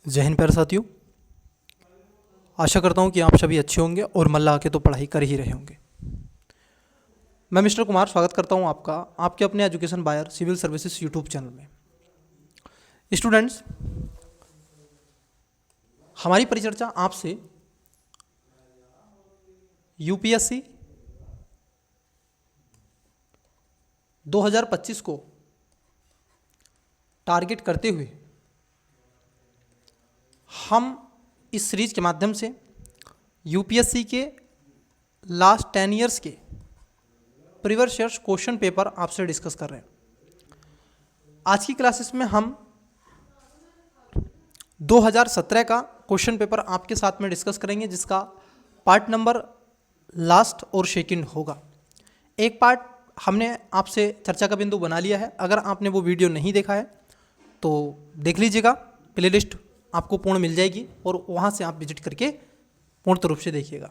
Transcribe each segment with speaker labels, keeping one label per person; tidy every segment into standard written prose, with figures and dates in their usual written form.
Speaker 1: जय हिंद प्यारे साथियों। आशा करता हूँ कि आप सभी अच्छे होंगे और मन लगा के तो पढ़ाई कर ही रहे होंगे। मैं मिस्टर कुमार स्वागत करता हूँ आपका आपके अपने एजुकेशन बायर सिविल सर्विसेज यूट्यूब चैनल में। स्टूडेंट्स, हमारी परिचर्चा आपसे यूपीएससी 2025 को टारगेट करते हुए हम इस सीरीज के माध्यम से यूपीएससी के लास्ट 10 ईयर्स के प्रीवियस ईयर्स क्वेश्चन पेपर आपसे डिस्कस कर रहे हैं। आज की क्लासेस में हम 2017 का क्वेश्चन पेपर आपके साथ में डिस्कस करेंगे, जिसका पार्ट नंबर लास्ट और सेकंड होगा। एक पार्ट हमने आपसे चर्चा का बिंदु बना लिया है। अगर आपने वो वीडियो नहीं देखा है तो देख लीजिएगा, प्लेलिस्ट आपको पूर्ण मिल जाएगी और वहाँ से आप विजिट करके पूर्ण रूप से देखिएगा।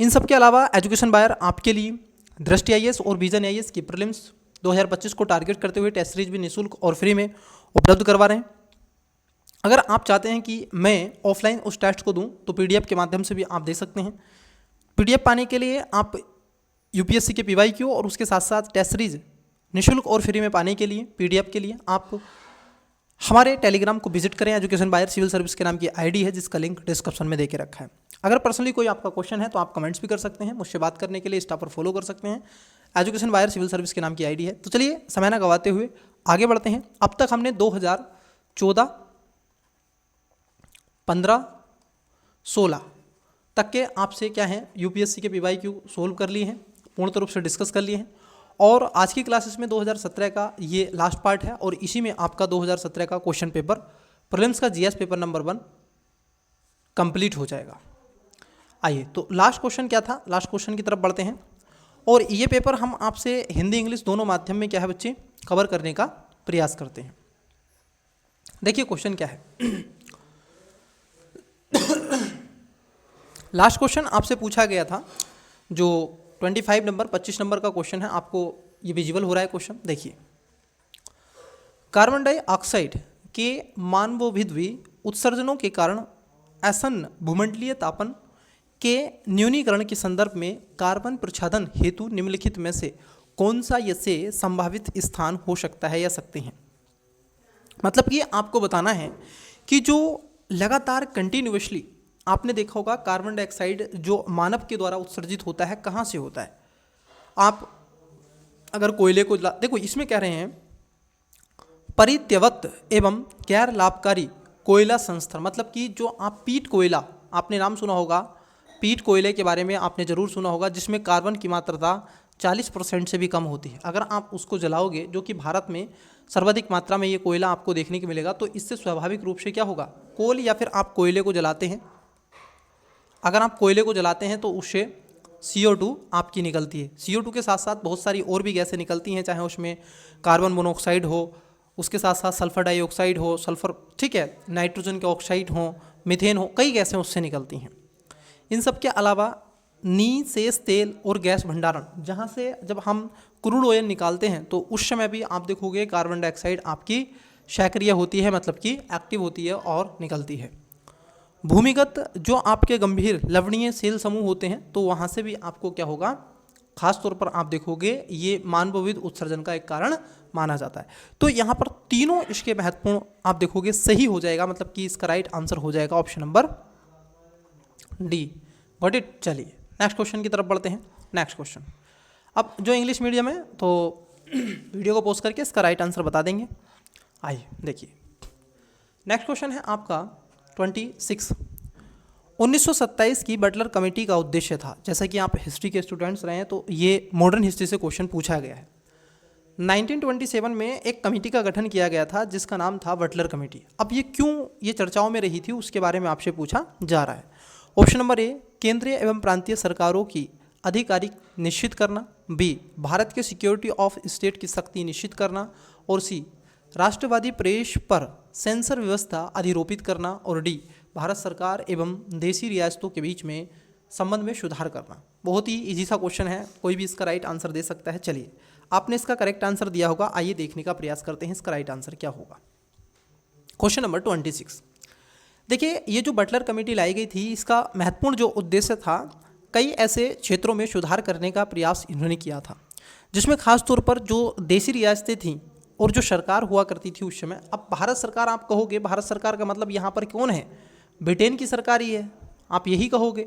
Speaker 1: इन सब के अलावा एजुकेशन बायर आपके लिए दृष्टि आईएएस और विजन आईएएस की प्रीलिम्स 2025 को टारगेट करते हुए टेस्ट सीरीज भी निःशुल्क और फ्री में उपलब्ध करवा रहे हैं। अगर आप चाहते हैं कि मैं ऑफलाइन उस टेस्ट को दूं तो पीडीएफ के माध्यम से भी आप दे सकते हैं। पीडीएफ पाने के लिए आप यूपीएससी के पीवाईक्यू और उसके साथ साथ टेस्ट सीरीज निःशुल्क और फ्री में पाने के लिए पीडीएफ के लिए आप हमारे टेलीग्राम को विजिट करें। एजुकेशन बायर सिविल सर्विस के नाम की आईडी है, जिसका लिंक डिस्क्रिप्शन में देके रखा है। अगर पर्सनली कोई आपका क्वेश्चन है तो आप कमेंट्स भी कर सकते हैं। मुझसे बात करने के लिए इंस्टा पर फॉलो कर सकते हैं। एजुकेशन बायर सिविल सर्विस के नाम की आईडी है। तो चलिए समय ना गवाते हुए आगे बढ़ते हैं। अब तक हमने 2014, 15, 16 तक के आपसे क्या है यूपीएससी के पीवाईक्यू सोल्व कर लिए हैं, पूर्ण रूप से डिस्कस कर लिए हैं। और आज की क्लासेस में 2017 का ये लास्ट पार्ट है और इसी में आपका 2017 का क्वेश्चन पेपर प्रीलिम्स का जीएस पेपर नंबर 1 कंप्लीट हो जाएगा। आइए तो लास्ट क्वेश्चन क्या था, लास्ट क्वेश्चन की तरफ बढ़ते हैं। और ये पेपर हम आपसे हिंदी इंग्लिश दोनों माध्यम में क्या है बच्चे कवर करने का प्रयास करते हैं। देखिए क्वेश्चन क्या है। लास्ट क्वेश्चन आपसे पूछा गया था, जो 25 नंबर 25 नंबर का क्वेश्चन है। आपको ये विजुअल हो रहा है क्वेश्चन, देखिए। कार्बन डाइऑक्साइड के मानवोभिद्वी उत्सर्जनों के कारण आसन्न भूमंडलीय तापन के न्यूनीकरण के संदर्भ में कार्बन प्रच्छादन हेतु निम्नलिखित में से कौन सा से संभावित स्थान हो सकता है या सकते हैं। मतलब कि आपको बताना है कि जो लगातार कंटिन्यूअसली आपने देखा होगा कार्बन डाइऑक्साइड जो मानव के द्वारा उत्सर्जित होता है, कहाँ से होता है। आप अगर कोयले को देखो, इसमें कह रहे हैं परित्यवत एवं गैर लाभकारी कोयला संस्था। मतलब कि जो आप पीट कोयला, आपने नाम सुना होगा, पीट कोयले के बारे में आपने ज़रूर सुना होगा, जिसमें कार्बन की मात्रा 40% से भी कम होती है। अगर आप उसको जलाओगे, जो कि भारत में सर्वाधिक मात्रा में ये कोयला आपको देखने को मिलेगा, तो इससे स्वाभाविक रूप से क्या होगा, कोल या फिर आप कोयले को जलाते हैं, अगर आप कोयले को जलाते हैं तो उससे CO2 आपकी निकलती है। CO2 के साथ साथ बहुत सारी और भी गैसें निकलती हैं, चाहे उसमें कार्बन मोनोऑक्साइड हो, उसके साथ साथ सल्फर डाइऑक्साइड हो, सल्फर, ठीक है, नाइट्रोजन के ऑक्साइड हो, मीथेन हो, कई गैसें उससे निकलती हैं। इन सब के अलावा शेष तेल और गैस भंडारण, जहाँ से जब हम क्रूड ऑयल निकालते हैं तो उस समय भी आप देखोगे कार्बन डाइऑक्साइड आपकी सक्रिय होती है, मतलब कि एक्टिव होती है और निकलती है। भूमिगत जो आपके गंभीर लवणीय सेल समूह होते हैं, तो वहाँ से भी आपको क्या होगा, खास तौर पर आप देखोगे ये मानवविद उत्सर्जन का एक कारण माना जाता है। तो यहाँ पर तीनों इसके महत्वपूर्ण आप देखोगे सही हो जाएगा, मतलब कि इसका राइट आंसर हो जाएगा option number D. Got it. चलिए नेक्स्ट क्वेश्चन की तरफ बढ़ते हैं। नेक्स्ट क्वेश्चन, अब जो इंग्लिश मीडियम है तो वीडियो को पॉज करके इसका राइट आंसर बता देंगे। आइए देखिए, नेक्स्ट क्वेश्चन है आपका 26। 1927 की बटलर कमेटी का उद्देश्य था, जैसा कि आप हिस्ट्री के स्टूडेंट्स रहे हैं तो ये मॉडर्न हिस्ट्री से क्वेश्चन पूछा गया है। 1927 में एक कमेटी का गठन किया गया था जिसका नाम था बटलर कमेटी। अब ये क्यों ये चर्चाओं में रही थी उसके बारे में आपसे पूछा जा रहा है। ऑप्शन नंबर ए, केंद्रीय एवं प्रांतीय सरकारों की आधिकारिक निश्चित करना, बी, भारत के सिक्योरिटी ऑफ स्टेट की शक्ति निश्चित करना, और सी, राष्ट्रवादी प्रेस पर सेंसर व्यवस्था अधिरोपित करना, और डी, भारत सरकार एवं देशी रियासतों के बीच में संबंध में सुधार करना। बहुत ही इजी सा क्वेश्चन है, कोई भी इसका राइट आंसर दे सकता है। चलिए आपने इसका करेक्ट आंसर दिया होगा, आइए देखने का प्रयास करते हैं इसका राइट आंसर क्या होगा। क्वेश्चन नंबर 26, देखिए, ये जो बटलर कमेटी लाई गई थी, इसका महत्वपूर्ण जो उद्देश्य था, कई ऐसे क्षेत्रों में सुधार करने का प्रयास इन्होंने किया था, जिसमें खास तौर पर जो देशी रियासतें थीं और जो सरकार हुआ करती थी उस समय। अब भारत सरकार आप कहोगे, भारत सरकार का मतलब यहाँ पर कौन है? ब्रिटेन की सरकार ही है। आप यही कहोगे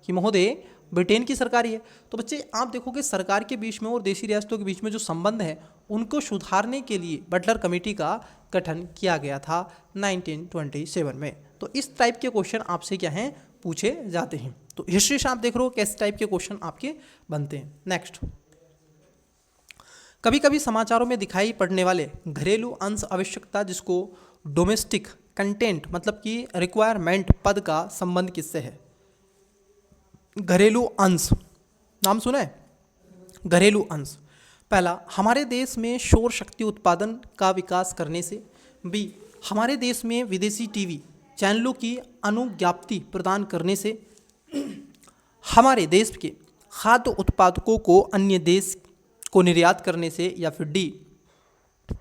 Speaker 1: कि महोदय ब्रिटेन की सरकार ही है। तो बच्चे आप देखोगे सरकार के बीच में और देशी रियासतों के बीच में जो संबंध है उनको सुधारने के लिए बटलर कमेटी का गठन किया गया था 1927 में। तो इस टाइप के क्वेश्चन आपसे क्या हैं, पूछे जाते हैं। तो हिस्ट्री से आप देख रहे हो किस टाइप के क्वेश्चन आपके बनते हैं। नेक्स्ट, कभी कभी समाचारों में दिखाई पड़ने वाले घरेलू अंश आवश्यकता, जिसको डोमेस्टिक कंटेंट मतलब कि रिक्वायरमेंट पद का संबंध किससे है? घरेलू अंश नाम सुना है? घरेलू अंश, पहला, हमारे देश में सौर शक्ति उत्पादन का विकास करने से। बी, हमारे देश में विदेशी टीवी चैनलों की अनुज्ञप्ति प्रदान करने से। हमारे देश के खाद्य उत्पादकों को अन्य देश को निर्यात करने से। या फिर डी,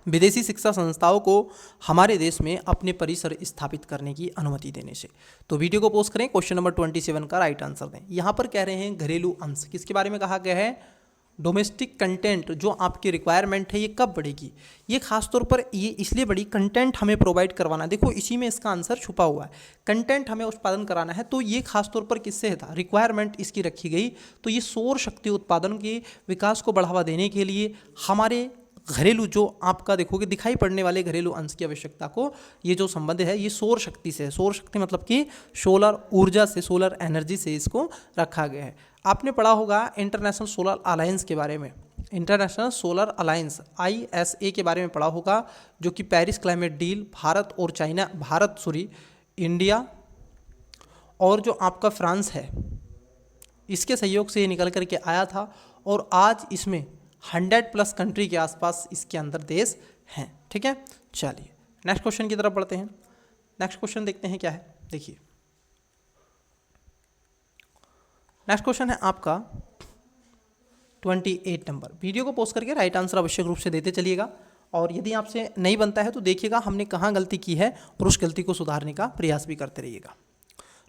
Speaker 1: विदेशी शिक्षा संस्थाओं को हमारे देश में अपने परिसर स्थापित करने की अनुमति देने से। तो वीडियो को पोस्ट करें, क्वेश्चन नंबर 27 का राइट आंसर दें। यहाँ पर कह रहे हैं घरेलू अंश, किसके बारे में कहा गया है? डोमेस्टिक कंटेंट, जो आपकी रिक्वायरमेंट है ये कब बढ़ेगी? ये खास तौर पर ये इसलिए बढ़ी, कंटेंट हमें प्रोवाइड करवाना। देखो इसी में इसका आंसर छुपा हुआ है, कंटेंट हमें उत्पादन कराना है। तो ये खास तौर पर किससे था? रिक्वायरमेंट इसकी रखी गई। तो ये सौर शक्ति उत्पादन के विकास को बढ़ावा देने के लिए हमारे घरेलू जो आपका देखोगे दिखाई पड़ने वाले घरेलू अंश की आवश्यकता को, ये जो संबंध है ये सौर शक्ति से है। सौर शक्ति मतलब कि सोलर ऊर्जा से, सोलर एनर्जी से इसको रखा गया है। आपने पढ़ा होगा इंटरनेशनल सोलर अलायंस के बारे में, इंटरनेशनल सोलर अलायंस ISA के बारे में पढ़ा होगा, जो कि पेरिस क्लाइमेट डील इंडिया और जो आपका फ्रांस है इसके सहयोग से ये निकल करके आया था। और आज इसमें 100+ कंट्री के आसपास इसके अंदर देश हैं। ठीक है, चलिए नेक्स्ट क्वेश्चन की तरफ बढ़ते हैं। नेक्स्ट क्वेश्चन देखते हैं क्या है। देखिए नेक्स्ट क्वेश्चन है आपका 28 नंबर। वीडियो को पोस्ट करके राइट आंसर आवश्यक रूप से देते चलिएगा, और यदि आपसे नहीं बनता है तो देखिएगा हमने कहाँ गलती की है और उस गलती को सुधारने का प्रयास भी करते रहिएगा।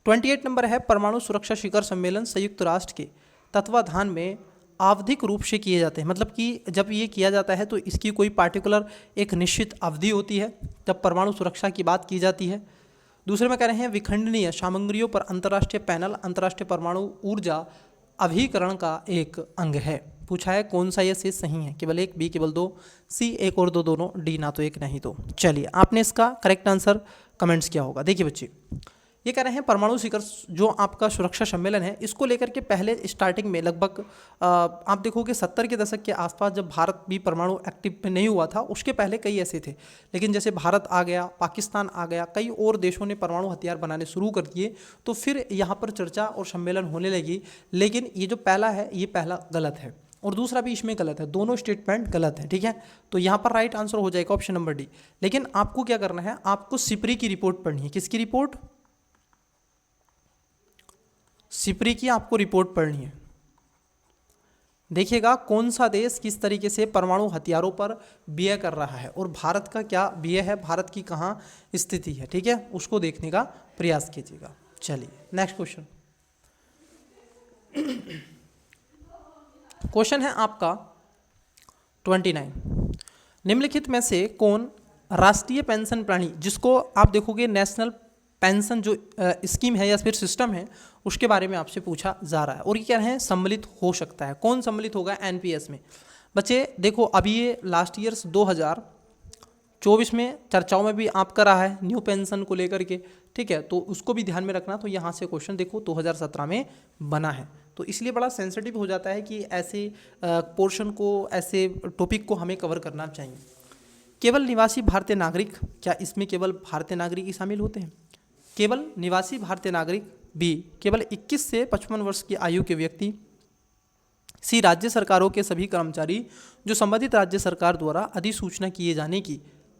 Speaker 1: 28 नंबर है, परमाणु सुरक्षा शिखर सम्मेलन संयुक्त राष्ट्र के तत्वाधान में आवधिक रूप से किए जाते हैं। मतलब कि जब ये किया जाता है तो इसकी कोई पार्टिकुलर एक निश्चित अवधि होती है जब परमाणु सुरक्षा की बात की जाती है। दूसरे में कह रहे हैं विखंडनीय सामग्रियों पर अंतर्राष्ट्रीय पैनल अंतर्राष्ट्रीय परमाणु ऊर्जा अभिकरण का एक अंग है। पूछा है कौन सा, ये शेष सही है? केवल एक, बी केवल दो, सी एक और दो दोनों, डी ना तो एक नहीं दो। चलिए आपने इसका करेक्ट आंसर कमेंट्स किया होगा। देखिए बच्चे, ये कह रहे हैं परमाणु शिखर जो आपका सुरक्षा सम्मेलन है, इसको लेकर के पहले स्टार्टिंग में लगभग आप देखोगे 70 के दशक के आसपास, जब भारत भी परमाणु एक्टिव में नहीं हुआ था, उसके पहले कई ऐसे थे। लेकिन जैसे भारत आ गया, पाकिस्तान आ गया, कई और देशों ने परमाणु हथियार बनाने शुरू कर दिए, तो फिर यहाँ पर चर्चा और सम्मेलन होने लगी। लेकिन ये जो पहला है ये पहला गलत है और दूसरा भी इसमें गलत है, दोनों स्टेटमेंट गलत है। ठीक है, तो यहाँ पर राइट आंसर हो जाएगा ऑप्शन नंबर डी। लेकिन आपको क्या करना है, आपको सिपरी की रिपोर्ट पढ़नी है। किसकी रिपोर्ट? सिपरी की आपको रिपोर्ट पढ़नी है। देखिएगा कौन सा देश किस तरीके से परमाणु हथियारों पर व्यय कर रहा है और भारत का क्या व्यय है, भारत की कहाँ स्थिति है। ठीक है, उसको देखने का प्रयास कीजिएगा। चलिए नेक्स्ट क्वेश्चन। क्वेश्चन है आपका 29। निम्नलिखित में से कौन राष्ट्रीय पेंशन प्रणाली, जिसको आप देखोगे नेशनल पेंशन जो स्कीम है या फिर सिस्टम है, उसके बारे में आपसे पूछा जा रहा है। और ये क्या है, सम्मिलित हो सकता है। कौन सम्मिलित होगा NPS में? बच्चे देखो अभी ये लास्ट ईयर्स 2024 में चर्चाओं में भी आपका रहा है न्यू पेंशन को लेकर के। ठीक है, तो उसको भी ध्यान में रखना। तो यहाँ से क्वेश्चन देखो 2017 में बना है, तो इसलिए बड़ा सेंसिटिव हो जाता है कि ऐसे पोर्शन को, ऐसे टॉपिक को हमें कवर करना चाहिए। केवल निवासी भारतीय नागरिक, क्या इसमें केवल भारतीय नागरिक ही शामिल होते हैं? केवल निवासी भारतीय नागरिक। बी, केवल 21 से 55 वर्ष की आयु के व्यक्ति। सी, राज्य सरकारों के सभी कर्मचारी जो संबंधित राज्य सरकार द्वारा अधिसूचना किए जाने की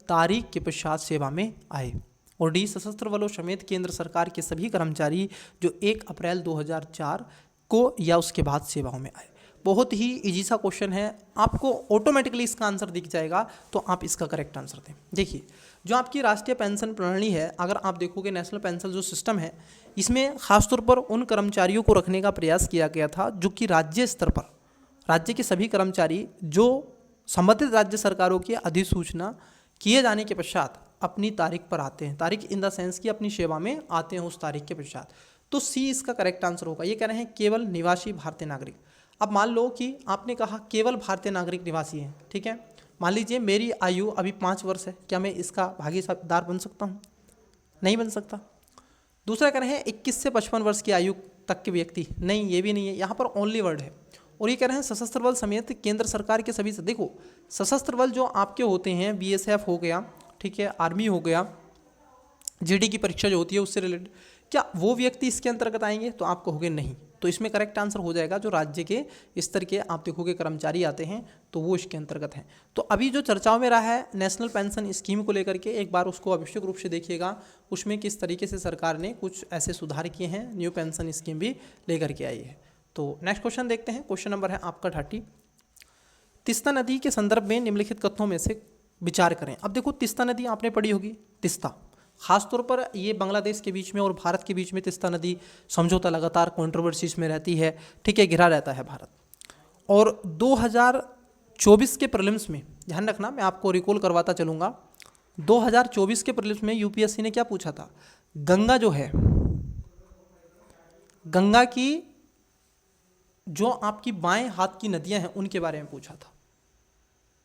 Speaker 1: तारीख के पश्चात सेवा में आए। और डी, सशस्त्र बलों समेत केंद्र सरकार के सभी कर्मचारी जो 1 अप्रैल 2004 को या उसके बाद सेवाओं में आए। बहुत ही इजी सा क्वेश्चन है, आपको ऑटोमेटिकली इसका आंसर दिख जाएगा, तो आप इसका करेक्ट आंसर दें। देखिए, जो आपकी राष्ट्रीय पेंशन प्रणाली है, अगर आप देखोगे नेशनल पेंशन जो सिस्टम है, इसमें खासतौर पर उन कर्मचारियों को रखने का प्रयास किया गया था जो कि राज्य स्तर पर, राज्य के सभी कर्मचारी जो संबंधित राज्य सरकारों की अधिसूचना किए जाने के पश्चात अपनी तारीख पर आते हैं, तारीख इन द सेंस की अपनी सेवा में आते हैं उस तारीख के पश्चात, तो सी इसका करेक्ट आंसर होगा। ये कह रहे हैं केवल निवासी भारतीय नागरिक। अब मान लो कि आपने कहा केवल भारतीय नागरिक निवासी हैं, ठीक है, मान लीजिए मेरी आयु अभी 5 वर्ष है, क्या मैं इसका भागीदार बन सकता हूँ? नहीं बन सकता। दूसरा कह रहे हैं 21 से 55 वर्ष की आयु तक के व्यक्ति, नहीं ये भी नहीं है, यहाँ पर ओनली वर्ड है। और ये कह रहे हैं सशस्त्र बल समेत केंद्र सरकार के सभी, देखो सशस्त्र बल जो आपके होते हैं, बीएसएफ हो गया, ठीक है, आर्मी हो गया, जीडी की परीक्षा जो होती है उससे रिलेटेड, क्या वो व्यक्ति इसके अंतर्गत आएंगे? तो आप कहोगे नहीं, तो इसमें करेक्ट आंसर हो जाएगा जो राज्य के स्तर के आप देखोगे कर्मचारी आते हैं तो वो इसके अंतर्गत हैं। तो अभी जो चर्चाओं में रहा है नेशनल पेंशन स्कीम को लेकर के, एक बार उसको आवश्यक रूप से देखिएगा, उसमें किस तरीके से सरकार ने कुछ ऐसे सुधार किए हैं, न्यू पेंशन स्कीम भी लेकर के आई है। तो नेक्स्ट क्वेश्चन देखते हैं। क्वेश्चन नंबर है आपका 30। तीस्ता नदी के संदर्भ में निम्नलिखित कथनों में से विचार करें। अब देखो तीस्ता नदी आपने पढ़ी होगी, तीस्ता खासतौर पर ये बांग्लादेश के बीच में और भारत के बीच में तीस्ता नदी समझौता लगातार कंट्रोवर्सीज में रहती है, ठीक है, घिरा रहता है भारत। और 2024 के प्रीलिम्स में ध्यान रखना, मैं आपको रिकॉल करवाता चलूँगा, 2024 के प्रीलिम्स में यूपीएससी ने क्या पूछा था, गंगा जो है, गंगा की जो आपकी बाएं हाथ की नदियां हैं उनके बारे में पूछा था,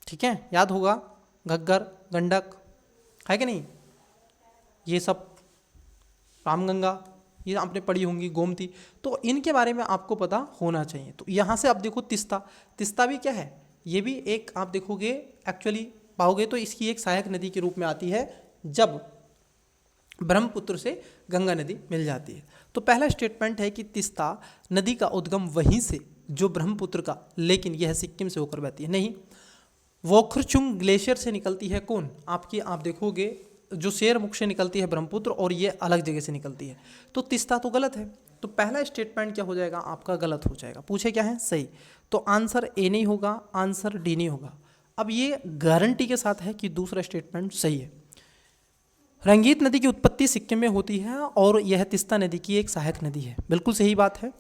Speaker 1: ठीक है, याद होगा, घग्गर, गंडक है कि नहीं, ये सब, रामगंगा, ये आपने पढ़ी होंगी, गोमती, तो इनके बारे में आपको पता होना चाहिए। तो यहाँ से आप देखो तीस्ता, तीस्ता भी क्या है, ये भी एक आप देखोगे एक्चुअली पाओगे तो इसकी एक सहायक नदी के रूप में आती है जब ब्रह्मपुत्र से गंगा नदी मिल जाती है। तो पहला स्टेटमेंट है कि तीस्ता नदी का उद्गम वहीं से जो ब्रह्मपुत्र का, लेकिन यह सिक्किम से होकर बहती है, नहीं, वोखरचुंग ग्लेशियर से निकलती है, कौन आपकी, आप देखोगे जो शेरमुख से निकलती है ब्रह्मपुत्र, और ये अलग जगह से निकलती है, तो तीस्ता तो गलत है। तो पहला स्टेटमेंट क्या हो जाएगा आपका, गलत हो जाएगा। पूछे क्या है, सही, तो आंसर ए नहीं होगा, आंसर डी नहीं होगा। अब ये गारंटी के साथ है कि दूसरा स्टेटमेंट सही है। रंगीत नदी की उत्पत्ति सिक्किम में होती है और यह तीस्ता नदी की एक सहायक नदी है, बिल्कुल सही बात है।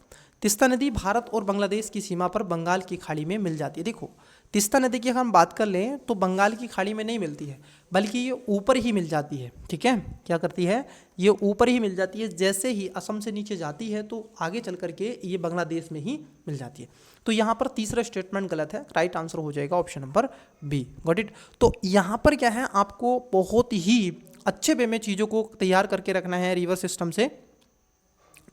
Speaker 1: तीस्ता नदी भारत और बांग्लादेश की सीमा पर बंगाल की खाड़ी में मिल जाती है। देखो तीस्ता नदी की अगर हम बात कर लें तो बंगाल की खाड़ी में नहीं मिलती है, बल्कि ये ऊपर ही मिल जाती है, ठीक है, क्या करती है, ये ऊपर ही मिल जाती है, जैसे ही असम से नीचे जाती है तो आगे चल करके ये बांग्लादेश में ही मिल जाती है। तो यहाँ पर तीसरा स्टेटमेंट गलत है, राइट आंसर हो जाएगा option number B, got it. तो यहाँ पर क्या है, आपको बहुत ही अच्छे वे में चीज़ों को तैयार करके रखना है रिवर्स सिस्टम से,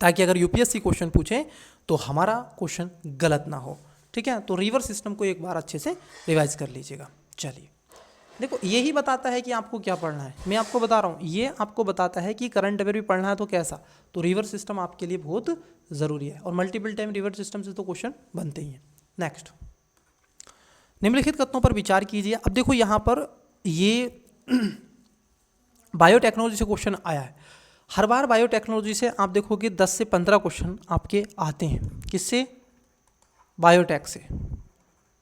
Speaker 1: ताकि अगर यूपीएससी क्वेश्चन पूछे तो हमारा क्वेश्चन गलत ना हो, ठीक है। तो रिवर्स सिस्टम को एक बार अच्छे से रिवाइज कर लीजिएगा। चलिए देखो, यही बताता है कि आपको क्या पढ़ना है, मैं आपको बता रहा हूँ, ये आपको बताता है कि करंट अफेयर भी पढ़ना है तो कैसा, तो रिवर्स सिस्टम आपके लिए बहुत ज़रूरी है, और मल्टीपल टाइम रिवर्स सिस्टम से तो क्वेश्चन बनते ही हैं। नेक्स्ट, निम्नलिखित कथनों पर विचार कीजिए। अब देखो यहाँ पर ये बायोटेक्नोलॉजी से क्वेश्चन आया है, हर बार बायोटेक्नोलॉजी से आप देखोगे 10 से 15 क्वेश्चन आपके आते हैं, किससे, बायोटेक से।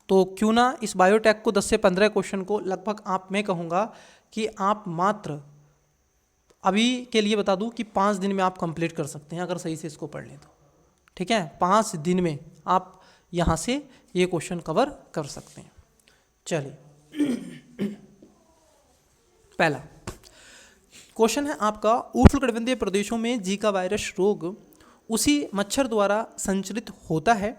Speaker 1: तो क्यों ना इस बायोटेक को 10 से 15 क्वेश्चन को लगभग आप, मैं कहूँगा कि आप मात्र अभी के लिए बता दूं कि 5 दिन में आप कंप्लीट कर सकते हैं अगर सही से इसको पढ़ लें तो, ठीक है, 5 दिन में आप यहाँ से ये क्वेश्चन कवर कर सकते हैं। चलिए पहला क्वेश्चन है आपका, उष्णकटिबंधीय प्रदेशों में जीका वायरस रोग उसी मच्छर द्वारा संचरित होता है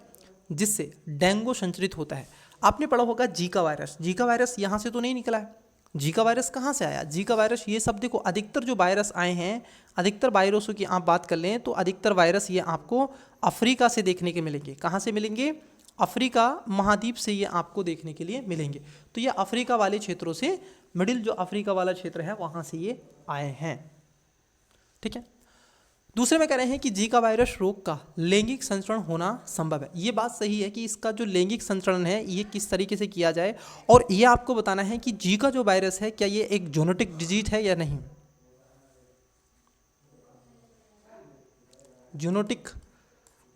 Speaker 1: जिससे डेंगू संचरित होता है। आपने पढ़ा होगा जीका वायरस, जीका वायरस यहाँ से तो नहीं निकला है, जीका वायरस कहाँ से आया, जीका वायरस ये सब देखो, अधिकतर जो वायरस आए हैं, अधिकतर वायरसों की आप बात कर लें तो अधिकतर वायरस ये आपको अफ्रीका से देखने के मिलेंगे। कहाँ से मिलेंगे, अफ्रीका महाद्वीप से ये आपको देखने के लिए मिलेंगे। तो ये अफ्रीका वाले क्षेत्रों से, मिडिल जो अफ्रीका वाला क्षेत्र है वहाँ से ये आए हैं, ठीक है। दूसरे में कह रहे हैं कि जीका वायरस रोग का लैंगिक संचरण होना संभव है। ये बात सही है कि इसका जो लैंगिक संचरण है ये किस तरीके से किया जाए, और ये आपको बताना है कि जीका जो वायरस है क्या ये एक जोनेटिक डिजीज है या नहीं। जोनेटिक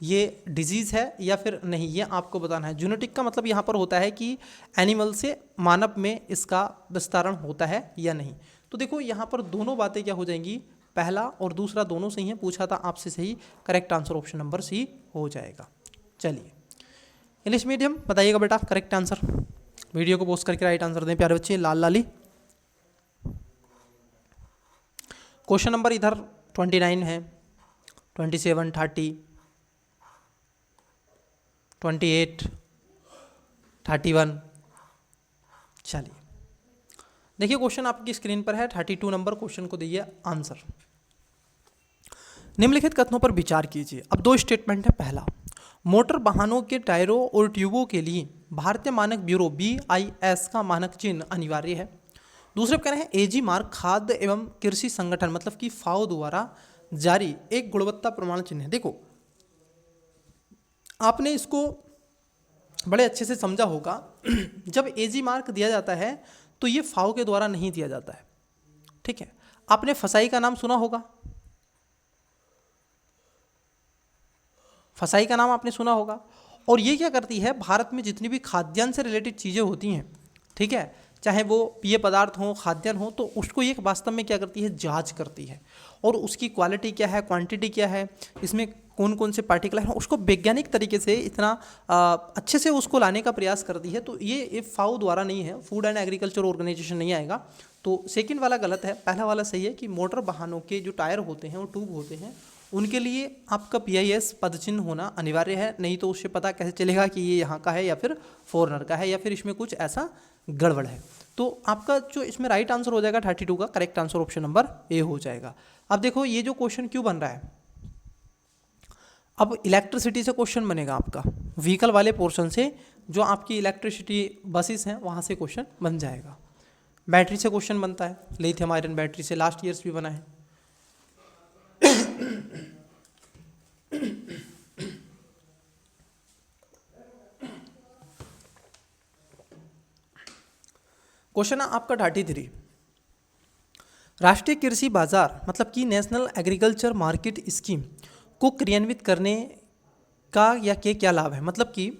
Speaker 1: ये डिजीज़ है या फिर नहीं, ये आपको बताना है। जूनोटिक का मतलब यहाँ पर होता है कि एनिमल से मानव में इसका विस्तारण होता है या नहीं। तो देखो यहाँ पर दोनों बातें क्या हो जाएंगी, पहला और दूसरा दोनों सही हैं, पूछा था आपसे सही, correct answer option number C हो जाएगा। चलिए इंग्लिश मीडियम बताइएगा बेटा करेक्ट आंसर, वीडियो को पोस्ट करके राइट आंसर दें प्यारे बच्चे। लाल लाली क्वेश्चन नंबर इधर 29 है, 27, 30, 28, 31। चलिए देखिए क्वेश्चन आपकी स्क्रीन पर है, 32 नंबर क्वेश्चन को दिए आंसर। निम्नलिखित कथनों पर विचार कीजिए। अब दो स्टेटमेंट है। पहला, मोटर वाहनों के टायरों और ट्यूबों के लिए भारतीय मानक ब्यूरो BIS का मानक चिन्ह अनिवार्य है। दूसरे कह रहे हैं AG मार्क खाद्य एवं कृषि संगठन मतलब कि FAO द्वारा जारी एक गुणवत्ता प्रमाण चिन्ह है। देखो आपने इसको बड़े अच्छे से समझा होगा। जब AG मार्क दिया जाता है तो ये FAO के द्वारा नहीं दिया जाता है, ठीक है। आपने फसाई का नाम सुना होगा, फसाई का नाम आपने सुना होगा। और ये क्या करती है, भारत में जितनी भी खाद्यान्न से रिलेटेड चीज़ें होती हैं, ठीक है, चाहे वो पेय पदार्थ हो, खाद्यान्न हो, तो उसको ये वास्तव में क्या करती है, जांच करती है। और उसकी क्वालिटी क्या है, क्वांटिटी क्या है, इसमें कौन कौन से पार्टिकुलर हैं, उसको वैज्ञानिक तरीके से इतना अच्छे से उसको लाने का प्रयास करती है। तो ये FAO द्वारा नहीं है, फूड एंड एग्रीकल्चर ऑर्गेनाइजेशन नहीं आएगा। तो सेकंड वाला गलत है, पहला वाला सही है कि मोटर वाहनों के जो टायर होते हैं, वो ट्यूब होते हैं, उनके लिए आपका PIS पदचिन्ह होना अनिवार्य है। नहीं तो उससे पता कैसे चलेगा कि ये यहाँ का है या फिर फॉरेनर का है या फिर इसमें कुछ ऐसा गड़बड़ है। तो आपका जो इसमें राइट आंसर हो जाएगा 32 का correct answer option number A हो जाएगा। अब देखो ये जो क्वेश्चन क्यों बन रहा है, अब इलेक्ट्रिसिटी से क्वेश्चन बनेगा आपका, व्हीकल वाले पोर्शन से जो आपकी इलेक्ट्रिसिटी बसेस हैं वहाँ से क्वेश्चन बन जाएगा। बैटरी से क्वेश्चन बनता है, लिथियम आयरन बैटरी से लास्ट ईयर्स भी बना है। क्वेश्चन है आपका 33, राष्ट्रीय कृषि बाजार मतलब कि नेशनल एग्रीकल्चर मार्केट स्कीम को क्रियान्वित करने का या के क्या लाभ है। मतलब कि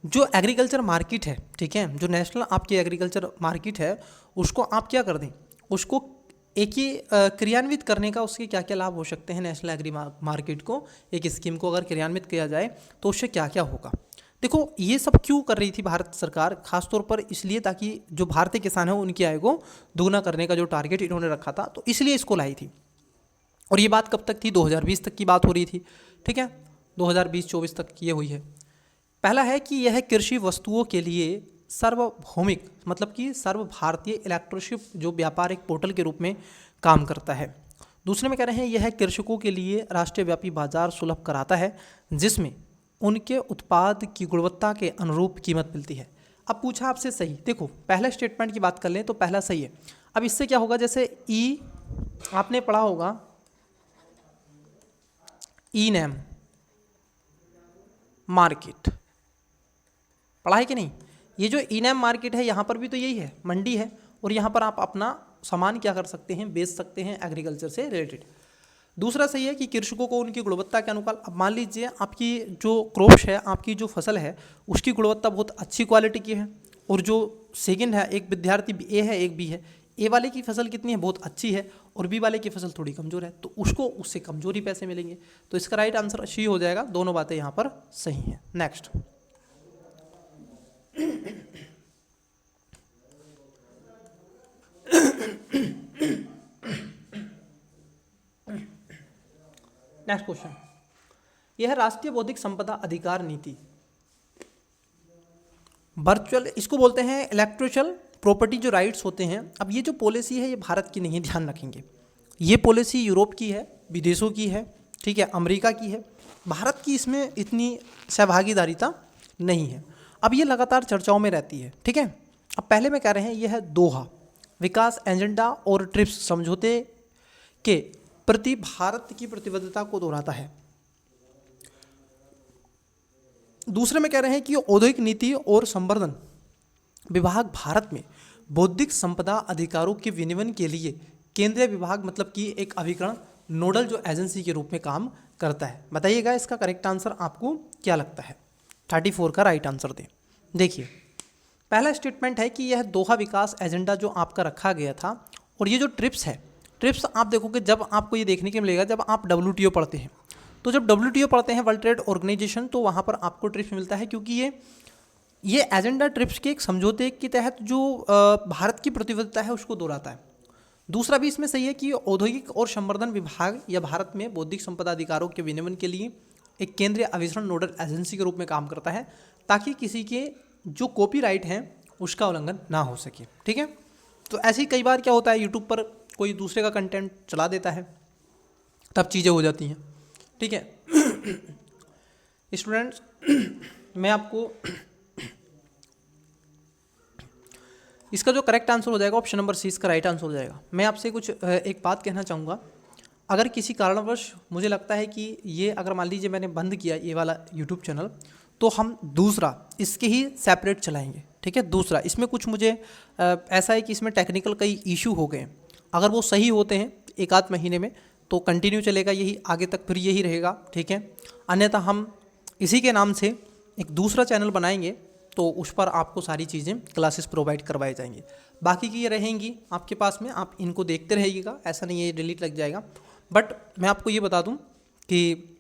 Speaker 1: जो एग्रीकल्चर मार्केट है, ठीक है, जो नेशनल आपकी एग्रीकल्चर मार्केट है, उसको आप क्या कर दें, उसको एक ही क्रियान्वित करने का उसके क्या क्या लाभ हो सकते हैं। नेशनल एग्री मार्केट को, एक स्कीम को अगर क्रियान्वित किया जाए तो उससे क्या क्या होगा। देखो ये सब क्यों कर रही थी भारत सरकार, खासतौर पर इसलिए ताकि जो भारतीय किसान हैं उनकी आय को दोगुना करने का जो टारगेट इन्होंने रखा था, तो इसलिए इसको लाई थी। और ये बात कब तक थी, 2020 तक की बात हो रही थी, ठीक है, 2020-24 तक ये हुई है। पहला है कि यह कृषि वस्तुओं के लिए सार्वभौमिक मतलब कि सर्व भारतीय इलेक्ट्रोशिप जो व्यापार एक पोर्टल के रूप में काम करता है। दूसरे में कह रहे हैं यह कृषकों के लिए राष्ट्रीय व्यापी बाजार सुलभ कराता है जिसमें उनके उत्पाद की गुणवत्ता के अनुरूप कीमत मिलती है। अब पूछा आपसे सही, देखो पहले स्टेटमेंट की बात कर लें तो पहला सही है। अब इससे क्या होगा, जैसे आपने पढ़ा होगा E-NAM मार्केट, पढ़ा है कि नहीं। ये जो E-NAM मार्केट है यहाँ पर भी तो यही है, मंडी है, और यहाँ पर आप अपना सामान क्या कर सकते हैं, बेच सकते हैं एग्रीकल्चर से रिलेटेड। दूसरा सही है कि कृषकों को उनकी गुणवत्ता के अनुसार, अब मान लीजिए आपकी जो क्रॉप्स है, आपकी जो फसल है, उसकी गुणवत्ता बहुत अच्छी क्वालिटी की है, और जो सेकंड है, एक विद्यार्थी A है एक B है, A वाले की फसल कितनी है, बहुत अच्छी है, और B वाले की फसल थोड़ी कमज़ोर है, तो उसको उससे कमज़ोरी पैसे मिलेंगे। तो इसका राइट आंसर सी हो जाएगा, दोनों बातें यहाँ पर सही हैं। नेक्स्ट नेक्स्ट क्वेश्चन, यह राष्ट्रीय बौद्धिक संपदा अधिकार नीति, वर्चुअल इसको बोलते हैं इंटेलेक्चुअल प्रॉपर्टी जो राइट्स होते हैं। अब ये जो पॉलिसी है ये भारत की नहीं है, ध्यान रखेंगे, ये पॉलिसी यूरोप की है, विदेशों की है, ठीक है, अमेरिका की है, भारत की इसमें इतनी सहभागीदारिता नहीं है। अब ये लगातार चर्चाओं में रहती है, ठीक है। अब पहले में कह रहे हैं यह है दोहा विकास एजेंडा और ट्रिप्स समझौते के प्रति भारत की प्रतिबद्धता को दोहराता है। दूसरे में कह रहे हैं कि औद्योगिक नीति और संवर्धन विभाग भारत में बौद्धिक संपदा अधिकारों के विनियमन के लिए केंद्रीय विभाग मतलब कि एक अभिकरण नोडल जो एजेंसी के रूप में काम करता है। बताइएगा इसका करेक्ट आंसर आपको क्या लगता है। 34 का राइट आंसर दें। देखिए पहला स्टेटमेंट है कि यह दोहा विकास एजेंडा जो आपका रखा गया था, और ये जो ट्रिप्स है, ट्रिप्स आप देखोगे जब आपको ये देखने के मिलेगा जब आप WTO पढ़ते हैं, तो जब WTO पढ़ते हैं वर्ल्ड ट्रेड ऑर्गेनाइजेशन, तो वहाँ पर आपको ट्रिप्स मिलता है, क्योंकि ये एजेंडा ट्रिप्स के एक समझौते के तहत जो भारत की प्रतिबद्धता है उसको दोहराता है। दूसरा भी इसमें सही है कि औद्योगिक और संवर्धन विभाग या भारत में बौद्धिक संपदा अधिकारों के विनियमन के लिए एक केंद्रीय अभिसरण नोडल एजेंसी के रूप में काम करता है, ताकि किसी के जो कॉपीराइट हैं उसका उल्लंघन ना हो सके। ठीक है, तो ऐसे ही कई बार क्या होता है, यूट्यूब पर कोई दूसरे का कंटेंट चला देता है, तब चीज़ें हो जाती हैं। ठीक है स्टूडेंट्स, मैं आपको इसका जो करेक्ट आंसर हो जाएगा ऑप्शन नंबर सी इसका राइट आंसर हो जाएगा। मैं आपसे कुछ एक बात कहना चाहूँगा, अगर किसी कारणवश मुझे लगता है कि ये अगर मान लीजिए मैंने बंद किया ये वाला यूट्यूब चैनल, तो हम दूसरा इसके ही सेपरेट चलाएंगे। ठीक है, दूसरा इसमें कुछ मुझे ऐसा है कि इसमें टेक्निकल कई इशू हो गए, अगर वो सही होते हैं एक आध महीने में तो कंटिन्यू चलेगा यही, आगे तक फिर यही रहेगा। ठीक है, अन्यथा हम इसी के नाम से एक दूसरा चैनल बनाएंगे, तो उस पर आपको सारी चीज़ें क्लासेस प्रोवाइड करवाई जाएंगी। बाकी की ये रहेंगी आपके पास में, आप इनको देखते रहिएगा, ऐसा नहीं है ये डिलीट लग जाएगा। बट मैं आपको ये बता दूं कि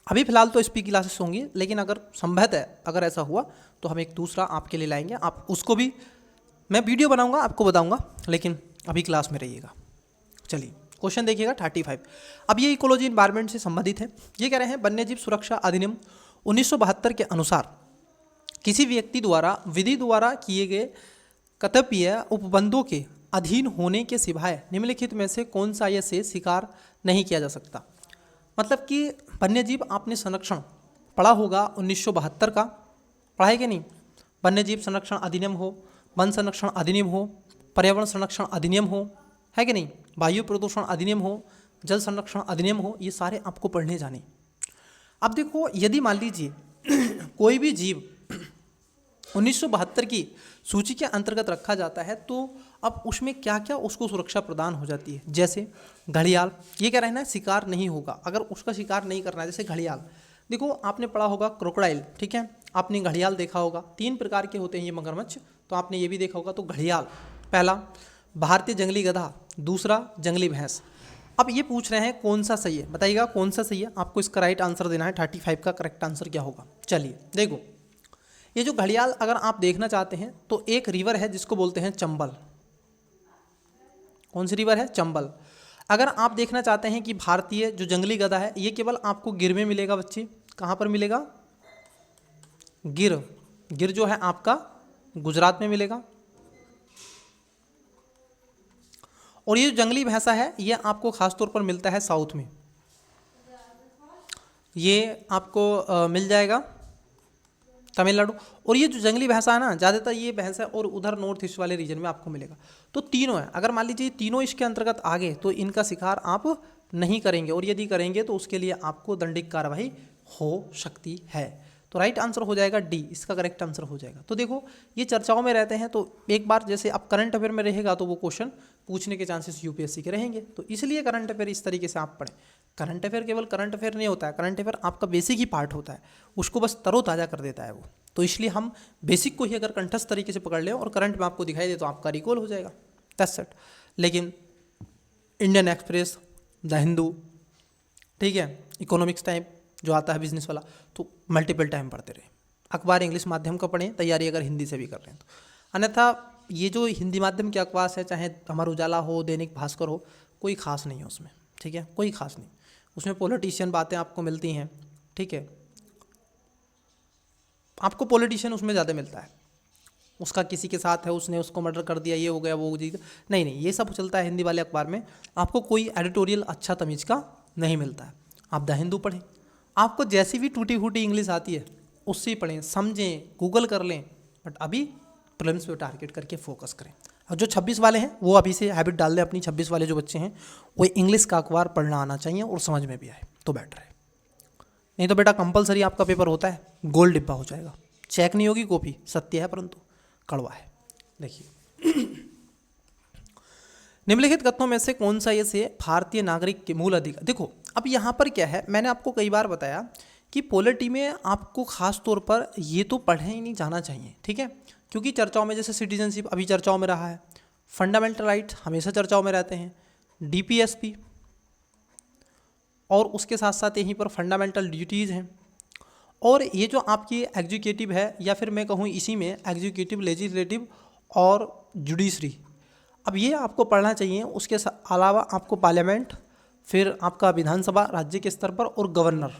Speaker 1: अभी फ़िलहाल तो इसपी क्लासेस होंगी, लेकिन अगर संभवतः अगर ऐसा हुआ तो हम एक दूसरा आपके लिए लाएंगे, आप उसको भी मैं वीडियो बनाऊंगा आपको बताऊंगा, लेकिन अभी क्लास में रहिएगा। चलिए क्वेश्चन देखिएगा 35। अब ये इकोलॉजी इन्वायरमेंट से संबंधित है। ये कह रहे हैं वन्यजीव सुरक्षा अधिनियम 1972 के अनुसार किसी व्यक्ति द्वारा विधि द्वारा किए गए कर्तव्य उपबंधों के अधीन होने के सिवाय निम्नलिखित में से कौन सा या से शिकार नहीं किया जा सकता। मतलब कि वन्यजीव आपने संरक्षण पढ़ा होगा 1972 का, पढ़ा है कि नहीं? वन्यजीव संरक्षण अधिनियम हो, वन संरक्षण अधिनियम हो, पर्यावरण संरक्षण अधिनियम हो, है कि नहीं, वायु प्रदूषण अधिनियम हो, जल संरक्षण अधिनियम हो, ये सारे आपको पढ़ने जाने। अब देखो यदि मान लीजिए कोई भी जीव 1972 की सूची के अंतर्गत रखा जाता है, तो अब उसमें क्या क्या उसको सुरक्षा प्रदान हो जाती है। जैसे घड़ियाल, ये क्या रहना है, शिकार नहीं होगा, अगर उसका शिकार नहीं करना है। जैसे घड़ियाल, देखो आपने पढ़ा होगा क्रोकोडाइल, ठीक है, आपने घड़ियाल देखा होगा, 3 प्रकार के होते हैं ये मगरमच्छ, तो आपने ये भी देखा होगा। तो घड़ियाल पहला, भारतीय जंगली गधा दूसरा, जंगली भैंस। अब ये पूछ रहे हैं कौन सा सही है, बताइएगा कौन सा सही है, आपको इसका राइट आंसर देना है। 35 का करेक्ट आंसर क्या होगा। चलिए देखो, ये जो घड़ियाल अगर आप देखना चाहते हैं तो एक रिवर है जिसको बोलते हैं चंबल। कौन सी रिवर है? चंबल। अगर आप देखना चाहते हैं कि भारतीय जो जंगली गधा है ये केवल आपको गिर में मिलेगा बच्चे। कहाँ पर मिलेगा? गिर। गिर जो है आपका गुजरात में मिलेगा। और ये जो जंगली भैंसा है ये आपको खासतौर पर मिलता है साउथ में, ये आपको मिल जाएगा तमिलनाडु। और ये जो जंगली भैंसा है ना, ज़्यादातर ये भैंसा और उधर नॉर्थ ईस्ट वाले रीजन में आपको मिलेगा। तो तीनों है, अगर मान लीजिए तीनों इसके अंतर्गत आ गए तो इनका शिकार आप नहीं करेंगे, और यदि करेंगे तो उसके लिए आपको दंडिक कार्रवाई हो सकती है। तो राइट आंसर हो जाएगा डी, इसका करेक्ट आंसर हो जाएगा। तो देखो ये चर्चाओं में रहते हैं, तो एक बार जैसे अब करंट अफेयर में रहेगा तो वो क्वेश्चन पूछने के चांसेस यूपीएससी के रहेंगे, तो इसलिए करंट अफेयर इस तरीके से आप पढ़ें। करंट अफेयर केवल करंट अफेयर नहीं होता है, करंट अफेयर आपका बेसिक ही पार्ट होता है, उसको बस तरोताज़ा कर देता है वो। तो इसलिए हम बेसिक को ही अगर कंठस्थ तरीके से पकड़ लें और करंट में आपको दिखाई दे तो आपका रिकॉल हो जाएगा, दैट्स इट। लेकिन इंडियन एक्सप्रेस, द हिंदू, ठीक है, इकोनॉमिक्स टाइप जो आता है बिजनेस वाला, तो मल्टीपल टाइम पढ़ते रहे। अखबार इंग्लिश माध्यम का पढ़ें, तैयारी अगर हिंदी से भी कर रहे हैं तो। अन्यथा ये जो हिंदी माध्यम के अखबार है, चाहे अमर उजाला हो, दैनिक भास्कर हो, कोई खास नहीं है उसमें, ठीक है, कोई खास नहीं। उसमें पॉलिटिशियन बातें आपको मिलती हैं, ठीक है, आपको पॉलिटिशियन उसमें ज़्यादा मिलता है, उसका किसी के साथ है, उसने उसको मर्डर कर दिया, ये हो गया, वो जी, नहीं नहीं, ये सब चलता है हिंदी वाले अखबार में। आपको कोई एडिटोरियल अच्छा तमीज़ का नहीं मिलता है। आप द हिंदू पढ़ें, आपको जैसी भी टूटी फूटी इंग्लिश आती है उससे ही पढ़ें, समझें, गूगल कर लें, बट अभी प्रीलिम्स पे टारगेट करके फोकस करें। और जो 26 वाले हैं वो अभी से हैबिट डाल दें अपनी, 26 वाले जो बच्चे हैं वो इंग्लिश का अखबार पढ़ना आना चाहिए और समझ में भी आए तो बेटर है। नहीं तो बेटा कंपलसरी आपका पेपर होता है, गोल डिब्बा हो जाएगा, चेक नहीं होगी कॉपी, सत्य है परंतु कड़वा है। देखिए निम्नलिखित कथनों में से कौन सा ये से भारतीय नागरिक के मूल अधिकार। देखो अब यहाँ पर क्या है, मैंने आपको कई बार बताया कि पॉलिटी में आपको खास तौर पर ये तो पढ़े ही नहीं जाना चाहिए, ठीक है, क्योंकि चर्चाओं में जैसे सिटीजनशिप अभी चर्चाओं में रहा है, फंडामेंटल राइट हमेशा चर्चाओं में रहते हैं, डीपीएसपी और उसके साथ साथ यहीं पर फंडामेंटल ड्यूटीज़ हैं, और ये जो आपकी एग्जीक्यूटिव है या फिर मैं कहूँ इसी में एग्जीक्यूटिव, लेजिस्लेटिव और जुडिशरी, अब ये आपको पढ़ना चाहिए। उसके अलावा आपको पार्लियामेंट, फिर आपका विधानसभा राज्य के स्तर पर, और गवर्नर,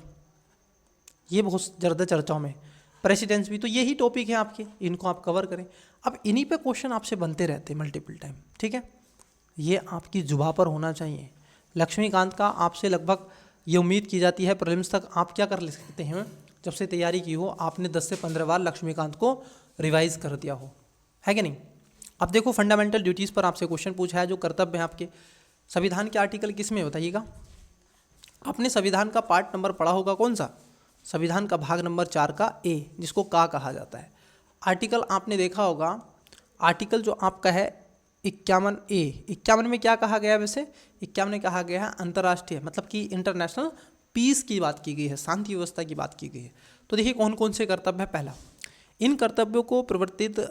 Speaker 1: ये बहुत ज़्यादा चर्चाओं में, प्रेसिडेंस भी, तो यही टॉपिक है आपके, इनको आप कवर करें। अब इन्हीं पे क्वेश्चन आपसे बनते रहते हैं मल्टीपल टाइम, ठीक है, ये आपकी जुबान पर होना चाहिए। लक्ष्मीकांत का आपसे लगभग ये उम्मीद की जाती है प्रीलिम्स तक आप क्या कर ले सकते हैं, जब से तैयारी की हो आपने 10 से 15 बार लक्ष्मीकांत को रिवाइज कर दिया हो, है कि नहीं। अब देखो फंडामेंटल ड्यूटीज़ पर आपसे क्वेश्चन पूछा है, जो कर्तव्य है आपके। संविधान के आर्टिकल किस में बताइएगा, आपने संविधान का पार्ट नंबर पढ़ा होगा, कौन सा, संविधान का भाग नंबर 4 का ए, जिसको का कहा जाता है। आर्टिकल आपने देखा होगा, आर्टिकल जो आपका है 51 ए, 51 में क्या कहा गया है, वैसे 51 में कहा गया है अंतर्राष्ट्रीय, मतलब कि इंटरनेशनल पीस की बात की गई है, शांति व्यवस्था की बात की गई है। तो देखिए कौन कौन से कर्तव्य है। पहला, इन कर्तव्यों को प्रवर्तित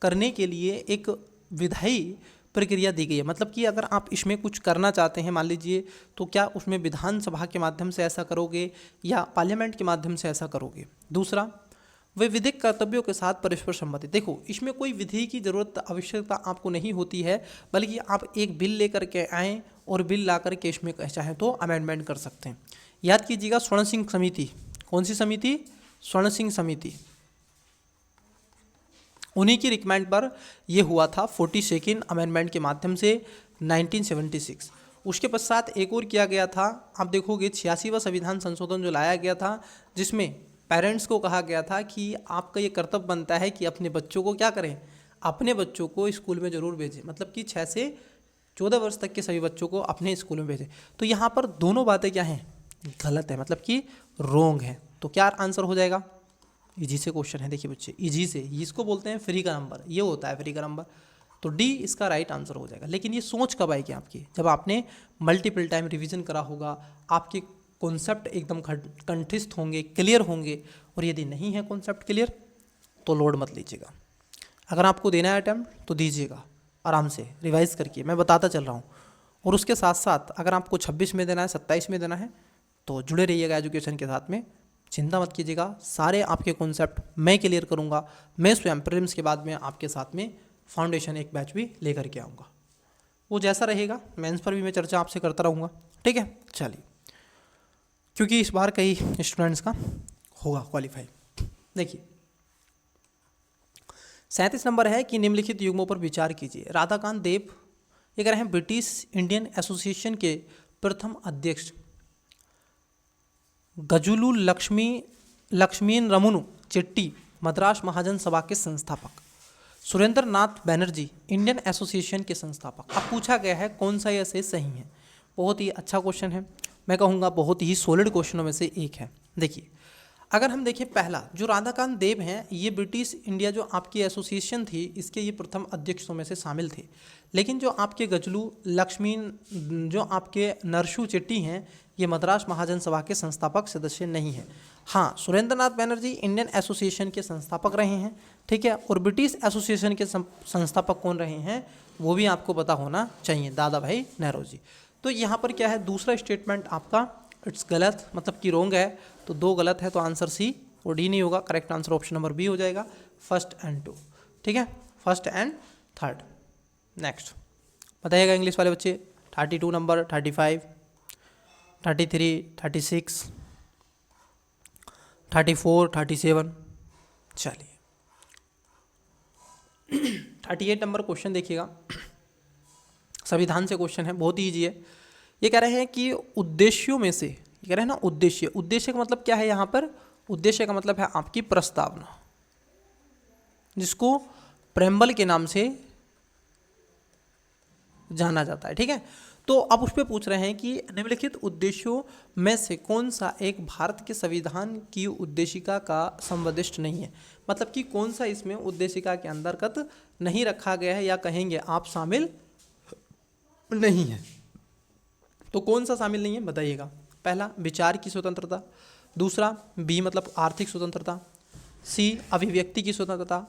Speaker 1: करने के लिए एक विधायी प्रक्रिया दी गई है, मतलब कि अगर आप इसमें कुछ करना चाहते हैं मान लीजिए, तो क्या उसमें विधानसभा के माध्यम से ऐसा करोगे या पार्लियामेंट के माध्यम से ऐसा करोगे। दूसरा, वे विधिक कर्तव्यों के साथ परस्पर संबंधित। देखो इसमें कोई विधि की जरूरत आवश्यकता आपको नहीं होती है, बल्कि आप एक बिल लेकर के आएँ और बिल ला करके इसमें चाहें तो अमेंडमेंट कर सकते हैं। याद कीजिएगा स्वर्ण सिंह समिति, कौन सी समिति, स्वर्ण सिंह समिति, उन्हीं की रिकमेंड पर यह हुआ था 42nd अमेंडमेंट के माध्यम से 1976। उसके पश्चात एक और किया गया था, आप देखोगे 86वां संविधान संशोधन जो लाया गया था, जिसमें पेरेंट्स को कहा गया था कि आपका ये कर्तव्य बनता है कि अपने बच्चों को क्या करें, अपने बच्चों को स्कूल में ज़रूर भेजें, मतलब कि 6 से 14 वर्ष तक के सभी बच्चों को अपने स्कूल में भेजें। तो यहाँ पर दोनों बातें क्या हैं, गलत है, मतलब कि रोंग है। तो क्या आंसर हो जाएगा, इजी से क्वेश्चन है, देखिए बच्चे, इजी से, इसको बोलते हैं फ्री का नंबर, ये होता है फ्री का नंबर, तो डी इसका राइट आंसर हो जाएगा। लेकिन ये सोच कब आएगी आपकी, जब आपने मल्टीपल टाइम रिवीजन करा होगा, आपके कॉन्सेप्ट एकदम कंठस्थ होंगे, क्लियर होंगे, और यदि नहीं है कॉन्सेप्ट क्लियर तो लोड मत लीजिएगा। अगर आपको देना है अटैम्प्ट तो दीजिएगा, आराम से रिवाइज करके, मैं बताता चल रहा हूँ। और उसके साथ साथ अगर आपको 26 में देना है, 27 में देना है, तो जुड़े रहिएगा एजुकेशन के साथ में, चिंता मत कीजिएगा, सारे आपके कॉन्सेप्ट मैं क्लियर करूँगा। मैं स्वयं प्रीलिम्स के बाद में आपके साथ में फाउंडेशन एक बैच भी लेकर के आऊँगा, वो जैसा रहेगा मेंस पर भी मैं चर्चा आपसे करता रहूँगा, ठीक है। चलिए, क्योंकि इस बार कई स्टूडेंट्स का होगा क्वालिफाई। देखिए 37 नंबर है कि निम्नलिखित युग्मों पर विचार कीजिए। राधाकांत देव ये कह रहे हैं ब्रिटिश इंडियन एसोसिएशन के प्रथम अध्यक्ष, गजुलू लक्ष्मीन रमुनु चेट्टी मद्रास महाजन सभा के संस्थापक, सुरेंद्र नाथ बनर्जी इंडियन एसोसिएशन के संस्थापक। अब पूछा गया है कौन सा ऐसे सही है। बहुत ही अच्छा क्वेश्चन है, मैं कहूँगा बहुत ही सॉलिड क्वेश्चनों में से एक है। देखिए अगर हम देखें, पहला जो राधाकांत देव हैं, ये ब्रिटिश इंडिया जो आपकी एसोसिएशन थी, इसके ये प्रथम अध्यक्षों में से शामिल थे। लेकिन जो आपके गजलू लक्ष्मीन, जो आपके नरसू चेट्टी हैं, ये मद्रास महाजन सभा के संस्थापक सदस्य नहीं हैं। हाँ, सुरेंद्र नाथ बनर्जी इंडियन एसोसिएशन के संस्थापक रहे हैं, ठीक है। और ब्रिटिश एसोसिएशन के संस्थापक कौन रहे हैं वो भी आपको पता होना चाहिए, दादा भाई नेहरू। तो यहाँ पर क्या है, दूसरा स्टेटमेंट आपका इट्स गलत, मतलब कि रोंग है, तो 2 गलत है, तो आंसर सी और डी नहीं होगा। Correct answer option number B हो जाएगा, 1 और 2, ठीक है, 1 और 3। नेक्स्ट बताइएगा इंग्लिश वाले बच्चे, 32 नंबर, 35, 33, 36, 34, 37। चलिए 38 नंबर क्वेश्चन देखिएगा, संविधान से क्वेश्चन है, बहुत ईजी है। ये कह रहे हैं कि उद्देश्यों में से, ये कह रहे हैं ना उद्देश्य, उद्देश्य का मतलब क्या है यहाँ पर, उद्देश्य का मतलब है आपकी प्रस्तावना, जिसको प्रेम्बल के नाम से जाना जाता है, ठीक है। तो अब उस पर पूछ रहे हैं कि निम्नलिखित उद्देश्यों में से कौन सा एक भारत के संविधान की उद्देशिका का संवदिष्ट नहीं है, मतलब कि कौन सा इसमें उद्देशिका के अंतर्गत नहीं रखा गया है, या कहेंगे आप शामिल नहीं है। तो कौन सा शामिल नहीं है बताइएगा? पहला विचार की स्वतंत्रता, दूसरा बी मतलब आर्थिक स्वतंत्रता, सी अभिव्यक्ति की स्वतंत्रता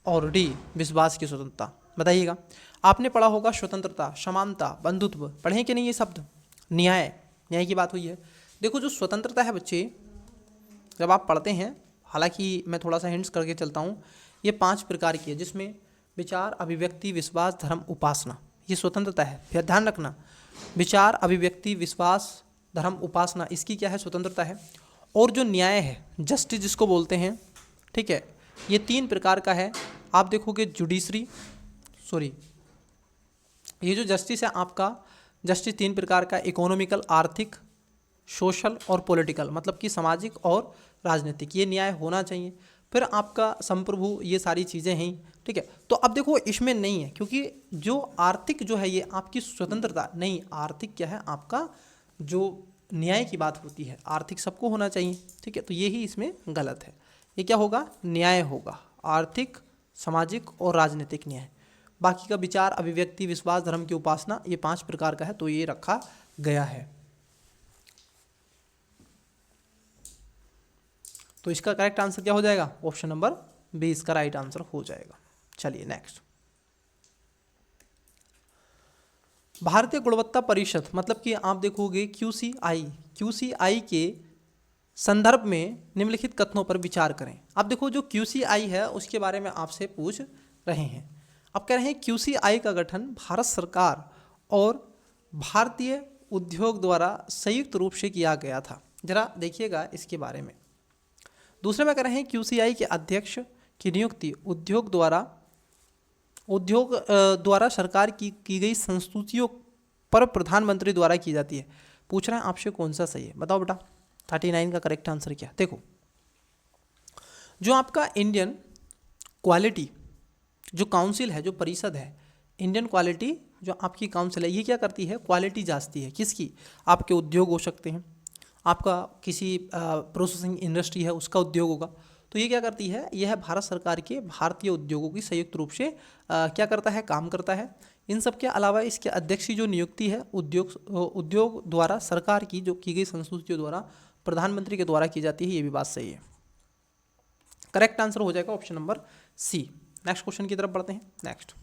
Speaker 1: और डी विश्वास की स्वतंत्रता। बताइएगा। आपने पढ़ा होगा स्वतंत्रता, समानता, बंधुत्व, पढ़े कि नहीं ये शब्द? न्याय, न्याय की बात हुई है। देखो जो स्वतंत्रता है बच्चे, जब आप पढ़ते हैं, हालांकि मैं थोड़ा सा हिंट्स करके चलता हूँ, ये 5 प्रकार की है, जिसमें विचार, अभिव्यक्ति, विश्वास, धर्म, उपासना, ये स्वतंत्रता है। फिर ध्यान रखना, विचार, अभिव्यक्ति, विश्वास, धर्म, उपासना, इसकी क्या है? स्वतंत्रता है। और जो न्याय है, जस्टिस जिसको बोलते हैं, ठीक है, ये 3 प्रकार का है। आप देखोगे जुडिशरी, सॉरी, ये जो जस्टिस है आपका, जस्टिस 3 प्रकार का, इकोनॉमिकल, आर्थिक, सोशल और पॉलिटिकल, मतलब कि सामाजिक और राजनीतिक, ये न्याय होना चाहिए। फिर आपका संप्रभु, ये सारी चीज़ें हैं, ठीक है। तो अब देखो इसमें नहीं है, क्योंकि जो आर्थिक जो है ये आपकी स्वतंत्रता नहीं, आर्थिक क्या है आपका, जो न्याय की बात होती है, आर्थिक सबको होना चाहिए, ठीक है। तो यही इसमें गलत है। ये क्या होगा? न्याय होगा, आर्थिक, सामाजिक और राजनीतिक न्याय। बाकी का विचार, अभिव्यक्ति, विश्वास, धर्म की उपासना, ये 5 प्रकार का है, तो ये रखा गया है। तो इसका करेक्ट आंसर क्या हो जाएगा? ऑप्शन नंबर बी इसका राइट आंसर हो जाएगा। चलिए नेक्स्ट, भारतीय गुणवत्ता परिषद, मतलब कि आप देखोगे QCI के संदर्भ में निम्नलिखित कथनों पर विचार करें। अब देखो जो QCI है उसके बारे में आपसे पूछ रहे हैं। अब कह रहे हैं QCI का गठन भारत सरकार और भारतीय उद्योग द्वारा संयुक्त रूप से किया गया था। जरा देखिएगा इसके बारे में। दूसरे में कह रहे हैं QCI के अध्यक्ष की नियुक्ति उद्योग द्वारा सरकार की गई संस्तुतियों पर प्रधानमंत्री द्वारा की जाती है। पूछ रहे हैं आपसे कौन सा सही है, बताओ बेटा। 39 का करेक्ट आंसर क्या? देखो जो आपका इंडियन क्वालिटी जो काउंसिल है, जो परिषद है, इंडियन क्वालिटी जो आपकी काउंसिल है, ये क्या करती है? क्वालिटी जांचती है। किसकी? आपके उद्योग हो सकते हैं, आपका किसी प्रोसेसिंग इंडस्ट्री है उसका उद्योग होगा। तो ये क्या करती है? यह भारत सरकार के भारतीय उद्योगों की संयुक्त रूप से क्या करता है? काम करता है। इन सब के अलावा इसके अध्यक्ष की जो नियुक्ति है उद्योग द्वारा सरकार की जो की गई संस्तुतियों द्वारा प्रधानमंत्री के द्वारा की जाती है। ये भी बात सही है। करेक्ट आंसर हो जाएगा option number C. Next question की तरफ बढ़ते हैं। नेक्स्ट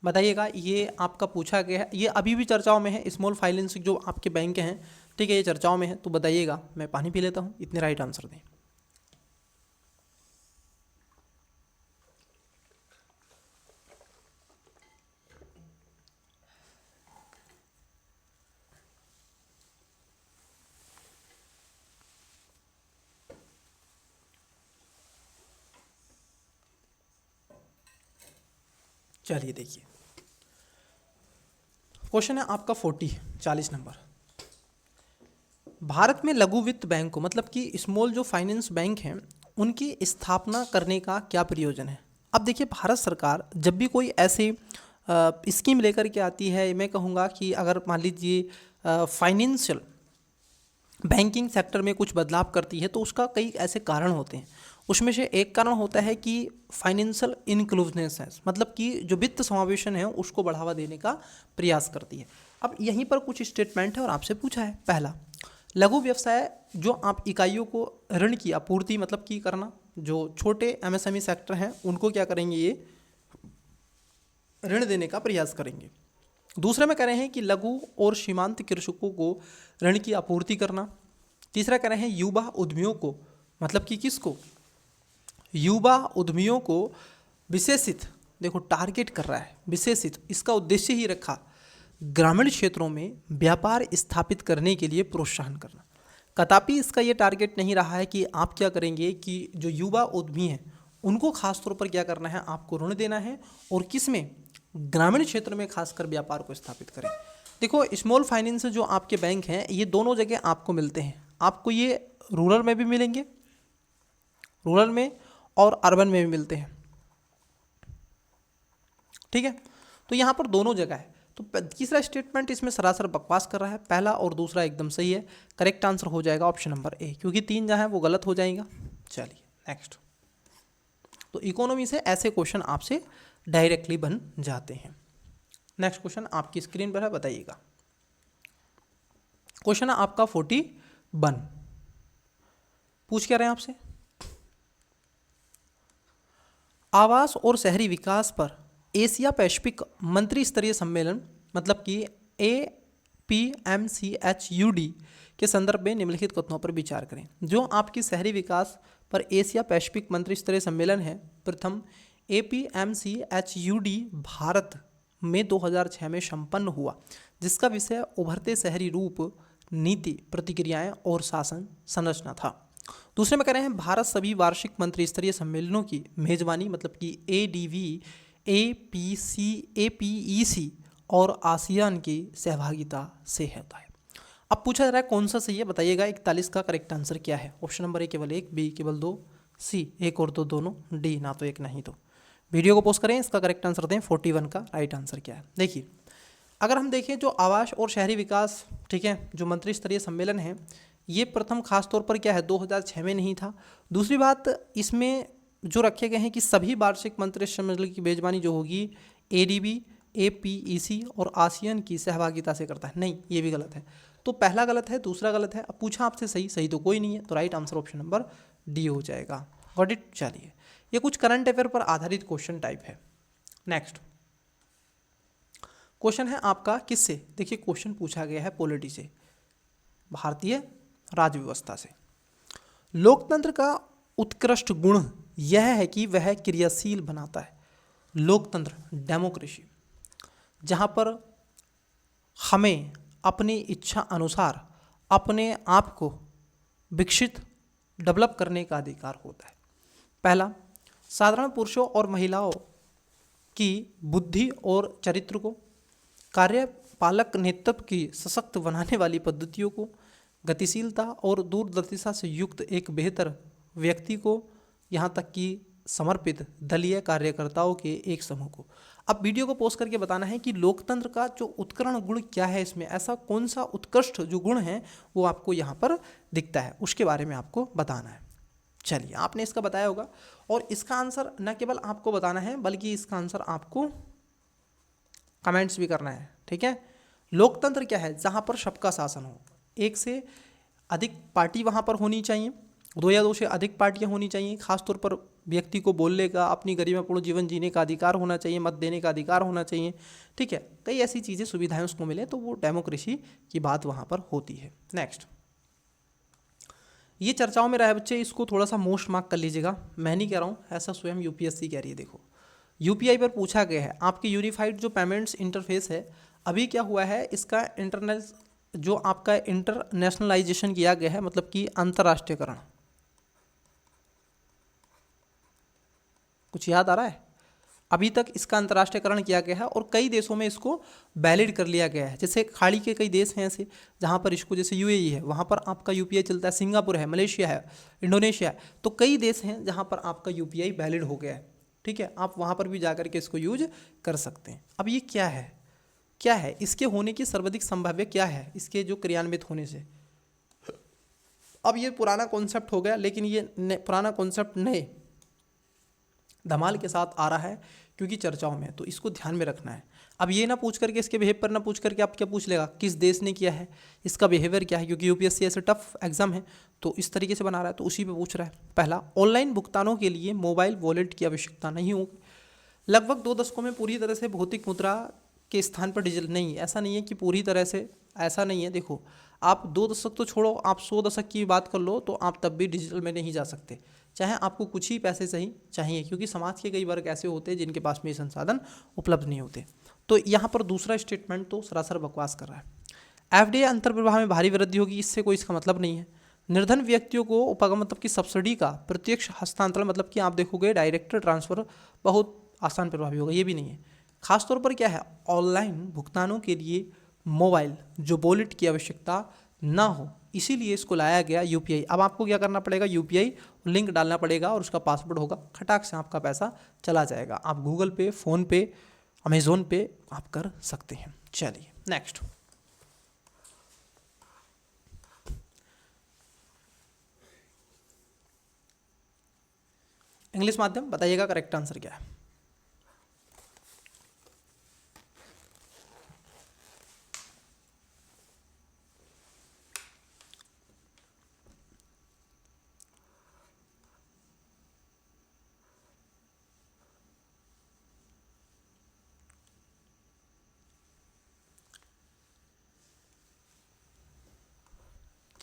Speaker 1: बताइएगा, ये आपका पूछा गया है, ये अभी भी चर्चाओं में है। स्मॉल फाइनेंस जो आपके बैंक हैं, ठीक है, ये चर्चाओं में है। तो बताइएगा, मैं पानी पी लेता हूँ, इतने राइट आंसर दें। चलिए देखिए, क्वेश्चन है आपका 40 नंबर। भारत में लघु वित्त बैंक को, मतलब कि स्मॉल जो फाइनेंस बैंक हैं, उनकी स्थापना करने का क्या प्रयोजन है? अब देखिए, भारत सरकार जब भी कोई ऐसे स्कीम लेकर के आती है, मैं कहूँगा कि अगर मान लीजिए फाइनेंशियल बैंकिंग सेक्टर में कुछ बदलाव करती है, तो उसका कई ऐसे कारण होते हैं। उसमें से एक कारण होता है कि फाइनेंशियल इंक्लूसिवनेस, मतलब कि जो वित्त समावेशन है उसको बढ़ावा देने का प्रयास करती है। अब यहीं पर कुछ स्टेटमेंट है और आपसे पूछा है। पहला, लघु व्यवसाय जो आप इकाइयों को ऋण की आपूर्ति मतलब की करना, जो छोटे MSME सेक्टर हैं उनको क्या करेंगे? ये ऋण देने का प्रयास करेंगे। दूसरे में कह रहे हैं कि लघु और सीमांत कृषकों को ऋण की आपूर्ति करना। तीसरा कह रहे हैं युवा उद्यमियों को, मतलब कि किसको? युवा उद्यमियों को विशेषित, देखो टारगेट कर रहा है, विशेषित, इसका उद्देश्य ही रखा ग्रामीण क्षेत्रों में व्यापार स्थापित करने के लिए प्रोत्साहन करना। कदापि इसका ये टारगेट नहीं रहा है कि आप क्या करेंगे कि जो युवा उद्यमी हैं उनको खास तौर पर क्या करना है, आपको ऋण देना है, और किस में? ग्रामीण क्षेत्र में खासकर व्यापार को स्थापित करें। देखो स्मॉल फाइनेंस जो आपके बैंक हैं, ये दोनों जगह आपको मिलते हैं। आपको ये रूरल में भी मिलेंगे, रूरल में, और अर्बन में भी मिलते हैं, ठीक है। तो यहाँ पर दोनों जगह है। तो तीसरा स्टेटमेंट इसमें सरासर बकवास कर रहा है। पहला और दूसरा एकदम सही है। करेक्ट आंसर हो जाएगा ऑप्शन नंबर ए, क्योंकि 3 जहाँ है वो गलत हो जाएगा। चलिए नेक्स्ट। तो इकोनॉमी से ऐसे क्वेश्चन आपसे डायरेक्टली बन जाते हैं। नेक्स्ट क्वेश्चन आपकी स्क्रीन पर है, बताइएगा। क्वेश्चन है आपका 41। पूछ क्या रहे हैं आपसे, आवास और शहरी विकास पर एशिया पैसिफिक मंत्री स्तरीय सम्मेलन मतलब कि APMCHUD के संदर्भ में निम्नलिखित कथनों पर विचार करें। जो आपकी शहरी विकास पर एशिया पैसिफिक मंत्री स्तरीय सम्मेलन है, प्रथम APMCHUD भारत में 2006 में संपन्न हुआ, जिसका विषय उभरते शहरी रूप, नीति, प्रतिक्रियाएं और शासन संरचना था। दूसरे में कह रहे हैं भारत सभी वार्षिक मंत्री स्तरीय सम्मेलनों की मेजबानी मतलब कि ADV, APEC और आसियान की सहभागिता से होता है। अब पूछा जा रहा है कौन सा सही है, बताइएगा। 41 का करेक्ट आंसर क्या है? ऑप्शन नंबर A केवल 1, B केवल 2, C 1 और 2 दोनों, D ना तो 1 नहीं तो। वीडियो को पोस्ट करें, इसका करेक्ट आंसर दें। 41 का राइट आंसर क्या है? देखिए, अगर हम देखें जो आवास और शहरी विकास, ठीक है, जो मंत्री स्तरीय सम्मेलन है, ये प्रथम खास तौर पर क्या है 2006 में नहीं था। दूसरी बात, इसमें जो रखे गए हैं कि सभी वार्षिक मंत्री सम्मेलन की मेजबानी जो होगी ADB, APEC और आसियान की सहभागिता से करता है। नहीं, ये भी गलत है। तो पहला गलत है, दूसरा गलत है। अब पूछा आपसे सही तो कोई नहीं है, तो right answer option number D हो जाएगा। Got it. चलिए, ये कुछ करंट अफेयर पर आधारित क्वेश्चन टाइप है। नेक्स्ट क्वेश्चन है आपका किससे? देखिए, क्वेश्चन पूछा गया है पॉलिटी से, भारतीय राज्य व्यवस्था से। लोकतंत्र का उत्कृष्ट गुण यह है कि वह क्रियाशील बनाता है। लोकतंत्र, डेमोक्रेसी, जहाँ पर हमें अपनी इच्छा अनुसार अपने आप को विकसित, डेवलप करने का अधिकार होता है। पहला, साधारण पुरुषों और महिलाओं की बुद्धि और चरित्र को, कार्यपालक नेतृत्व की सशक्त बनाने वाली पद्धतियों को, गतिशीलता और दूरदर्शिता से युक्त एक बेहतर व्यक्ति को, यहाँ तक कि समर्पित दलीय कार्यकर्ताओं के एक समूह को। अब वीडियो को पोस्ट करके बताना है कि लोकतंत्र का जो उत्कर्ण गुण क्या है, इसमें ऐसा कौन सा उत्कृष्ट जो गुण है वो आपको यहाँ पर दिखता है, उसके बारे में आपको बताना है। चलिए, आपने इसका बताया होगा, और इसका आंसर न केवल आपको बताना है बल्कि इसका आंसर आपको कमेंट्स भी करना है, ठीक है। लोकतंत्र क्या है? जहाँ पर सबका शासन हो, एक से अधिक पार्टी वहाँ पर होनी चाहिए, 2 या 2 से अधिक पार्टियाँ होनी चाहिए। खासतौर पर व्यक्ति को बोलने का, अपनी गरिमापूर्ण जीवन जीने का अधिकार होना चाहिए, मत देने का अधिकार होना चाहिए, ठीक है। कई ऐसी चीज़ें, सुविधाएं उसको मिले, तो वो डेमोक्रेसी की बात वहाँ पर होती है। नेक्स्ट, ये चर्चाओं में रहे बच्चे, इसको थोड़ा सा मोस्ट मार्क कर लीजिएगा। मैं नहीं कह रहा हूँ, ऐसा स्वयं UPSC कह रही है। देखो, UPI पर पूछा गया है आपकी यूनिफाइड जो पेमेंट्स इंटरफेस है, अभी क्या हुआ है, इसका जो आपका इंटरनेशनलाइजेशन किया गया है, मतलब कि अंतर्राष्ट्रीयकरण। कुछ याद आ रहा है? अभी तक इसका अंतर्राष्ट्रीयकरण किया गया है और कई देशों में इसको वैलिड कर लिया गया है। जैसे खाड़ी के कई देश हैं ऐसे जहाँ पर इसको, जैसे UAE है, वहाँ पर आपका UPI चलता है, सिंगापुर है, मलेशिया है, इंडोनेशिया है, तो कई देश हैं जहाँ पर आपका UPI वैलिड हो गया है, ठीक है। आप वहाँ पर भी जाकर के इसको यूज कर सकते हैं। अब ये क्या है, क्या है इसके होने की सर्वाधिक संभाव्य क्या है, इसके जो क्रियान्वित होने से? अब ये पुराना कॉन्सेप्ट हो गया, लेकिन ये पुराना कॉन्सेप्ट नए धमाल के साथ आ रहा है क्योंकि चर्चाओं में, तो इसको ध्यान में रखना है। अब ये ना पूछ करके, इसके बिहेव पर ना पूछ करके आप क्या पूछ लेगा, किस देश ने किया है, इसका बिहेवियर क्या है, क्योंकि UPSC ऐसे टफ एग्जाम है तो इस तरीके से बना रहा है, तो उसी पे पूछ रहा है। पहला, ऑनलाइन भुगतानों के लिए मोबाइल वॉलेट की आवश्यकता नहीं होगी। लगभग 2 दशकों में पूरी तरह से भौतिक मुद्रा के स्थान पर डिजिटल नहीं, ऐसा नहीं है कि पूरी तरह से, ऐसा नहीं है। देखो, आप 2 दशक तो छोड़ो, आप 100 दशक की बात कर लो तो आप तब भी डिजिटल में नहीं जा सकते, चाहे आपको कुछ ही पैसे सही चाहिए, क्योंकि समाज के कई वर्ग ऐसे होते हैं जिनके पास में ये संसाधन उपलब्ध नहीं होते। तो यहाँ पर दूसरा स्टेटमेंट तो सरासर बकवास कर रहा है। FDI अंतर्प्रवाह में भारी वृद्धि होगी, इससे कोई इसका मतलब नहीं है। निर्धन व्यक्तियों को उपगम मतलब कि सब्सिडी का प्रत्यक्ष हस्तांतरण, मतलब कि आप देखोगे डायरेक्ट ट्रांसफर बहुत आसान प्रभावी होगा, ये भी नहीं है। खासतौर पर क्या है, ऑनलाइन भुगतानों के लिए मोबाइल जो वॉलेट की आवश्यकता ना हो, इसीलिए इसको लाया गया UPI। अब आपको क्या करना पड़ेगा, UPI लिंक डालना पड़ेगा और उसका पासवर्ड होगा, खटाक से आपका पैसा चला जाएगा। आप गूगल पे, फ़ोन पे, अमेज़ोन पे आप कर सकते हैं। चलिए, नेक्स्ट, इंग्लिश माध्यम, बताइएगा करेक्ट आंसर क्या है।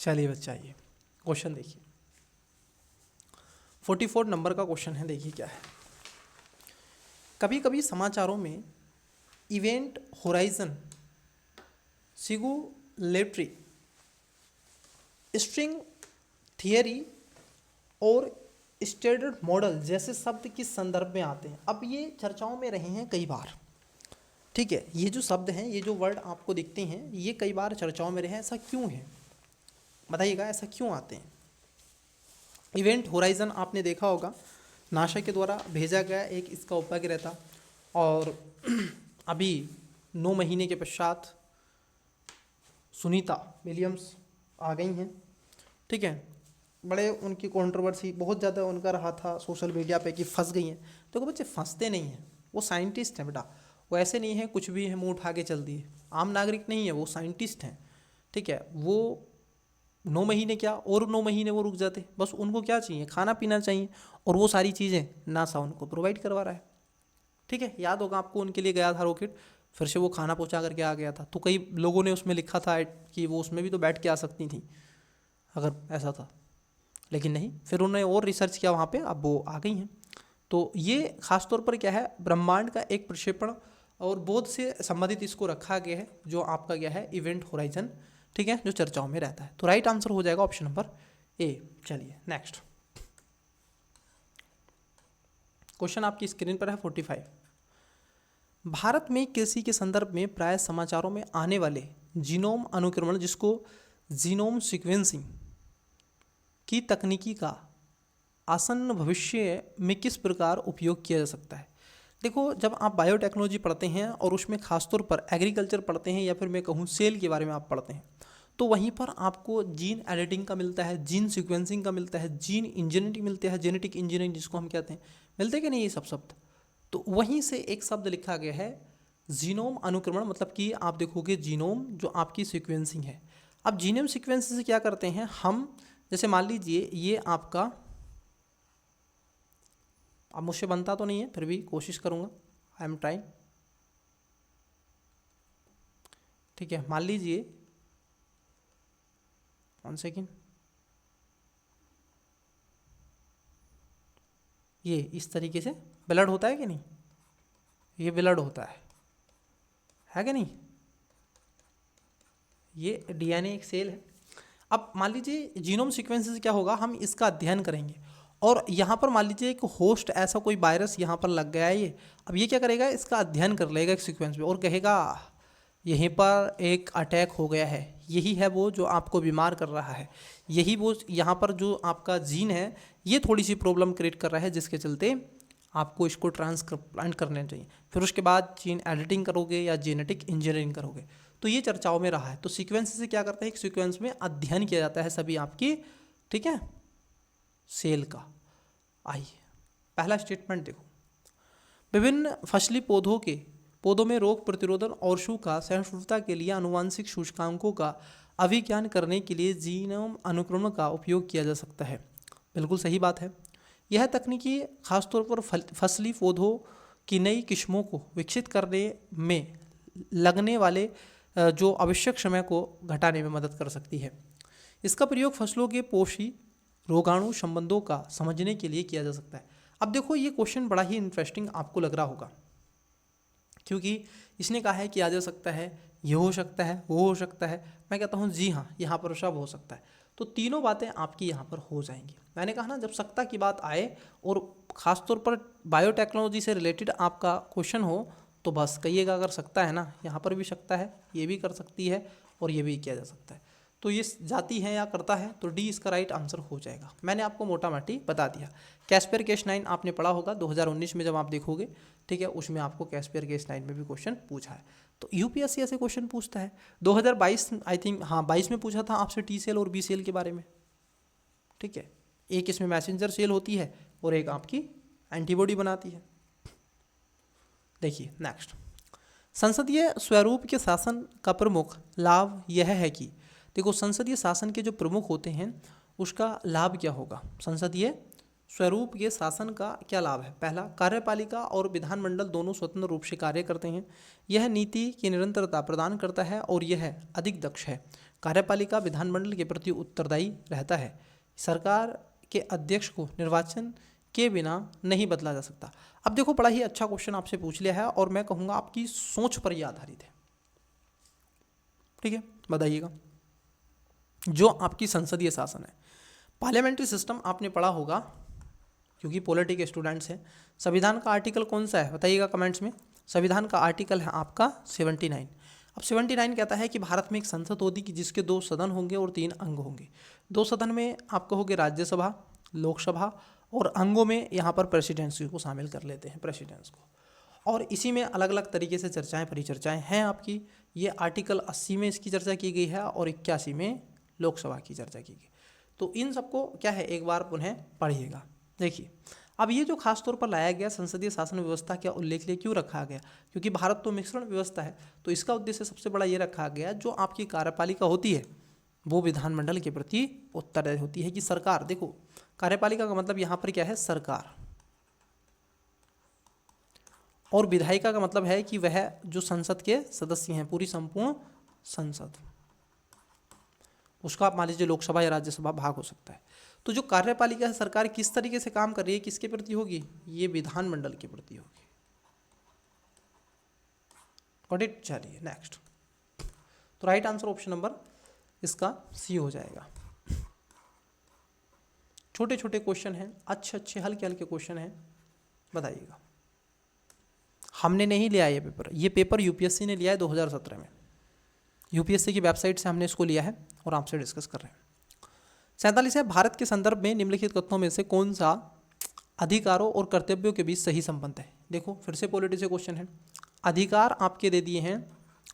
Speaker 1: चलिए बच्चा, ये क्वेश्चन देखिए, 44 नंबर का क्वेश्चन है। देखिए क्या है। कभी कभी समाचारों में इवेंट होराइजन, सिंगुलेटरी, स्ट्रिंग थियरी और स्टैंडर्ड मॉडल जैसे शब्द किस संदर्भ में आते हैं। अब ये चर्चाओं में रहे हैं कई बार, ठीक है। ये जो शब्द हैं, ये जो वर्ड आपको दिखते हैं, ये कई बार चर्चाओं में रहे हैं। ऐसा क्यों है, बताइएगा, ऐसा क्यों आते हैं। इवेंट होराइजन आपने देखा होगा, नासा के द्वारा भेजा गया एक इसका उपग्रह था, और अभी 9 महीने के पश्चात सुनीता विलियम्स आ गई हैं, ठीक है। बड़े उनकी कंट्रोवर्सी बहुत ज़्यादा उनका रहा था सोशल मीडिया पे कि फंस गई हैं। तो बच्चे फंसते नहीं हैं, वो साइंटिस्ट हैं बेटा, वो ऐसे नहीं है कुछ भी है मुंह उठा के चल दिए, आम नागरिक नहीं है, वो साइंटिस्ट हैं, ठीक है। वो 9 महीने क्या, और 9 महीने वो रुक जाते, बस उनको क्या चाहिए, खाना पीना चाहिए, और वो सारी चीज़ें नासा उनको प्रोवाइड करवा रहा है, ठीक है। याद होगा आपको, उनके लिए गया था रॉकेट, फिर से वो खाना पहुंचा करके आ गया था। तो कई लोगों ने उसमें लिखा था कि वो उसमें भी तो बैठ के आ सकती थी अगर ऐसा था, लेकिन नहीं, फिर उन्होंने और रिसर्च किया वहाँ पे, अब वो आ गई हैं। तो ये खासतौर पर क्या है, ब्रह्मांड का एक प्रक्षेपण और बोध से संबंधित इसको रखा गया है, जो आपका क्या है, इवेंट होराइजन, ठीक है, जो चर्चाओं में रहता है। तो राइट आंसर हो जाएगा ऑप्शन नंबर ए। चलिए नेक्स्ट क्वेश्चन आपकी स्क्रीन पर है 45। भारत में कृषि के संदर्भ में प्राय समाचारों में आने वाले जीनोम अनुक्रमण, जिसको जीनोम सीक्वेंसिंग की तकनीकी का आसन्न भविष्य में किस प्रकार उपयोग किया जा सकता है। देखो, जब आप बायोटेक्नोलॉजी पढ़ते हैं और उसमें खासतौर पर एग्रीकल्चर पढ़ते हैं, या फिर मैं कहूँ सेल के बारे में आप पढ़ते हैं, तो वहीं पर आपको जीन एडिटिंग का मिलता है, जीन सीक्वेंसिंग का मिलता है, जीन इंजीनियरिंग मिलता है, जेनेटिक इंजीनियरिंग जिसको हम कहते हैं, मिलते हैं कि नहीं ये सब शब्द। तो वहीं से एक शब्द लिखा गया है जीनोम अनुक्रमण, मतलब कि आप देखोगे जीनोम जो आपकी सीक्वेंसिंग है। अब जीनोम सीक्वेंसिंग से क्या करते हैं हम, जैसे मान लीजिए ये आपका, अब मुझसे बनता तो नहीं है, फिर भी कोशिश करूँगा, आई एम ट्राइंग, ठीक है। मान लीजिए 1 सेकेंड, ये इस तरीके से ब्लड होता है कि नहीं, ये ब्लड होता है कि नहीं, ये डीएनए एक सेल है। अब मान लीजिए जीनोम सीक्वेंस से क्या होगा, हम इसका अध्ययन करेंगे, और यहाँ पर मान लीजिए एक होस्ट, ऐसा कोई वायरस यहाँ पर लग गया है ये, अब ये क्या करेगा, इसका अध्ययन कर लेगा एक सीक्वेंस में, और कहेगा यहीं पर एक अटैक हो गया है, यही है वो जो आपको बीमार कर रहा है, यही वो यहाँ पर जो आपका जीन है ये थोड़ी सी प्रॉब्लम क्रिएट कर रहा है, जिसके चलते आपको इसको ट्रांसप्लांट करना चाहिए। फिर उसके बाद जीन एडिटिंग करोगे या जेनेटिक इंजीनियरिंग करोगे। तो ये चर्चाओं में रहा है। तो सीक्वेंस से क्या करते हैं, एक सीक्वेंस में अध्ययन किया जाता है सभी आपकी, ठीक है, सेल का। आइए पहला स्टेटमेंट देखो, विभिन्न फसली पौधों में रोग प्रतिरोधन और का सहिष्णुता के लिए आनुवंशिक सूचकांकों का अभिज्ञान करने के लिए जीनोम अनुक्रमण का उपयोग किया जा सकता है। बिल्कुल सही बात है। यह तकनीकी खासतौर पर फसली पौधों की नई किस्मों को विकसित करने में लगने वाले जो आवश्यक समय को घटाने में मदद कर सकती है। इसका प्रयोग फसलों के पोषी रोगाणु संबंधों का समझने के लिए किया जा सकता है। अब देखो, ये क्वेश्चन बड़ा ही इंटरेस्टिंग आपको लग रहा होगा, क्योंकि इसने कहा है कि आ जा सकता है, ये हो सकता है, वो हो सकता है। मैं कहता हूँ जी हाँ, यहाँ पर सब हो सकता है। तो तीनों बातें आपकी यहाँ पर हो जाएंगी। मैंने कहा ना, जब सकता की बात आए और ख़ासतौर पर बायोटेक्नोलॉजी से रिलेटेड आपका क्वेश्चन हो, तो बस कहिएगा अगर सकता है ना, यहाँ पर भी सकता है, ये भी कर सकती है, और ये भी किया जा सकता है। तो ये जाती है या करता है, तो डी इसका राइट आंसर हो जाएगा। मैंने आपको मोटा मोटी बता दिया। कैस्पियर केस 9 आपने पढ़ा होगा 2019 में, जब आप देखोगे, ठीक है, उसमें आपको कैस्पियर केस 9 में भी क्वेश्चन पूछा है। तो यूपीएससी ऐसे क्वेश्चन पूछता है। 2022 आई थिंक, हाँ 22 में पूछा था आपसे टी सेल और बी सेल के बारे में, ठीक है। एक इसमें मैसेंजर सेल होती है और एक आपकी एंटीबॉडी बनाती है। देखिए नेक्स्ट, संसदीय स्वरूप के शासन का प्रमुख लाभ यह है कि, देखो संसदीय शासन के जो प्रमुख होते हैं उसका लाभ क्या होगा, संसदीय स्वरूप के शासन का क्या लाभ है? पहला, कार्यपालिका और विधानमंडल दोनों स्वतंत्र रूप से कार्य करते हैं। यह नीति की निरंतरता प्रदान करता है और यह अधिक दक्ष है। कार्यपालिका विधानमंडल के प्रति उत्तरदायी रहता है। सरकार के अध्यक्ष को निर्वाचन के बिना नहीं बदला जा सकता। अब देखो, बड़ा ही अच्छा क्वेश्चन आपसे पूछ लिया है और मैं कहूँगा आपकी सोच पर ही आधारित है। ठीक है, बताइएगा। जो आपकी संसदीय शासन है, पार्लियामेंट्री सिस्टम आपने पढ़ा होगा क्योंकि पॉलिटी के स्टूडेंट्स हैं। संविधान का आर्टिकल कौन सा है बताइएगा कमेंट्स में। संविधान का आर्टिकल है आपका 79। अब 79 कहता है कि भारत में एक संसद होगी कि जिसके 2 सदन होंगे और 3 अंग होंगे। 2 सदन में आप कहोगे राज्यसभा, लोकसभा, और अंगों में यहाँ पर प्रेसिडेंसी को शामिल कर लेते हैं, प्रेसिडेंस को। और इसी में अलग अलग तरीके से चर्चाएं परिचर्चाएं हैं आपकी। ये आर्टिकल 80 में इसकी चर्चा की गई है और 81 में लोकसभा की चर्चा की गई। तो इन सबको क्या है, एक बार पुनः पढ़िएगा। देखिए, अब ये जो खास तौर पर लाया गया संसदीय शासन व्यवस्था क्या उल्लेखनीय क्यों रखा गया, क्योंकि भारत तो मिश्रण व्यवस्था है, तो इसका उद्देश्य सबसे बड़ा ये रखा गया जो आपकी कार्यपालिका होती है वो विधानमंडल के प्रति उत्तरदायी होती है कि सरकार, देखो कार्यपालिका का मतलब यहाँ पर क्या है, सरकार, और विधायिका का मतलब है कि वह जो संसद के सदस्य हैं, पूरी संपूर्ण संसद, उसका आप मान लीजिए लोकसभा या राज्यसभा भाग हो सकता है। तो जो कार्यपालिका है, सरकार किस तरीके से काम कर रही है, किसके प्रति होगी, ये विधानमंडल के प्रति होगी। Got it? चलिए नेक्स्ट। तो राइट आंसर ऑप्शन नंबर इसका सी हो जाएगा। छोटे छोटे क्वेश्चन हैं, अच्छे अच्छे हल्के हल्के क्वेश्चन हैं, बताइएगा। हमने नहीं लिया ये पेपर यूपीएससी ने लिया है 2017 में। यूपीएससी की वेबसाइट से हमने इसको लिया है और आपसे डिस्कस कर रहे हैं। 47 है, भारत के संदर्भ में निम्नलिखित कथनों में से कौन सा अधिकारों और कर्तव्यों के बीच सही संबंध है? देखो, फिर से पॉलिटी से क्वेश्चन है। अधिकार आपके दे दिए हैं,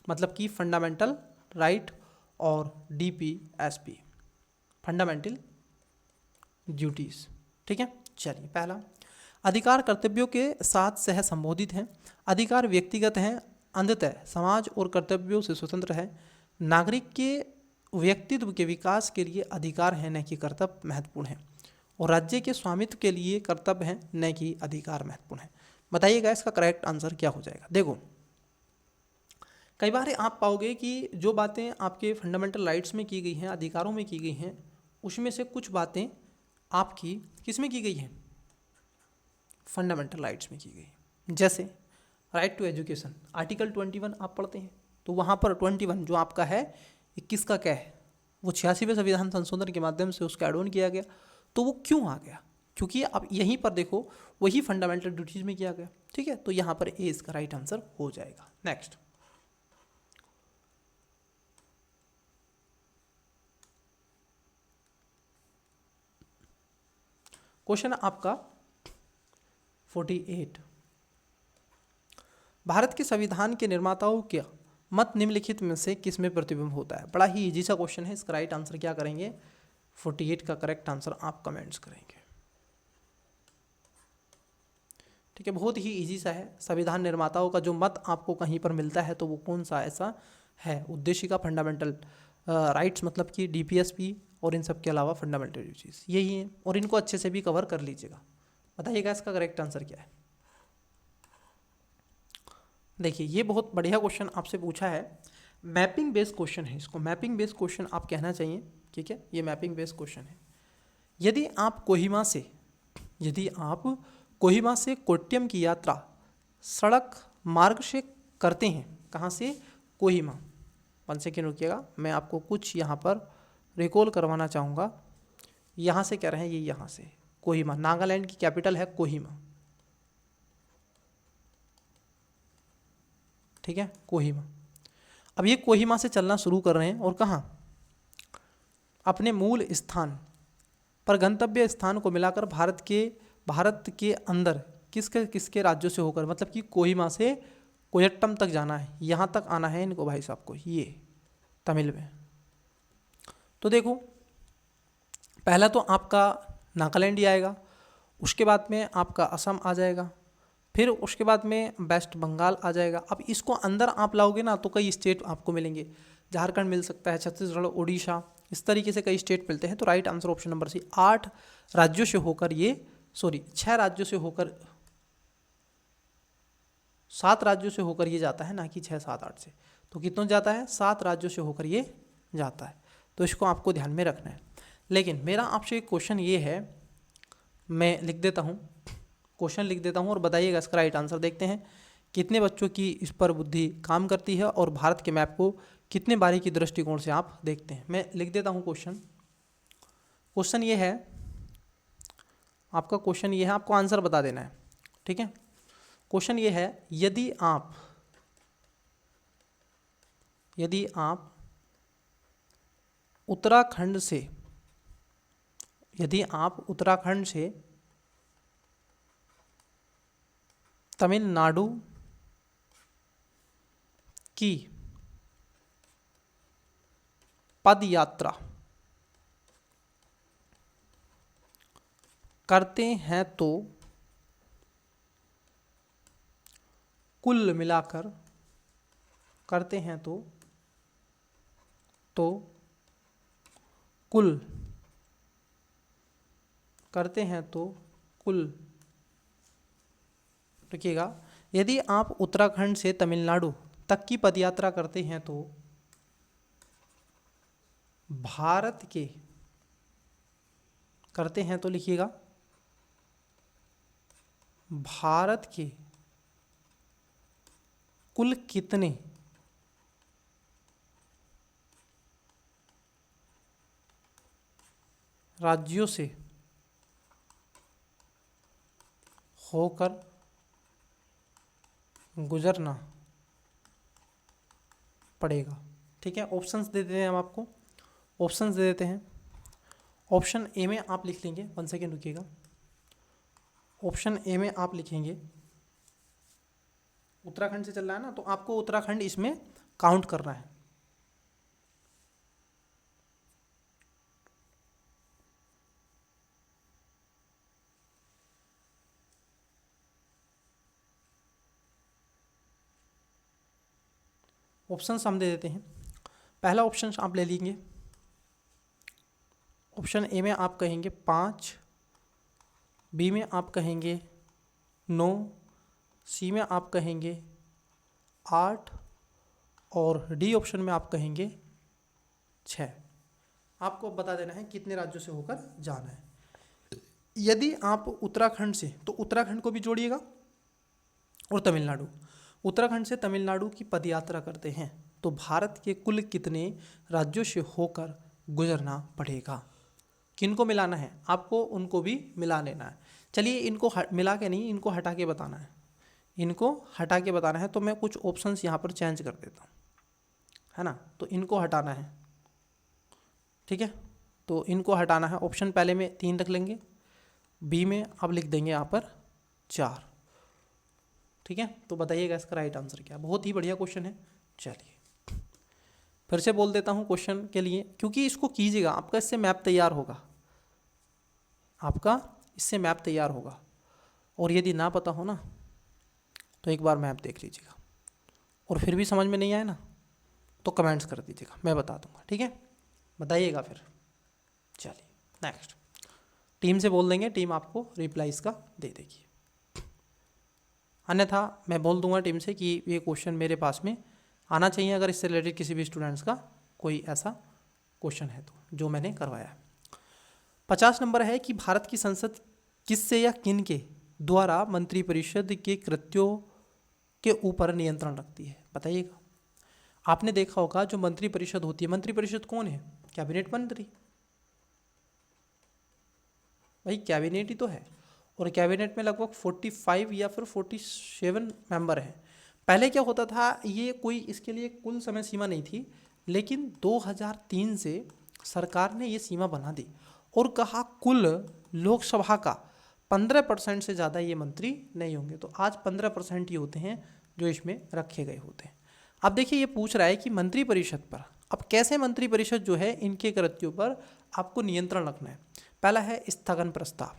Speaker 1: मतलब कि फंडामेंटल राइट और डीपीएसपी, फंडामेंटल ड्यूटीज। ठीक है, चलिए। पहला, अधिकार कर्तव्यों के साथ सह संबोधित हैं। अधिकार व्यक्तिगत हैं, अंततः समाज और कर्तव्यों से स्वतंत्र है। नागरिक के व्यक्तित्व के विकास के लिए अधिकार है न कि कर्तव्य महत्वपूर्ण है, और राज्य के स्वामित्व के लिए कर्तव्य है न कि अधिकार महत्वपूर्ण है। बताइएगा इसका करेक्ट आंसर क्या हो जाएगा। देखो, कई बार आप पाओगे कि जो बातें आपके फंडामेंटल राइट्स में की गई हैं, अधिकारों में की गई हैं, उसमें से कुछ बातें आपकी किस में की गई हैं, फंडामेंटल राइट्स में की गई। जैसे राइट टू एजुकेशन, आर्टिकल 21 आप पढ़ते हैं तो वहाँ पर 21 जो आपका है 21 का क्या है, वो 86वें संविधान संशोधन के माध्यम से उसका एड ऑन किया गया। तो वो क्यों आ गया, क्योंकि अब यहीं पर देखो वही फंडामेंटल ड्यूटीज में किया गया। ठीक है, तो यहाँ पर ए इसका राइट आंसर हो जाएगा। नेक्स्ट, क्वेश्चन आपका 48, भारत के संविधान के निर्माताओं के मत निम्नलिखित में से किस में प्रतिबिंब होता है? बड़ा ही इजी सा क्वेश्चन है, इसका राइट आंसर क्या करेंगे, 48 का करेक्ट आंसर आप कमेंट्स करेंगे। ठीक है, बहुत ही इजी सा है। संविधान निर्माताओं का जो मत आपको कहीं पर मिलता है तो वो कौन सा ऐसा है, उद्देशिका, फंडामेंटल राइट्स मतलब कि डीपीएसपी, और इन सब के अलावा फंडामेंटल ड्यूटीज यही है, और इनको अच्छे से भी कवर कर लीजिएगा। बताइएगा इसका करेक्ट आंसर क्या है। देखिए, ये बहुत बढ़िया क्वेश्चन आपसे पूछा है, मैपिंग बेस्ड क्वेश्चन है, इसको मैपिंग बेस्ड क्वेश्चन आप कहना चाहिए। ठीक है, ये मैपिंग बेस्ड क्वेश्चन है। यदि आप कोहिमा से कोट्यम की यात्रा सड़क मार्ग से करते हैं, कहाँ से, कोहिमा, 1 सेकेंड रुकिएगा, मैं आपको कुछ यहाँ पर रिकॉल करवाना चाहूँगा। यहाँ से कह रहे हैं, ये यहाँ से कोहिमा, नागालैंड की कैपिटल है कोहिमा। ठीक है, कोहिमा। अब ये कोहिमा से चलना शुरू कर रहे हैं और कहाँ, अपने मूल स्थान पर गंतव्य स्थान को मिलाकर भारत के अंदर किसके राज्यों से होकर, मतलब कि कोहिमा से कोयट्टम तक जाना है, यहाँ तक आना है इनको भाई साहब को, ये तमिल में। तो देखो, पहला तो आपका नागालैंड ही आएगा, उसके बाद में आपका असम आ जाएगा, फिर उसके बाद में वेस्ट बंगाल आ जाएगा। अब इसको अंदर आप लाओगे ना तो कई स्टेट आपको मिलेंगे, झारखंड मिल सकता है, छत्तीसगढ़, उड़ीसा, इस तरीके से कई स्टेट मिलते हैं। तो right answer option number C, 8 राज्यों से होकर ये सॉरी 6 राज्यों से होकर 7 राज्यों से होकर ये जाता है, ना कि 6 7 8 से। तो कितनों जाता है? 7 राज्यों से होकर ये जाता है। तो इसको आपको ध्यान में रखना है। लेकिन मेरा आपसे एक क्वेश्चन ये है, मैं लिख देता हूँ, क्वेश्चन लिख देता हूँ और बताइएगा इसका राइट आंसर। देखते हैं कितने बच्चों की इस पर बुद्धि काम करती है और भारत के मैप को कितने बारीकी दृष्टिकोण से आप देखते हैं। मैं लिख देता हूँ क्वेश्चन। क्वेश्चन ये है, आपका क्वेश्चन ये है, आपको आंसर बता देना है, ठीक है। क्वेश्चन ये है, यदि आप उत्तराखंड से तमिलनाडु की पद यात्रा करते हैं तो कुल मिलाकर रखिएगा, यदि आप उत्तराखंड से तमिलनाडु तक की पदयात्रा करते हैं तो भारत के लिखिएगा, भारत के कुल कितने राज्यों से होकर गुजरना पड़ेगा। ठीक है, ऑप्शंस दे देते हैं हम आपको, ऑप्शंस दे देते हैं। ऑप्शन ए में आप लिख लेंगे, 1 सेकेंड रुकिएगा। ऑप्शन ए में आप लिखेंगे, उत्तराखंड से चल रहा है ना, तो आपको उत्तराखंड इसमें काउंट करना है। ऑप्शंस हम दे देते हैं। पहला ऑप्शन आप ले लेंगे, ऑप्शन ए में आप कहेंगे 5, बी में आप कहेंगे 9, सी में आप कहेंगे 8 और डी ऑप्शन में आप कहेंगे 6। आपको बता देना है कितने राज्यों से होकर जाना है। यदि आप उत्तराखंड से, तो उत्तराखंड को भी जोड़िएगा और तमिलनाडु, उत्तराखंड से तमिलनाडु की पदयात्रा करते हैं तो भारत के कुल कितने राज्यों से होकर गुजरना पड़ेगा। किनको मिलाना है आपको? उनको भी मिला लेना है। चलिए इनको मिला के नहीं, इनको हटा के बताना है, इनको हटा के बताना है। तो मैं कुछ ऑप्शंस यहाँ पर चेंज कर देता हूँ, है ना। तो इनको हटाना है, ठीक है, तो इनको हटाना है। ऑप्शन पहले में 3 रख लेंगे, बी में आप लिख देंगे यहाँ पर 4, ठीक है। तो बताइएगा इसका राइट आंसर क्या। बहुत ही बढ़िया क्वेश्चन है। चलिए फिर से बोल देता हूँ क्वेश्चन के लिए, क्योंकि इसको कीजिएगा, आपका इससे मैप तैयार होगा, और यदि ना पता हो ना तो एक बार मैप देख लीजिएगा, और फिर भी समझ में नहीं आए ना तो कमेंट्स कर दीजिएगा, मैं बता दूंगा, ठीक है। बताइएगा फिर। चलिए नेक्स्ट, टीम से बोल देंगे, टीम आपको रिप्लाई इसका दे देगी, अन्यथा मैं बोल दूंगा टीम से कि ये क्वेश्चन मेरे पास में आना चाहिए, अगर इससे रिलेटेड किसी भी स्टूडेंट्स का कोई ऐसा क्वेश्चन है तो, जो मैंने करवाया है। 50 नंबर है कि भारत की संसद किससे या किन के द्वारा मंत्रिपरिषद के कृत्यों के ऊपर नियंत्रण रखती है। बताइएगा, आपने देखा होगा जो मंत्रिपरिषद होती है, मंत्रिपरिषद कौन है? कैबिनेट मंत्री, भाई कैबिनेट ही तो है, और कैबिनेट में लगभग 45 या फिर 47 मेंबर हैं। पहले क्या होता था, ये कोई इसके लिए कुल समय सीमा नहीं थी, लेकिन 2003 से सरकार ने ये सीमा बना दी और कहा कुल लोकसभा का 15% से ज़्यादा ये मंत्री नहीं होंगे। तो आज 15% ही होते हैं जो इसमें रखे गए होते हैं। अब देखिए, ये पूछ रहा है कि मंत्रिपरिषद पर, अब कैसे मंत्रिपरिषद जो है इनके कृत्यों पर आपको नियंत्रण रखना है। पहला है स्थगन प्रस्ताव।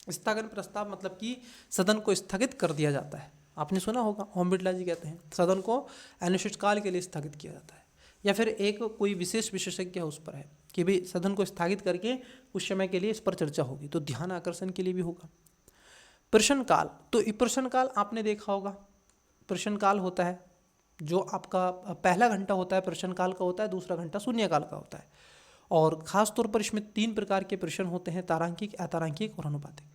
Speaker 1: स्थगन प्रस्ताव मतलब कि सदन को स्थगित कर दिया जाता है। आपने सुना होगा, ओम बिरला जी कहते हैं सदन को अनिश्चितकाल के लिए स्थगित किया जाता है, या फिर एक कोई विशेष विशेषज्ञ है उस पर है। कि भाई सदन को स्थगित करके कुछ समय के लिए इस पर चर्चा होगी, तो ध्यान आकर्षण के लिए भी होगा। प्रश्नकाल, तो प्रश्नकाल आपने देखा होगा, प्रश्नकाल होता है जो आपका पहला घंटा होता है प्रश्नकाल का होता है, दूसरा घंटा शून्यकाल का होता है। और ख़ास तौर पर इसमें 3 प्रकार के प्रश्न होते हैं, तारांकिक, अतारांकिक और अनुपातिक।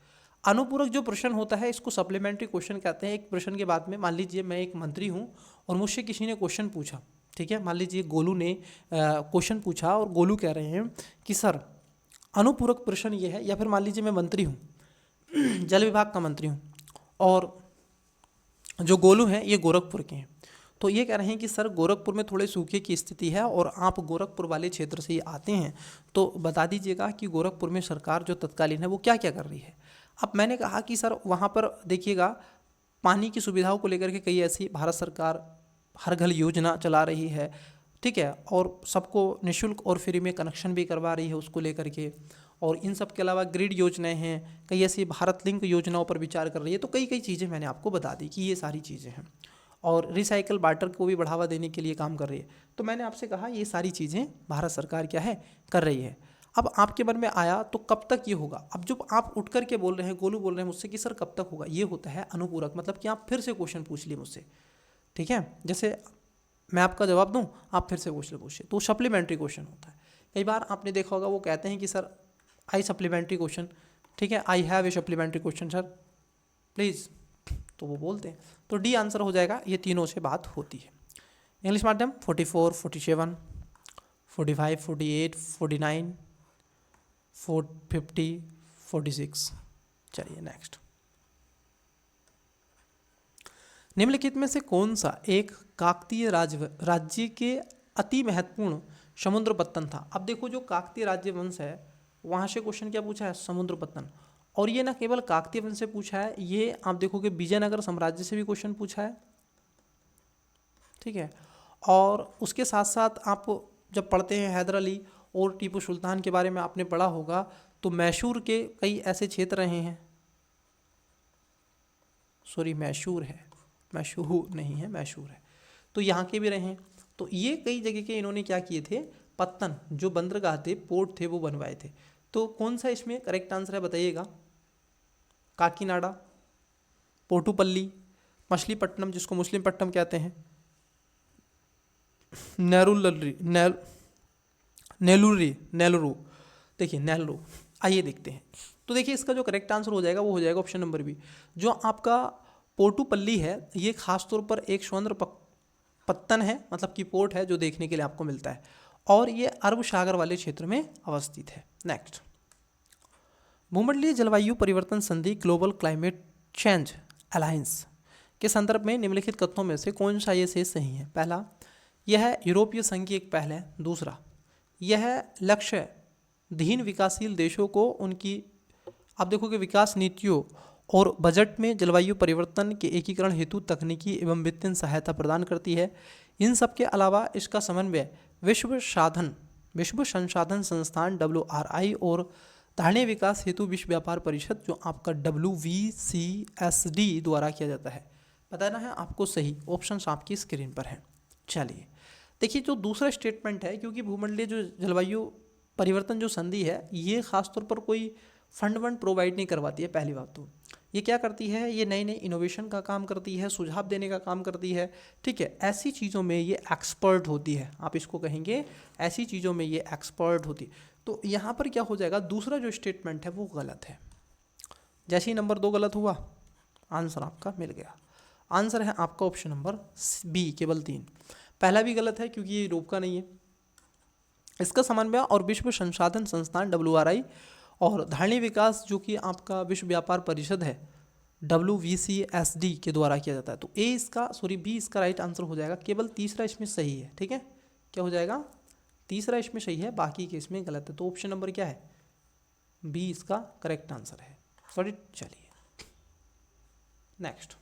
Speaker 1: अनुपूरक जो प्रश्न होता है इसको सप्लीमेंट्री क्वेश्चन कहते हैं। एक प्रश्न के बाद में मान लीजिए मैं एक मंत्री हूँ और मुझसे किसी ने क्वेश्चन पूछा, ठीक है, मान लीजिए गोलू ने क्वेश्चन पूछा और गोलू कह रहे हैं कि सर अनुपूरक प्रश्न ये है, या फिर मान लीजिए मैं मंत्री हूँ जल विभाग का मंत्री हूँ और जो गोलू हैं ये गोरखपुर के हैं, तो ये कह रहे हैं कि सर गोरखपुर में थोड़े सूखे की स्थिति है और आप गोरखपुर वाले क्षेत्र से ही आते हैं, तो बता दीजिएगा कि गोरखपुर में सरकार जो तत्कालीन है वो क्या क्या कर रही है। अब मैंने कहा कि सर वहाँ पर देखिएगा पानी की सुविधाओं को लेकर के कई ऐसी भारत सरकार हर घर योजना चला रही है, ठीक है, और सबको निःशुल्क और फ्री में कनेक्शन भी करवा रही है उसको लेकर के। और इन सब के अलावा ग्रिड योजनाएं हैं, कई ऐसी भारत लिंक योजनाओं पर विचार कर रही है। तो कई कई चीज़ें मैंने आपको बता दी कि ये सारी चीज़ें हैं। और रिसाइकल वाटर को भी बढ़ावा देने के लिए काम कर रही है। तो मैंने आपसे कहा ये सारी चीज़ें भारत सरकार क्या है कर रही है। अब आपके मन में आया तो कब तक ये होगा। अब जब आप उठ कर के बोल रहे हैं, गोलू बोल रहे हैं मुझसे कि सर कब तक होगा, ये होता है अनुपूरक, मतलब कि आप फिर से क्वेश्चन पूछ लिए मुझसे, ठीक है, जैसे मैं आपका जवाब दूं आप फिर से क्वेश्चन पूछिए, तो सप्लीमेंट्री क्वेश्चन होता है। कई बार आपने देखा होगा वो कहते हैं कि सर आई सप्लीमेंट्री क्वेश्चन, ठीक है, I have a supplementary question sir please, तो वो बोलते हैं। तो डी आंसर हो जाएगा, ये तीनों से बात होती है। इंग्लिश माध्यम 44, 47, 45, 48, 49, 50, 46। चलिए नेक्स्ट। निम्नलिखित में से कौन सा एक काकतीय राज्य के अति महत्वपूर्ण समुद्र पत्तन था। अब देखो जो काकतीय राज्य वंश है वहाँ से क्वेश्चन क्या पूछा है, समुद्र पत्तन। और ये ना केवल काकतीय वंश से पूछा है, ये आप देखोगे विजयनगर साम्राज्य से भी क्वेश्चन पूछा है, ठीक है। और उसके साथ साथ आप जब पढ़ते हैं हैदर अली और टीपू सुल्तान के बारे में आपने पढ़ा होगा, तो मैसूर के कई ऐसे क्षेत्र रहे हैं, सॉरी मैसूर है, मैसूर नहीं है, मैसूर है, तो यहाँ के भी रहे हैं। तो ये कई जगह के इन्होंने क्या किए थे, पत्तन जो बंदरगाह थे, पोर्ट थे, वो बनवाए थे। तो कौन सा इसमें करेक्ट आंसर है बताइएगा। काकीनाडा, पोटुपल्ली, मछलीपट्टनम जिसको मुस्लिमपट्टनम कहते हैं, नेलुरू, देखिए नेलरू। आइए देखते हैं। तो देखिए इसका जो करेक्ट आंसर हो जाएगा वो हो जाएगा ऑप्शन नंबर बी। जो आपका पोटुपल्ली है ये खास तौर पर एक समुद्र पत्तन है, मतलब कि पोर्ट है जो देखने के लिए आपको मिलता है, और ये अरब सागर वाले क्षेत्र में अवस्थित है। नेक्स्ट, भूमंडलीय जलवायु परिवर्तन संधि ग्लोबल क्लाइमेट चेंज अलायंस के संदर्भ में निम्नलिखित कथनों में से कौन सा ये से सही है। पहला, यह यूरोपीय संघ की एक पहल है। दूसरा, यह लक्ष्य धीन विकासशील देशों को उनकी, आप देखोगे विकास नीतियों और बजट में जलवायु परिवर्तन के एकीकरण हेतु तकनीकी एवं वित्तीय सहायता प्रदान करती है। इन सब के अलावा इसका समन्वय विश्व संसाधन संस्थान WRI और धारणीय विकास हेतु विश्व व्यापार परिषद जो आपका WVCSD द्वारा किया जाता है। बताना है आपको सही, ऑप्शन आपकी स्क्रीन पर है। चलिए देखिए जो दूसरा स्टेटमेंट है, क्योंकि भूमंडलीय जो जलवायु परिवर्तन जो संधि है ये खासतौर पर कोई फंड प्रोवाइड नहीं करवाती है। पहली बात तो ये क्या करती है, ये नई नई इनोवेशन का काम करती है, सुझाव देने का काम करती है, ठीक है, ऐसी चीज़ों में ये एक्सपर्ट होती है। आप इसको कहेंगे ऐसी चीज़ों में ये एक्सपर्ट होती है। तो यहाँ पर क्या हो जाएगा, दूसरा जो स्टेटमेंट है वो गलत है। जैसे ही नंबर 2 गलत हुआ आंसर आपका मिल गया। आंसर है आपका ऑप्शन नंबर बी, केवल 3। पहला भी गलत है क्योंकि ये यूरोप का नहीं है। इसका समन्वय और विश्व संसाधन संस्थान WRI और धारणीय विकास जो कि आपका विश्व व्यापार परिषद है WVCSD के द्वारा किया जाता है। तो बी इसका राइट आंसर हो जाएगा। केवल तीसरा इसमें सही है, ठीक है, क्या हो जाएगा, तीसरा इसमें सही है, बाकी के इसमें गलत है। तो ऑप्शन नंबर क्या है, बी इसका करेक्ट आंसर है। सॉरी, चलिए नेक्स्ट।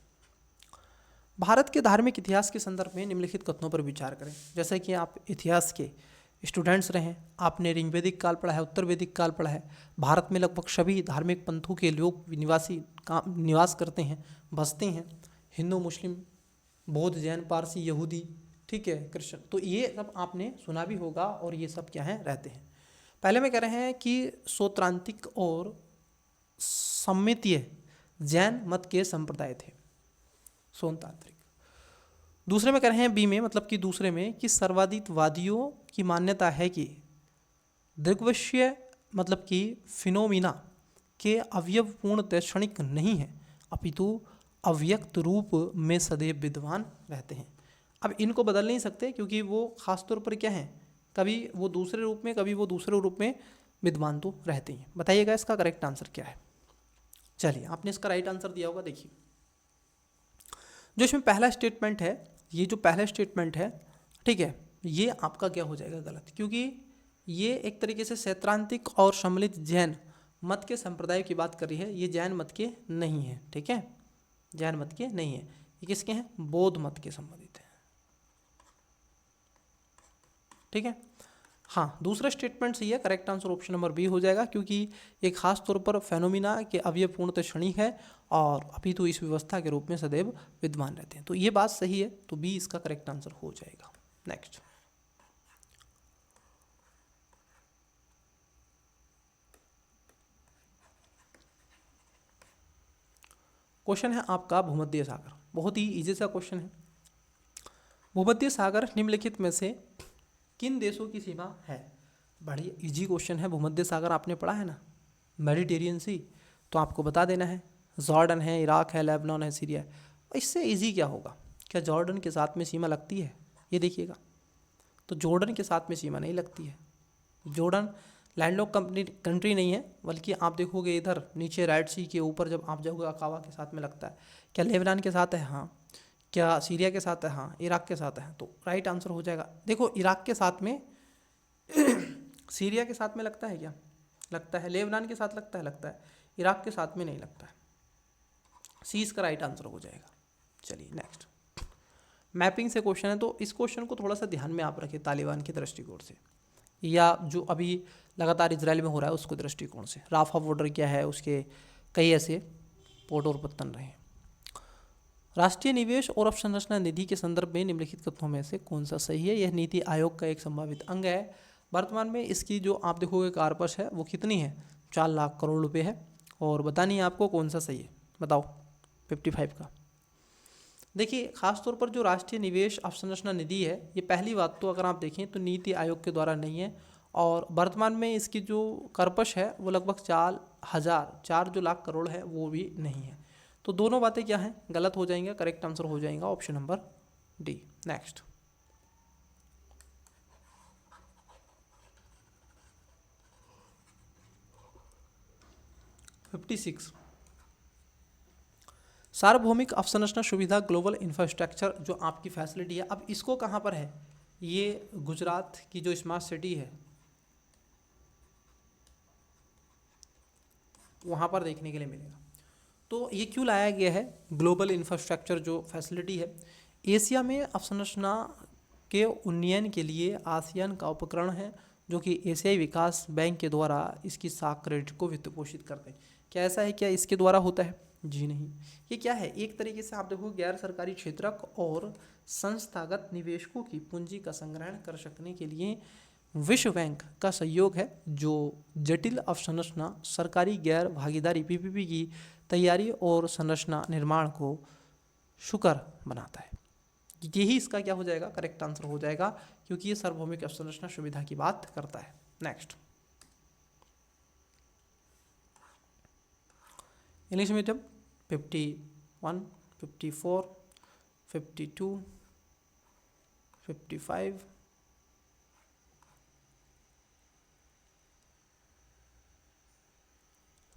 Speaker 1: भारत के धार्मिक इतिहास के संदर्भ में निम्नलिखित कथनों पर विचार करें। जैसे कि आप इतिहास के स्टूडेंट्स रहे, आपने ऋग्वेदिक काल पढ़ा है, उत्तर वैदिक काल पढ़ा है। भारत में लगभग सभी धार्मिक पंथों के लोग निवास करते हैं, बसते हैं, हिंदू, मुस्लिम, बौद्ध, जैन, पारसी, यहूदी, ठीक है, क्रिश्चियन। तो ये सब आपने सुना भी होगा और ये सब क्या है, रहते हैं। पहले में कह रहे हैं कि सौत्रांतिक और सम्मितीय जैन मत के संप्रदाय थे, सौत्रांतिक। दूसरे में कह रहे हैं बी में, मतलब कि दूसरे में, कि सर्वादितवादियों की मान्यता है कि दृग्विषय मतलब कि फिनोमिना के अवयव पूर्णतः क्षणिक नहीं है, अपितु अव्यक्त रूप में सदैव विद्वान रहते हैं। अब इनको बदल नहीं सकते क्योंकि वो खासतौर पर क्या है, कभी वो दूसरे रूप में, कभी वो दूसरे रूप में विद्वान तो रहते हैं। बताइएगा इसका करेक्ट आंसर क्या है। चलिए, आपने इसका राइट आंसर दिया होगा। देखिए, जो इसमें पहला स्टेटमेंट है, ये जो पहला स्टेटमेंट है, ठीक है, ये आपका क्या हो जाएगा, गलत, क्योंकि ये एक तरीके से सैद्धांतिक और सम्मिलित जैन मत के संप्रदाय की बात कर रही है। ये जैन मत के नहीं है, ठीक है, जैन मत के नहीं है, ये किसके हैं, बौद्ध मत के संबंधित है, ठीक है। हाँ, दूसरा स्टेटमेंट सही है, correct answer option number B हो जाएगा, क्योंकि एक खास तौर पर फेनोमिना के अवयव पूर्णतः क्षणिक है और अपितु इस व्यवस्था के रूप में सदैव विद्वान रहते हैं। तो ये बात सही है, तो बी इसका करेक्ट आंसर हो जाएगा। नेक्स्ट क्वेश्चन है आपका भूमध्य सागर। बहुत ही इजी सा क्वेश्चन है। भूमध्य सागर निम्नलिखित में से किन देशों की सीमा है? बड़ी इजी क्वेश्चन है। भूमध्य सागर आपने पढ़ा है ना, मेडिटेरियन सी, तो आपको बता देना है, जॉर्डन है, इराक है, लेबनान है, सीरिया है। इससे इजी क्या होगा, क्या जॉर्डन के साथ में सीमा लगती है? ये देखिएगा, तो जॉर्डन के साथ में सीमा नहीं लगती है। जॉर्डन लैंडलॉक कंट्री नहीं है, बल्कि आप देखोगे इधर नीचे रेड सी के ऊपर जब आप जाओगे अकावा के साथ में लगता है। क्या लेबनान के साथ है? हाँ। क्या सीरिया के साथ है? हाँ। इराक के साथ है, तो राइट आंसर हो जाएगा। देखो, इराक के साथ में सीरिया के साथ में लगता है क्या? लगता है। लेबनान के साथ लगता है? लगता है। इराक के साथ में नहीं लगता है। सी इसका राइट आंसर हो जाएगा। चलिए नेक्स्ट, मैपिंग से क्वेश्चन है, तो इस क्वेश्चन को थोड़ा सा ध्यान में आप रखें तालिबान के दृष्टिकोण से, या जो अभी लगातार इजराइल में हो रहा है उसको दृष्टिकोण से। राफा बॉर्डर क्या है, उसके कई ऐसे पोट और पत्तन रहे। राष्ट्रीय निवेश और अवसंरचना निधि के संदर्भ में निम्नलिखित कथनों में से कौन सा सही है? यह नीति आयोग का एक संभावित अंग है। वर्तमान में इसकी जो आप देखोगे कार्पस है वो कितनी है? 4 लाख करोड़ रुपए है। और बतानी है आपको कौन सा सही है, बताओ 55 का। देखिए, खासतौर पर जो राष्ट्रीय निवेश अवसंरचना निधि है, ये पहली बात तो अगर आप देखें तो नीति आयोग के द्वारा नहीं है, और वर्तमान में इसकी जो कार्पस है वो लगभग 4 जो लाख करोड़ है वो भी नहीं है। तो दोनों बातें क्या हैं, गलत हो जाएंगे। करेक्ट आंसर हो जाएगा ऑप्शन नंबर डी। नेक्स्ट, (56) सार्वभौमिक अवसंरचना सुविधा ग्लोबल इंफ्रास्ट्रक्चर जो आपकी फैसिलिटी है, अब इसको कहाँ पर है? ये गुजरात की जो स्मार्ट सिटी है वहाँ पर देखने के लिए मिलेगा। तो ये क्यों लाया गया है? ग्लोबल इंफ्रास्ट्रक्चर जो फैसिलिटी है, एशिया में अवसंरचना के उन्नयन के लिए आसियान का उपकरण है, जो कि एशियाई विकास बैंक के द्वारा इसकी साख क्रेडिट को वित्त पोषित करते हैं। क्या ऐसा है? क्या इसके द्वारा होता है? जी नहीं। ये क्या है? एक तरीके से आप देखो, गैर सरकारी क्षेत्रक और संस्थागत निवेशकों की पूंजी का संग्रहण कर सकने के लिए विश्व बैंक का सहयोग है, जो जटिल अवसंरचना, सरकारी गैर भागीदारी पीपीपी की तैयारी और संरचना निर्माण को सुकर बनाता है। यही इसका क्या हो जाएगा? करेक्ट आंसर हो जाएगा, क्योंकि ये सार्वभौमिक अवसंरचना सुविधा की बात करता है। नेक्स्ट, इंग्लिश मीडियम 51, 54, 52, 55,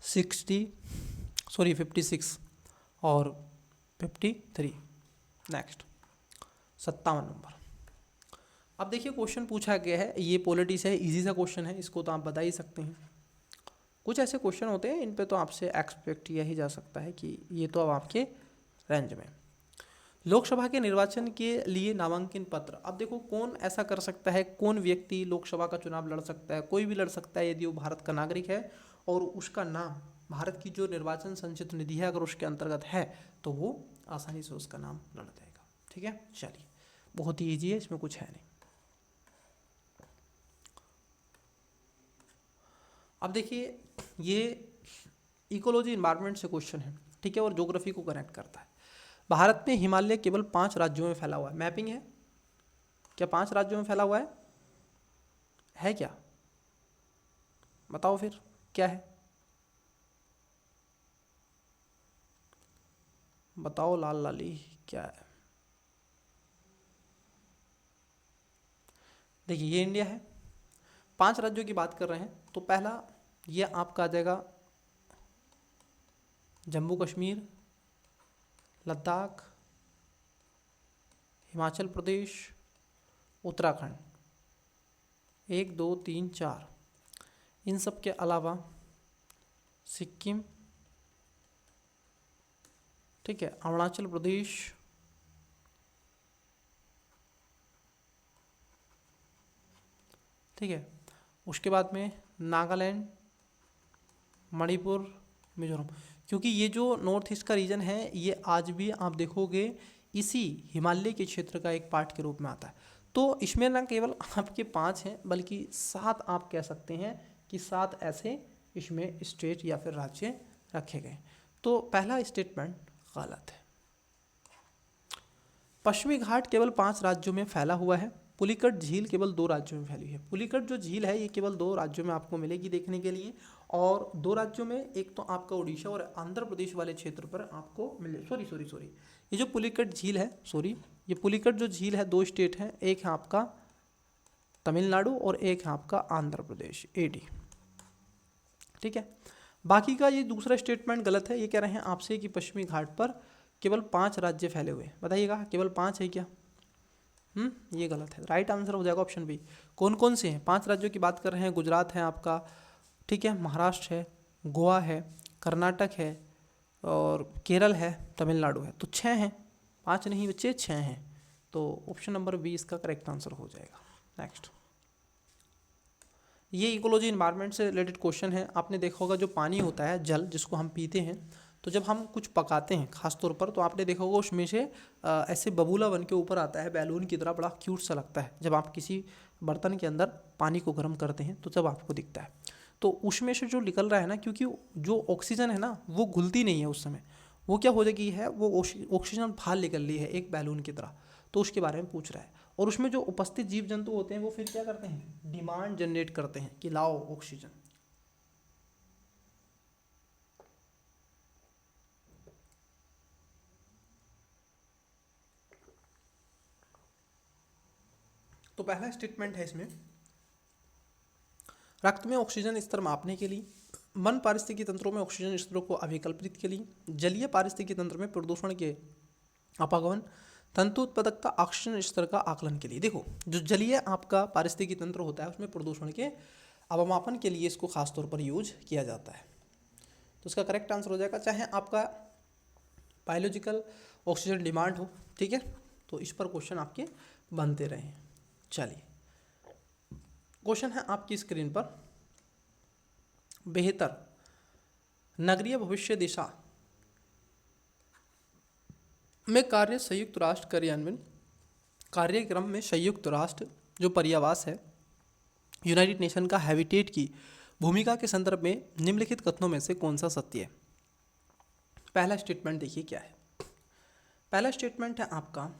Speaker 1: 56 और 53। Next, 57 number. अब देखिए, क्वेश्चन पूछा गया है, ये पॉलिटी से है, इजी सा क्वेश्चन है, इसको तो आप बता ही सकते हैं। कुछ ऐसे क्वेश्चन होते हैं इन पे तो आपसे एक्सपेक्ट किया ही जा सकता है कि ये तो अब आपके रेंज में। लोकसभा के निर्वाचन के लिए नामांकन पत्र, अब देखो कौन ऐसा कर सकता है, कौन व्यक्ति लोकसभा का चुनाव लड़ सकता है? कोई भी लड़ सकता है यदि वो भारत का नागरिक है और उसका नाम भारत की जो निर्वाचन संचित निधि है अगर उसके अंतर्गत है तो वो आसानी से उसका नाम लड़ जाएगा। ठीक है, चलिए, बहुत ही ईजी है, इसमें कुछ है नहीं। अब देखिए ये इकोलॉजी इन्वायरमेंट से क्वेश्चन है, ठीक है, और ज्योग्राफी को कनेक्ट करता है। भारत में हिमालय केवल 5 राज्यों में फैला हुआ है। मैपिंग है क्या? 5 राज्यों में फैला हुआ है क्या? बताओ फिर क्या है, बताओ लाल लाली क्या है? देखिए ये इंडिया है, 5 राज्यों की बात कर रहे हैं, तो पहला ये आपका आ जाएगा जम्मू कश्मीर, लद्दाख, हिमाचल प्रदेश, उत्तराखंड, 1 2 3 4। इन सब के अलावा सिक्किम, ठीक है, अरुणाचल प्रदेश, ठीक है, उसके बाद में नागालैंड, मणिपुर, मिजोरम। क्योंकि ये जो नॉर्थ ईस्ट का रीजन है ये आज भी आप देखोगे इसी हिमालय के क्षेत्र का एक पार्ट के रूप में आता है। तो इसमें ना केवल आपके 5 हैं बल्कि 7 आप कह सकते हैं कि 7 ऐसे इसमें स्टेट या फिर राज्य रखे गए। तो पहला स्टेटमेंट गलत है। पश्चिमी घाट केवल 5 राज्यों में फैला हुआ है। पुलिकट झील केवल 2 राज्यों में फैली है। पुलिकट जो झील है ये केवल 2 राज्यों में आपको मिलेगी देखने के लिए, और 2 राज्यों में एक तो आपका उड़ीसा और आंध्र प्रदेश वाले क्षेत्र पर आपको मिले। सॉरी ये जो पुलिकट झील है, ये पुलिकट जो झील है 2 स्टेट हैं, एक है आपका तमिलनाडु और एक है आपका आंध्र प्रदेश AD, ठीक है। बाकी का ये दूसरा स्टेटमेंट गलत है। ये कह रहे हैं आपसे कि पश्चिमी घाट पर केवल 5 राज्य फैले हुए। बताइएगा केवल 5 है क्या? ये गलत है। राइट आंसर हो जाएगा ऑप्शन बी। कौन कौन से हैं? 5 राज्यों की बात कर रहे हैं। गुजरात है आपका, ठीक है, महाराष्ट्र है, गोवा है, कर्नाटक है और केरल है, तमिलनाडु है। तो 6 हैं, 5 नहीं बच्चे, 6 हैं। तो ऑप्शन नंबर बी इसका करेक्ट आंसर हो जाएगा। नेक्स्ट, ये इकोलॉजी इन्वायरमेंट से रिलेटेड क्वेश्चन है। आपने देखा होगा जो पानी होता है, जल जिसको हम पीते हैं, तो जब हम कुछ पकाते हैं खास तौर पर, तो आपने देखा होगा उसमें से ऐसे बबूला बन के ऊपर आता है, बैलून की तरह, बड़ा क्यूट सा लगता है। जब आप किसी बर्तन के अंदर पानी को गर्म करते हैं तो जब आपको दिखता है, तो उसमें से जो निकल रहा है ना, क्योंकि जो ऑक्सीजन है ना वो घुलती नहीं है उस समय, वो क्या हो जाएगी है, वो ऑक्सीजन बाहर निकल रही है एक बैलून की तरह। तो उसके बारे में पूछ रहा है। और उसमें जो उपस्थित जीव जंतु होते हैं वो फिर क्या करते हैं, डिमांड जनरेट करते हैं कि लाओ ऑक्सीजन। तो पहला स्टेटमेंट है इसमें, रक्त में ऑक्सीजन स्तर मापने के लिए, वन पारिस्थितिकी तंत्रों में ऑक्सीजन स्तरों को अभिकल्पित के लिए, जलीय पारिस्थितिकी तंत्र में प्रदूषण के अपागमन, तंतु उत्पादकता, ऑक्सीजन स्तर का आकलन के लिए। देखो जो जलीय आपका पारिस्थितिकी तंत्र होता है उसमें प्रदूषण के अवमापन के लिए इसको खासतौर पर यूज किया जाता है। तो इसका करेक्ट आंसर हो जाएगा, चाहे आपका बायोलॉजिकल ऑक्सीजन डिमांड हो, ठीक है, तो इस पर क्वेश्चन आपके बनते रहे। चलिए क्वेश्चन है आपकी स्क्रीन पर, बेहतर नगरीय भविष्य दिशा में कार्य संयुक्त राष्ट्र कार्यान्वयन कार्यक्रम में संयुक्त राष्ट्र जो पर्यावास है, यूनाइटेड नेशन का हैबिटेट की भूमिका के संदर्भ में निम्नलिखित कथनों में से कौन सा सत्य है? पहला स्टेटमेंट देखिए क्या है। पहला स्टेटमेंट है आपका,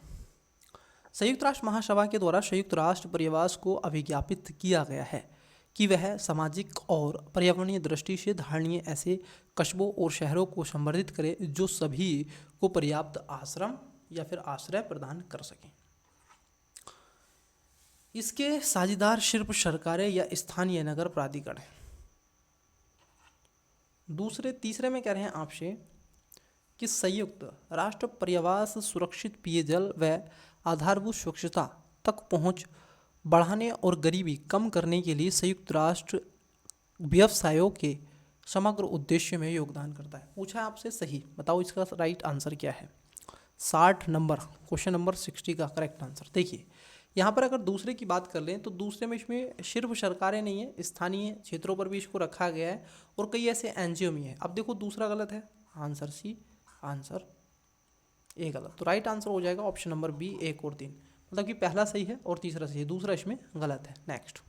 Speaker 1: संयुक्त राष्ट्र महासभा के द्वारा संयुक्त राष्ट्र पर्यावास को अभिज्ञापित किया गया है कि वह सामाजिक और पर्यावरणीय दृष्टि से धारणीय ऐसे कस्बों और शहरों को संवर्धित करे जो सभी को पर्याप्त आश्रम या फिर आश्रय प्रदान कर सकें। इसके साझेदार सिर्फ सरकारें या स्थानीय नगर प्राधिकरण हैं। तीसरे में कह रहे हैं आपसे कि संयुक्त राष्ट्र पर्यावास सुरक्षित पेयजल व आधारभूत स्वच्छता तक पहुंच बढ़ाने और गरीबी कम करने के लिए संयुक्त राष्ट्र व्यवसायों के समग्र उद्देश्य में योगदान करता है। पूछा है आपसे, सही बताओ इसका राइट आंसर क्या है? 60 नंबर, क्वेश्चन नंबर 60 का करेक्ट आंसर। देखिए यहाँ पर अगर दूसरे की बात कर लें तो दूसरे में इसमें सिर्फ सरकारें नहीं है, स्थानीय क्षेत्रों पर भी इसको रखा गया है और कई ऐसे NGO भी हैं। अब देखो दूसरा गलत है, आंसर सी, आंसर ए गलत। तो राइट आंसर हो जाएगा ऑप्शन नंबर बी, 1 और 3। मतलब कि पहला सही है और तीसरा सही है, दूसरा इसमें गलत है। नेक्स्ट,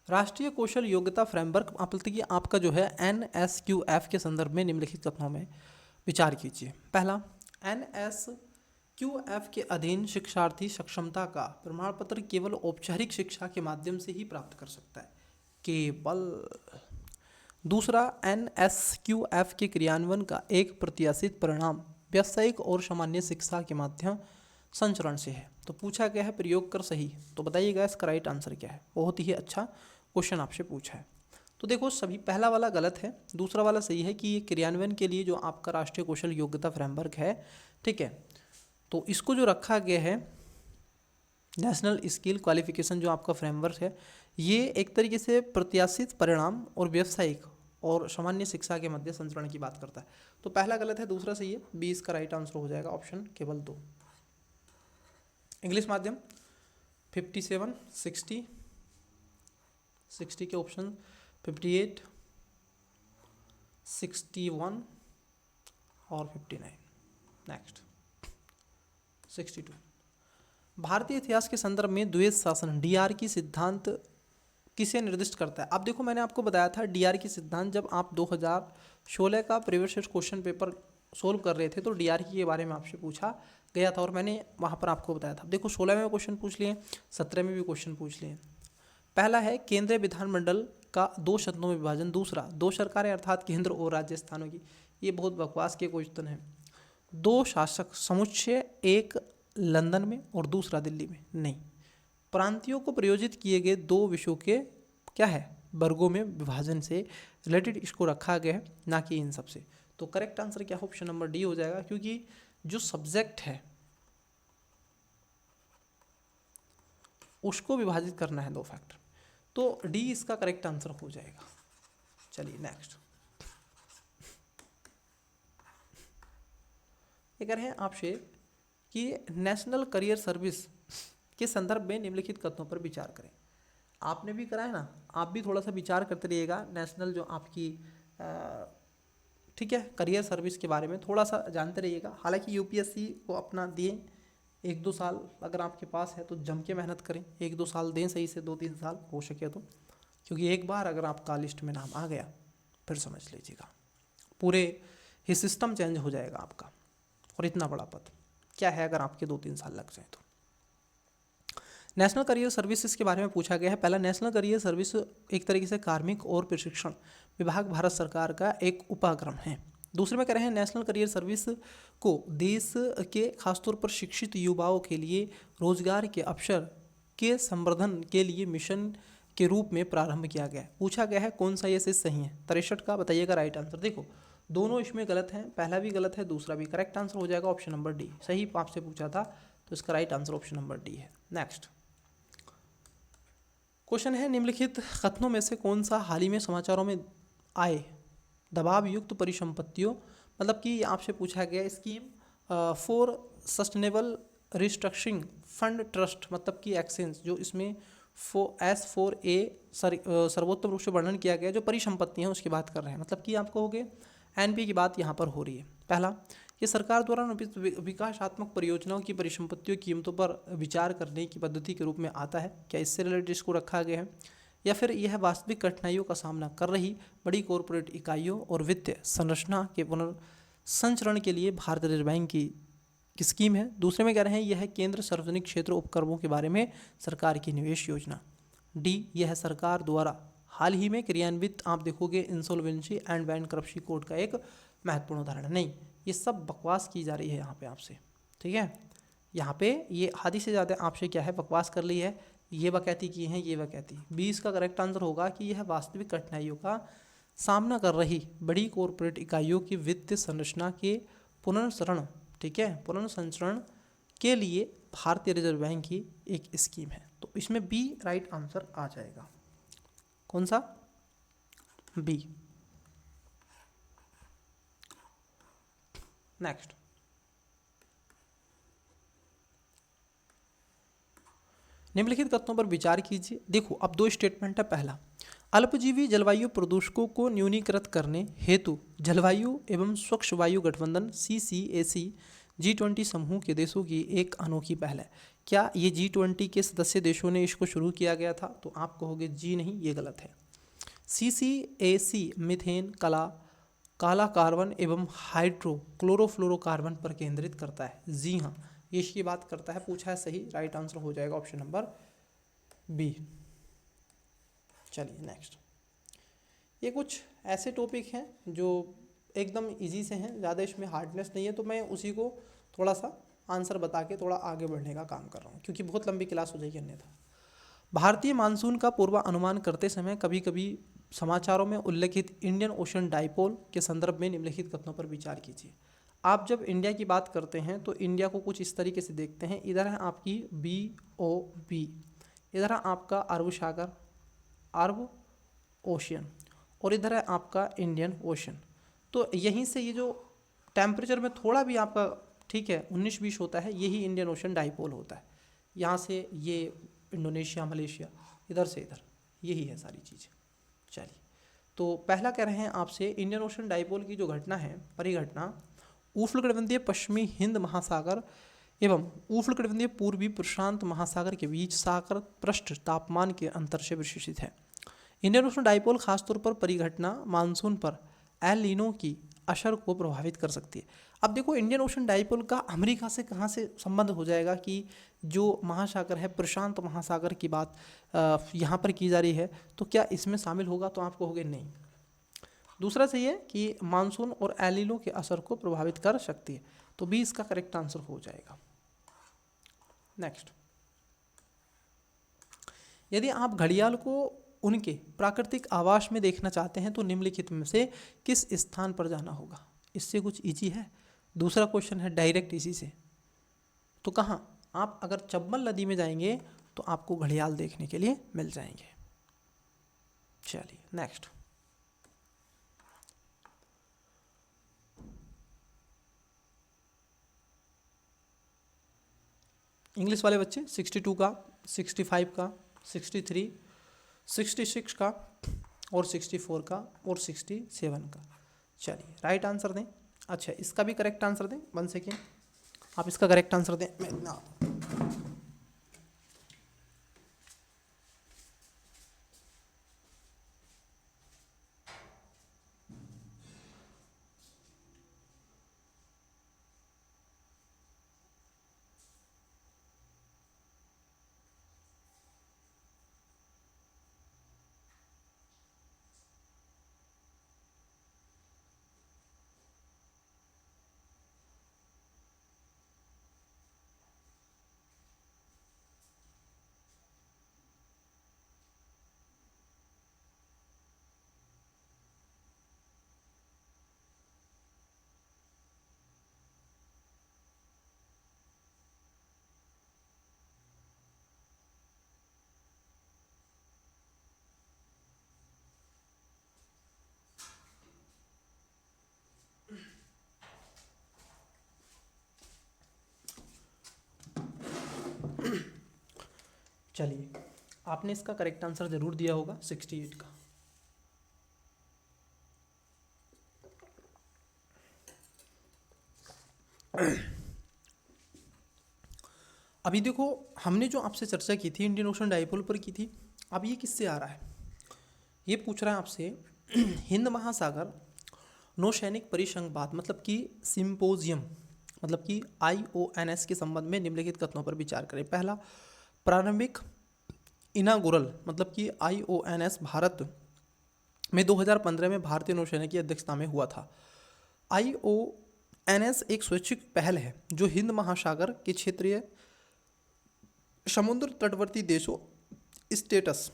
Speaker 1: राष्ट्रीय कौशल योग्यता फ्रेमवर्क मतलब कि आपका जो है NSQF के संदर्भ में निम्नलिखित कथनों में विचार कीजिए। पहला, NSQF के अधीन शिक्षार्थी सक्षमता का प्रमाण पत्र केवल औपचारिक शिक्षा के माध्यम से ही प्राप्त कर सकता है, केवल। दूसरा, NSQF के क्रियान्वयन का एक प्रत्याशित परिणाम व्यावसायिक और सामान्य शिक्षा के माध्यम संचरण से है। तो पूछा गया है प्रयोग कर सही, तो बताइएगा इसका राइट आंसर क्या है। बहुत ही अच्छा क्वेश्चन आपसे पूछा है। तो देखो सभी, पहला वाला गलत है, दूसरा वाला सही है कि ये क्रियान्वयन के लिए जो आपका राष्ट्रीय कौशल योग्यता फ्रेमवर्क है, ठीक है, तो इसको जो रखा गया है नेशनल स्किल क्वालिफिकेशन जो आपका फ्रेमवर्क है, ये एक तरीके से प्रत्याशित परिणाम और व्यावसायिक और सामान्य शिक्षा के मध्य संचरण की बात करता है। तो पहला गलत है, दूसरा सही है। 20 का राइट आंसर हो जाएगा ऑप्शन केवल 2। इंग्लिश माध्यम 57, 60 के ऑप्शन 58, 61 और 59। नेक्स्ट 62। भारतीय इतिहास के संदर्भ में द्वैध शासन DRK सिद्धांत किसे निर्दिष्ट करता है। अब देखो मैंने आपको बताया था DRK सिद्धांत, जब आप 2016 का प्रीवियस क्वेश्चन पेपर सोल्व कर रहे थे तो DRK के बारे में आपसे पूछा गया था और मैंने वहाँ पर आपको बताया था। देखो 16 में क्वेश्चन पूछ लिए, 17 में भी क्वेश्चन पूछ लिए। पहला है केंद्रीय विधानमंडल का 2 शब्दों में विभाजन। दूसरा, 2 सरकारें अर्थात केंद्र और राज्य स्थानों की। ये बहुत बकवास के क्वेश्चन है। 2 शासक समुच्चय, एक लंदन में और दूसरा दिल्ली में। नहीं, प्रांतियों को प्रयोजित किए गए 2 विषयों के क्या है वर्गों में विभाजन से रिलेटेड इसको रखा गया है, ना कि इन सबसे। तो करेक्ट आंसर क्या ऑप्शन नंबर डी हो जाएगा, क्योंकि जो सब्जेक्ट है उसको विभाजित करना है 2 फैक्टर। तो डी इसका करेक्ट आंसर हो जाएगा। चलिए नेक्स्ट। ये कह रहे हैं आपसे कि नेशनल करियर सर्विस के संदर्भ में निम्नलिखित कथनों पर विचार करें। आपने भी करा है ना, आप भी थोड़ा सा विचार करते रहिएगा। नेशनल जो आपकी ठीक है करियर सर्विस के बारे में थोड़ा सा जानते रहिएगा। हालांकि यूपीएससी को अपना दिए 1-2 साल, अगर आपके पास है तो जम के मेहनत करें। 1-2 साल दें सही से, 2-3 साल हो सके तो, क्योंकि एक बार अगर आपका लिस्ट में नाम आ गया फिर समझ लीजिएगा पूरे ही सिस्टम चेंज हो जाएगा आपका। और इतना बड़ा पद क्या है अगर आपके 2-3 साल लग जाए तो। नेशनल करियर सर्विसेज के बारे में पूछा गया है। पहला, नेशनल करियर सर्विस एक तरीके से कार्मिक और प्रशिक्षण विभाग भारत सरकार का एक उपक्रम है। दूसरे में कह रहे हैं नेशनल करियर सर्विस को देश के खासतौर पर शिक्षित युवाओं के लिए रोजगार के अवसर के संवर्धन के लिए मिशन के रूप में प्रारंभ किया गया है। पूछा गया है कौन सा ये सही है। 63 का बताइएगा राइट आंसर। देखो दोनों इसमें गलत हैं, पहला भी गलत है दूसरा भी। करेक्ट आंसर हो जाएगा ऑप्शन नंबर डी। सही आपसे पूछा था तो इसका right answer option number D है। नेक्स्ट क्वेश्चन है निम्नलिखित कथनों में से कौन सा हाल ही में समाचारों में आए दबाव युक्त परिसंपत्तियों, मतलब कि आपसे पूछा गया scheme for sustainable restructuring fund trust, मतलब कि एक्सचेंज जो इसमें S4A सर्वोत्तम रूप से वर्णन किया गया जो परिसंपत्ति हैं उसकी बात कर रहे हैं। मतलब कि आपको हो गए NP की बात यहाँ पर हो रही है। पहला, ये सरकार द्वारा विकासात्मक परियोजनाओं की परिसंपत्तियों की कीमतों पर विचार करने की पद्धति के रूप में आता है। क्या इससे रिलेटेड इसको रखा गया है, या फिर यह वास्तविक कठिनाइयों का सामना कर रही बड़ी कॉरपोरेट इकाइयों और वित्तीय संरचना के पुनर्संचरण के लिए भारतीय रिजर्व बैंक की स्कीम है। दूसरे में कह रहे हैं यह केंद्र सार्वजनिक क्षेत्र उपक्रमों के बारे में सरकार की निवेश योजना। डी, यह सरकार द्वारा हाल ही में क्रियान्वित आप देखोगे इंसॉल्वेंसी एंड बैंक्रप्सी कोड का एक महत्वपूर्ण उदाहरण। नहीं, ये सब बकवास की जा रही है यहाँ पे आपसे, ठीक है। यहाँ पे ये आधी से ज़्यादा आपसे क्या है बकवास कर ली है, ये बकैती की हैं, ये बकैती। 20 का करेक्ट आंसर होगा कि यह वास्तविक कठिनाइयों का सामना कर रही बड़ी कॉरपोरेट इकाइयों की वित्तीय संरचना के पुनर्सरण, ठीक है, पुनर्संचरण के लिए भारतीय रिजर्व बैंक की एक स्कीम है। तो इसमें बी राइट आंसर आ जाएगा। कौन सा? बी। नेक्स्ट, निम्नलिखित तथ्यों पर विचार कीजिए। देखो अब 2 स्टेटमेंट है। पहला, अल्पजीवी जलवायु प्रदूषकों को न्यूनीकृत करने हेतु जलवायु एवं स्वच्छ वायु गठबंधन CCAC G20 समूह के देशों की एक अनोखी पहल है। क्या ये G20 के सदस्य देशों ने इसको शुरू किया गया था? तो आप कहोगे जी नहीं, ये गलत है। CCAC मीथेन, काला कार्बन एवं हाइड्रो क्लोरोफ्लोरोकार्बन पर केंद्रित करता है। जी हाँ, ये इसकी बात करता है। पूछा है सही, राइट आंसर हो जाएगा ऑप्शन नंबर बी। चलिए नेक्स्ट। ये कुछ ऐसे टॉपिक हैं जो एकदम इजी से हैं, ज़्यादा इसमें हार्डनेस नहीं है, तो मैं उसी को थोड़ा सा आंसर बता के थोड़ा आगे बढ़ने का काम कर रहा हूँ, क्योंकि बहुत लंबी क्लास हो जाएगी अन्यथा। भारतीय मानसून का पूर्वानुमान करते समय कभी कभी समाचारों में उल्लेखित इंडियन ओशन डाइपोल के संदर्भ में निम्नलिखित कथनों पर विचार कीजिए। आप जब इंडिया की बात करते हैं तो इंडिया को कुछ इस तरीके से देखते हैं। इधर है आपकी BOB, इधर है आपका अरब सागर, अरब ओशियन, और इधर है आपका इंडियन ओशन। तो यहीं से ये जो टेम्परेचर में थोड़ा भी आपका ठीक है 19-20 होता है, यही इंडियन ओशन डाइपोल होता है। यहाँ से ये इंडोनेशिया, मलेशिया, इधर से इधर, यही है सारी चीज़ें। चलिए, तो पहला कह रहे हैं आपसे, इंडियन ओशन डाइपोल की जो घटना है, परिघटना उष्णकटिबंधीय पश्चिमी हिंद महासागर एवं उष्णकटिबंधीय पूर्वी प्रशांत महासागर के बीच सागर पृष्ठ तापमान के अंतर से विशेषित है। इंडियन ओशन डाइपोल खासतौर पर परिघटना मानसून पर एल नीनो की असर को प्रभावित कर सकती है। अब देखो, इंडियन ओशन डाइपोल का अमेरिका से कहाँ से संबंध हो जाएगा कि जो महासागर है, प्रशांत महासागर की बात यहाँ पर की जा रही है, तो क्या इसमें शामिल होगा? तो आप कहोगे नहीं। दूसरा सही है कि मानसून और एल नीनो के असर को प्रभावित कर सकती है, तो बी इसका करेक्ट आंसर हो जाएगा। नेक्स्ट, यदि आप घड़ियाल को उनके प्राकृतिक आवास में देखना चाहते हैं तो निम्नलिखित में से किस स्थान पर जाना होगा? इससे कुछ इजी है। दूसरा क्वेश्चन है डायरेक्ट इसी से, तो कहाँ? आप अगर चंबल नदी में जाएंगे तो आपको घड़ियाल देखने के लिए मिल जाएंगे। चलिए नेक्स्ट, इंग्लिश वाले बच्चे 62 का, 65 का, 63, 66 का और 64 का और 67 का। चलिए राइट आंसर दें। अच्छा, इसका भी करेक्ट आंसर दें। 1 सेकेंड, आप इसका करेक्ट आंसर दें। मैं ना चलिए, आपने इसका करेक्ट आंसर जरूर दिया होगा 68 का। अभी देखो, हमने जो आपसे चर्चा की थी इंडियन ओशन डाइपोल पर की थी, अब ये किससे आ रहा है? ये पूछ रहा है आपसे हिंद महासागर नौसैनिक परिसंवाद मतलब कि सिंपोजियम मतलब कि IONS के संबंध में निम्नलिखित कथनों पर विचार करें। पहला, प्रारंभिक इनागुरल मतलब कि IONS भारत में 2015 में भारतीय नौसेना की अध्यक्षता में हुआ था। IONS एक स्वैच्छिक पहल है जो हिंद महासागर के क्षेत्रीय समुद्र तटवर्ती देशों स्टेटस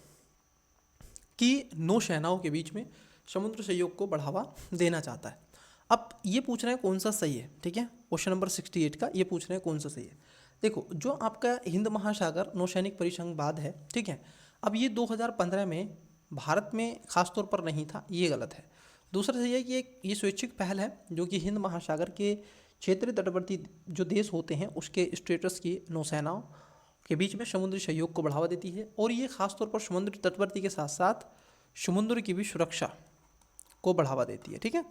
Speaker 1: की नौसेनाओं के बीच में समुद्र सहयोग को बढ़ावा देना चाहता है। अब ये पूछ रहे हैं कौन सा सही है, ठीक है, क्वेश्चन नंबर 68 का ये पूछ रहे हैं कौन सा सही है। देखो, जो आपका हिंद महासागर नौसैनिक परिसंवाद है, ठीक है, अब ये 2015 में भारत में खासतौर पर नहीं था, ये गलत है। दूसरा सही है कि ये स्वैच्छिक पहल है जो कि हिंद महासागर के क्षेत्रीय तटवर्ती जो देश होते हैं उसके स्टेटस की नौसेनाओं के बीच में समुद्री सहयोग को बढ़ावा देती है, और ये खासतौर पर समुद्री तटवर्ती के साथ साथ समुद्र की भी सुरक्षा को बढ़ावा देती है, ठीक है।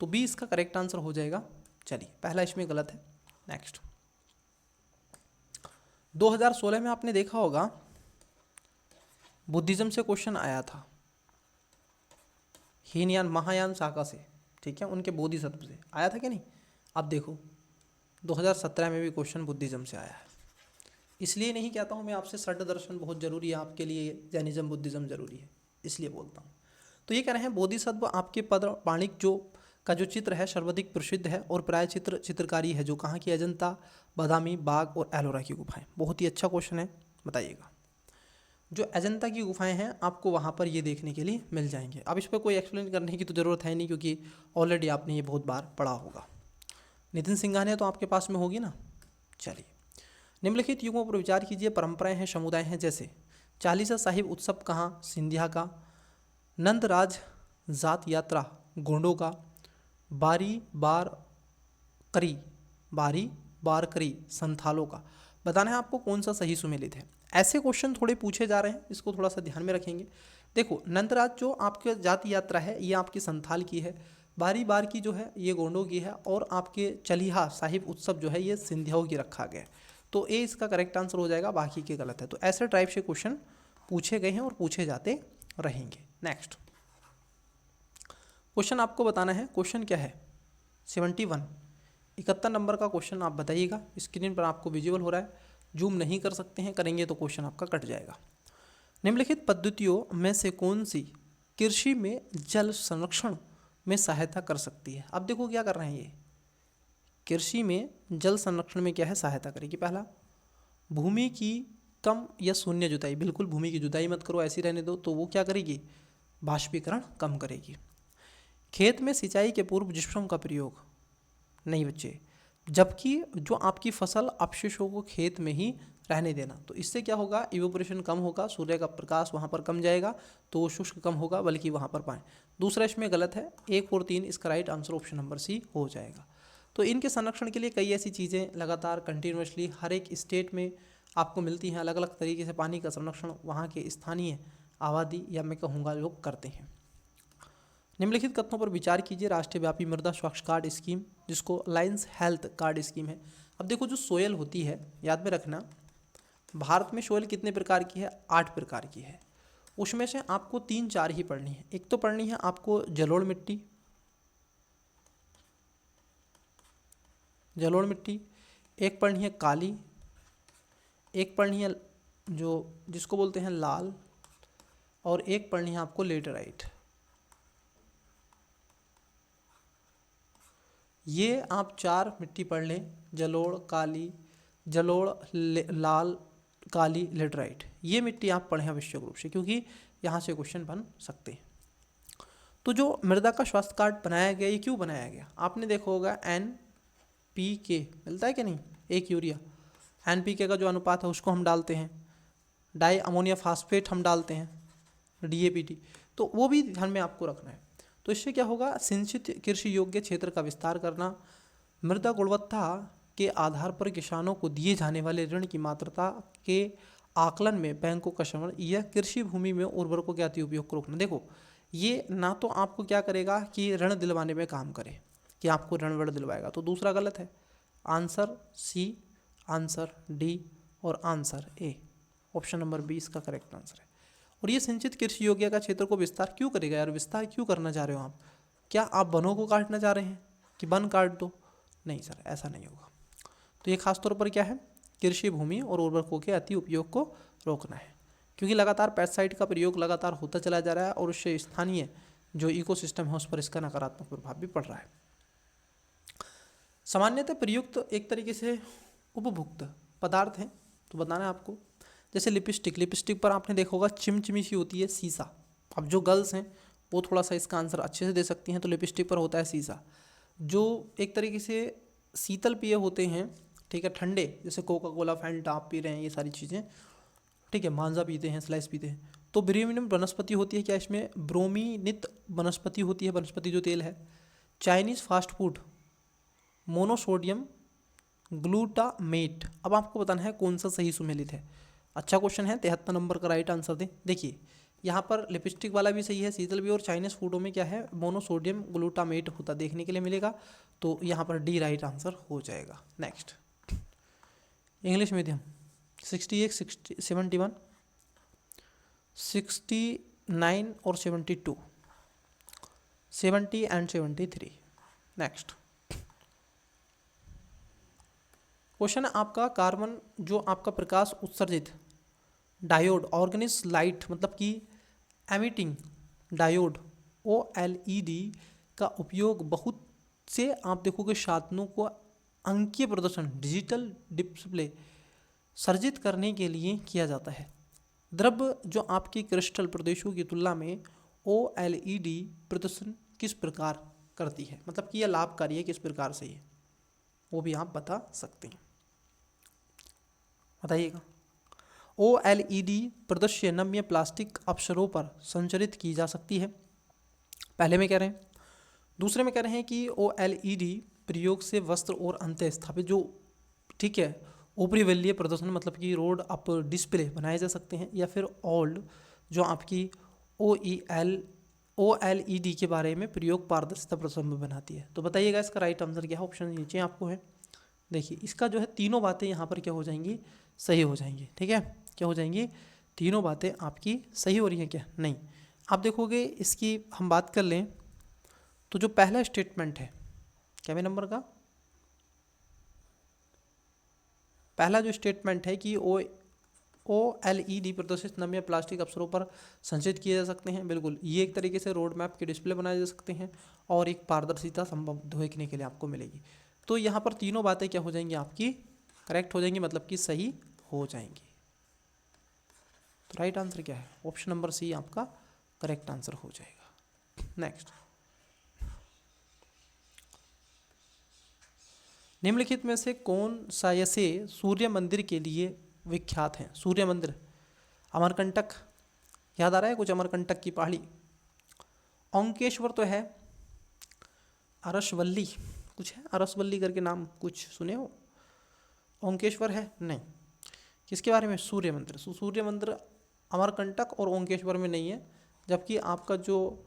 Speaker 1: तो बी इसका करेक्ट आंसर हो जाएगा। चलिए, पहला इसमें गलत है, नेक्स्ट 2016 में आपने देखा होगा बुद्धिज्म से क्वेश्चन आया था, हीनयान महायान शाखा से, ठीक है, उनके बोधिसत्व से आया था कि नहीं। अब देखो 2017 में भी क्वेश्चन बुद्धिज्म से आया है। इसलिए नहीं कहता हूँ मैं आपसे षड् दर्शन बहुत ज़रूरी है आपके लिए, जैनिज्म बुद्धिज्म ज़रूरी है, इसलिए बोलता हूँ। तो ये कह रहे हैं बोधिसत्व आपके पौराणिक जो का जो चित्र है सर्वाधिक प्रसिद्ध है और प्राय चित्रकारी है, जो कहाँ की, अजंता, बादामी, बाग और एलोरा की गुफाएं। बहुत ही अच्छा क्वेश्चन है, बताइएगा। जो अजंता की गुफाएं हैं आपको वहाँ पर ये देखने के लिए मिल जाएंगे। अब इस पर कोई एक्सप्लेन करने की तो ज़रूरत है नहीं, क्योंकि ऑलरेडी आपने ये बहुत बार पढ़ा होगा। नितिन सिंघानिया तो आपके पास में होगी ना। चलिए, निम्नलिखित युगों पर विचार कीजिए। परंपराएं हैं, समुदाय हैं, जैसे चालीसा साहिब उत्सव कहाँ, सिंधिया का। नंदराज जात यात्रा, गोंडों का। बारी बार करी, संथालों का। बताना है आपको कौन सा सही सुमेलित है। ऐसे क्वेश्चन थोड़े पूछे जा रहे हैं, इसको थोड़ा सा ध्यान में रखेंगे। देखो, नंदराज जो आपके जाति यात्रा है ये आपकी संथाल की है, बार की जो है ये गोंडों की है, और आपके चलिहा साहिब उत्सव जो है ये सिंधियाओं की रखा गया है। तो ए इसका करेक्ट आंसर हो जाएगा, बाकी के गलत है। तो ऐसे टाइप से क्वेश्चन पूछे गए हैं और पूछे जाते रहेंगे। नेक्स्ट क्वेश्चन आपको बताना है, क्वेश्चन क्या है 71 71 नंबर का क्वेश्चन आप बताइएगा। स्क्रीन पर आपको विजुअल हो रहा है, जूम नहीं कर सकते हैं, करेंगे तो क्वेश्चन आपका कट जाएगा। निम्नलिखित पद्धतियों में से कौन सी कृषि में जल संरक्षण में सहायता कर सकती है। अब देखो क्या कर रहे हैं, ये कृषि में जल संरक्षण में क्या है, सहायता करेगी। पहला, भूमि की कम या शून्य जुताई। बिल्कुल भूमि की जुताई मत करो, ऐसी रहने दो, तो वो क्या करेगी, बाष्पीकरण कम करेगी। खेत में सिंचाई के पूर्व जिप्सम का प्रयोग नहीं बच्चे, जबकि जो आपकी फसल अवशेषों को खेत में ही रहने देना। तो इससे क्या होगा, इवेपोरेशन कम होगा, सूर्य का प्रकाश वहाँ पर कम जाएगा, तो शुष्क कम होगा, बल्कि वहाँ पर पाएँ। दूसरा इसमें गलत है, 1 और 3 इसका right answer option number C हो जाएगा। तो इनके संरक्षण के लिए कई ऐसी चीज़ें लगातार कंटिन्यूसली हर एक स्टेट में आपको मिलती हैं, अलग अलग तरीके से पानी का संरक्षण वहाँ के स्थानीय आबादी या मैं कहूँगा लोग करते हैं। निम्नलिखित कथनों पर विचार कीजिए। राष्ट्रीय व्यापी मृदा स्वास्थ्य कार्ड स्कीम, जिसको अलायंस हेल्थ कार्ड स्कीम है। अब देखो, जो सोयल होती है, याद में रखना, भारत में सोयल कितने प्रकार की है, 8 प्रकार की है। उसमें से आपको 3-4 ही पढ़नी है। एक तो पढ़नी है आपको जलोढ़ मिट्टी, एक पढ़नी है काली, एक पढ़नी है जो जिसको बोलते हैं लाल, और एक पढ़नी है आपको लेटराइट। ये आप 4 मिट्टी पढ़ लें, लाल, काली, लेटराइट। ये मिट्टी आप पढ़ें आवश्यक रूप से, क्योंकि यहाँ से क्वेश्चन बन सकते हैं। तो जो मृदा का स्वास्थ्य कार्ड बनाया गया, ये क्यों बनाया गया, आपने देखा होगा NPK मिलता है कि नहीं, 1 यूरिया। NPK का जो अनुपात है उसको हम डालते हैं, डाई अमोनिया फास्फेट हम डालते हैं, DAPT। तो वो भी ध्यान में आपको रखना है। तो इससे क्या होगा, सिंचित कृषि योग्य क्षेत्र का विस्तार करना, मृदा गुणवत्ता के आधार पर किसानों को दिए जाने वाले ऋण की मात्रा के आकलन में बैंकों का शामिल, यह कृषि भूमि में उर्वरकों के अति उपयोग को रोकना। देखो, ये ना तो आपको क्या करेगा कि ऋण दिलवाने में काम करे, कि आपको ऋण वण दिलवाएगा, तो दूसरा गलत है। आंसर सी, आंसर डी और आंसर ए, ऑप्शन नंबर 20 का करेक्ट आंसर है। और ये सिंचित कृषि योग्य का क्षेत्र को विस्तार क्यों करेगा यार, विस्तार क्यों करना चाह रहे हो आप, क्या आप वनों को काटना चाह रहे हैं कि वन काट दो, नहीं सर, ऐसा नहीं होगा। तो ये खासतौर पर क्या है, कृषि भूमि और उर्वरकों के अति उपयोग को रोकना है, क्योंकि लगातार पेस्टिसाइड का प्रयोग लगातार होता चला जा रहा है, और उससे स्थानीय जो इकोसिस्टम है उस पर इसका नकारात्मक प्रभाव भी पड़ रहा है। सामान्यतः प्रयुक्त एक तरीके से उपभुक्त पदार्थ हैं, तो बताना है आपको। जैसे लिपस्टिक पर आपने देखा होगा चिमचिमी सी होती है, सीसा। अब जो गर्ल्स हैं वो थोड़ा सा इसका आंसर अच्छे से दे सकती हैं, तो लिपस्टिक पर होता है सीसा। जो एक तरीके से शीतल पेय होते हैं, ठीक है, ठंडे, जैसे कोका कोला, फैंटा आप पी रहे हैं, ये सारी चीज़ें, ठीक है, मांजा पीते हैं, स्लाइस पीते हैं, तो ब्रोमीनियम वनस्पति होती है, क्या इसमें ब्रोमीनित वनस्पति होती है, वनस्पति जो तेल है। Chinese fast food monosodium glutamate. अब आपको बताना है कौन सा सही सुमेलित है। अच्छा क्वेश्चन है, 73 नंबर का राइट आंसर दें। देखिए, यहाँ पर लिपस्टिक वाला भी सही है, शीतल भी। और चाइनीज़ फूडों में क्या है, मोनोसोडियम ग्लूटामेट होता देखने के लिए मिलेगा, तो यहाँ पर डी राइट आंसर हो जाएगा। नेक्स्ट, इंग्लिश मीडियम 68, 71, 69 और 72, 70 एंड 73। नेक्स्ट क्वेश्चन है आपका, कार्बन जो आपका प्रकाश उत्सर्जित डायोड ऑर्गेनिक लाइट मतलब कि एमिटिंग डायोड OLED का उपयोग बहुत से आप देखोगे साधनों को अंकीय प्रदर्शन डिजिटल डिस्प्ले सर्जित करने के लिए किया जाता है। द्रव्य जो आपकी क्रिस्टल प्रदेशों की तुलना में OLED प्रदर्शन किस प्रकार करती है, मतलब कि यह लाभकारी है किस प्रकार से है, वो भी आप बता सकते हैं, बताइएगा। OLED प्रदर्श्य नम्य प्लास्टिक अवसरों पर संचरित की जा सकती है, पहले में कह रहे हैं। दूसरे में कह रहे हैं कि OLED प्रयोग से वस्त्र और अंत स्थापित जो, ठीक है, ऊपरी वलय प्रदर्शन मतलब कि रोड अप डिस्प्ले बनाए जा सकते हैं, या फिर ओल्ड जो आपकी OLED के बारे में प्रयोग पारदर्शिता प्रसंग बनाती है। तो बताइएगा इसका राइट आंसर क्या है, ऑप्शन नीचे आपको है। देखिए इसका जो है तीनों बातें यहाँ पर क्या हो जाएंगी, सही हो जाएंगी, ठीक है, क्या हो जाएंगी, तीनों बातें आपकी सही हो रही हैं क्या, नहीं। आप देखोगे इसकी हम बात कर लें तो जो पहला स्टेटमेंट है कैवे नंबर का, पहला जो स्टेटमेंट है कि OLED प्रदर्शित नम्य प्लास्टिक अवसरों पर संचित किए जा सकते हैं, बिल्कुल ये एक तरीके से रोड मैप के डिस्प्ले बनाए जा सकते हैं और एक पारदर्शिता संभव देखने के लिए आपको मिलेगी। तो यहाँ पर तीनों बातें क्या हो जाएंगी, आपकी करेक्ट हो जाएंगी, मतलब कि सही हो जाएंगी। तो राइट आंसर क्या है, ऑप्शन नंबर सी आपका करेक्ट आंसर हो जाएगा। नेक्स्ट, निम्नलिखित में से कौन सा ऐसे सूर्य मंदिर के लिए विख्यात है, सूर्य मंदिर, अमरकंटक, याद आ रहा है कुछ, अमरकंटक की पहाड़ी, ओंकेश्वर तो है, अरसवल्ली कुछ है, अरसवल्ली करके नाम कुछ सुने हो, ओंकेश्वर है नहीं, किसके बारे में, सूर्य मंदिर। सूर्य मंदिर अमरकंटक और ओंकेश्वर में नहीं है, जबकि आपका जो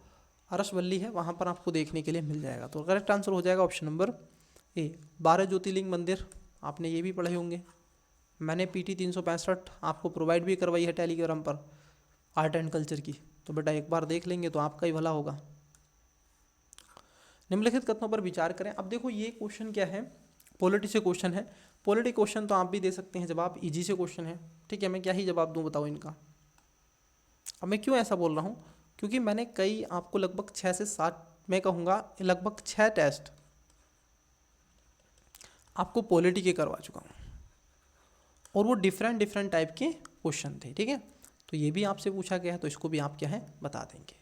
Speaker 1: अरसवल्ली है वहाँ पर आपको देखने के लिए मिल जाएगा। तो करेक्ट आंसर हो जाएगा ऑप्शन नंबर ए। 12 ज्योतिर्लिंग मंदिर आपने ये भी पढ़े होंगे, मैंने PT 365 आपको प्रोवाइड भी करवाई है टेलीग्राम पर, आर्ट एंड कल्चर की, तो बेटा एक बार देख लेंगे तो आपका ही भला होगा। निम्नलिखित कथनों पर विचार करें। अब देखो ये क्वेश्चन क्या है, पॉलिटी से क्वेश्चन है, पॉलिटी क्वेश्चन तो आप भी दे सकते हैं जवाब, इजी से क्वेश्चन है, ठीक है, मैं क्या ही जवाब दूँ बताओ इनका। अब मैं क्यों ऐसा बोल रहा हूँ, क्योंकि मैंने कई आपको लगभग 6 से 7, मैं कहूँगा लगभग 6 टेस्ट आपको पॉलिटी के करवा चुका हूँ, और वो डिफरेंट टाइप के क्वेश्चन थे, ठीक है। तो ये भी आपसे पूछा गया है, तो इसको भी आप क्या है बता देंगे।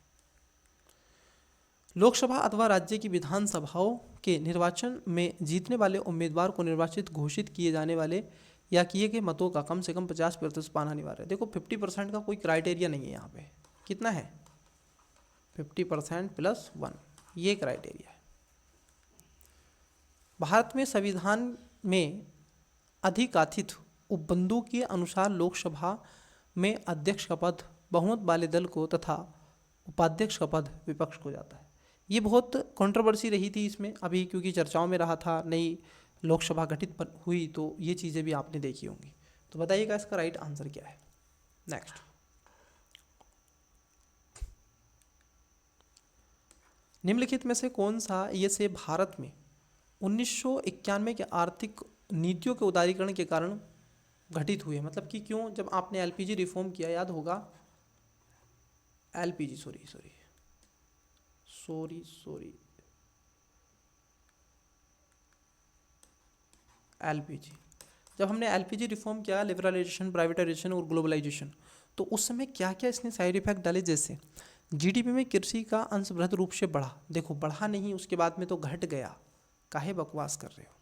Speaker 1: लोकसभा अथवा राज्य की विधानसभाओं के निर्वाचन में जीतने वाले उम्मीदवार को निर्वाचित घोषित किए जाने वाले या किए गए मतों का कम से कम 50% पाना अनिवार्य है। देखो 50% का कोई क्राइटेरिया नहीं है यहाँ पे, कितना है 50% + 1, ये क्राइटेरिया है। भारत में संविधान में अधिकाथित उपबंधों के अनुसार लोकसभा में अध्यक्ष का पद बहुमत वाले दल को तथा उपाध्यक्ष का पद विपक्ष को जाता है। ये बहुत कंट्रोवर्सी रही थी इसमें अभी, क्योंकि चर्चाओं में रहा था, नई लोकसभा गठित हुई, तो ये चीज़ें भी आपने देखी होंगी। तो बताइएगा इसका राइट आंसर क्या है। नेक्स्ट, निम्नलिखित में से कौन सा ये से भारत में 1991 के आर्थिक नीतियों के उदारीकरण के कारण घटित हुए, मतलब कि क्यों, जब आपने LPG रिफॉर्म किया, याद होगा, LPG सॉरी LPG, जब हमने LPG रिफॉर्म किया, लिबरलाइजेशन, प्राइवेटाइजेशन और ग्लोबलाइजेशन, तो उस समय क्या क्या इसने साइड इफेक्ट डाले, जैसे GDP में कृषि का अंश बृहद रूप से बढ़ा, देखो बढ़ा नहीं, उसके बाद में तो घट गया, काहे बकवास कर रहे हो।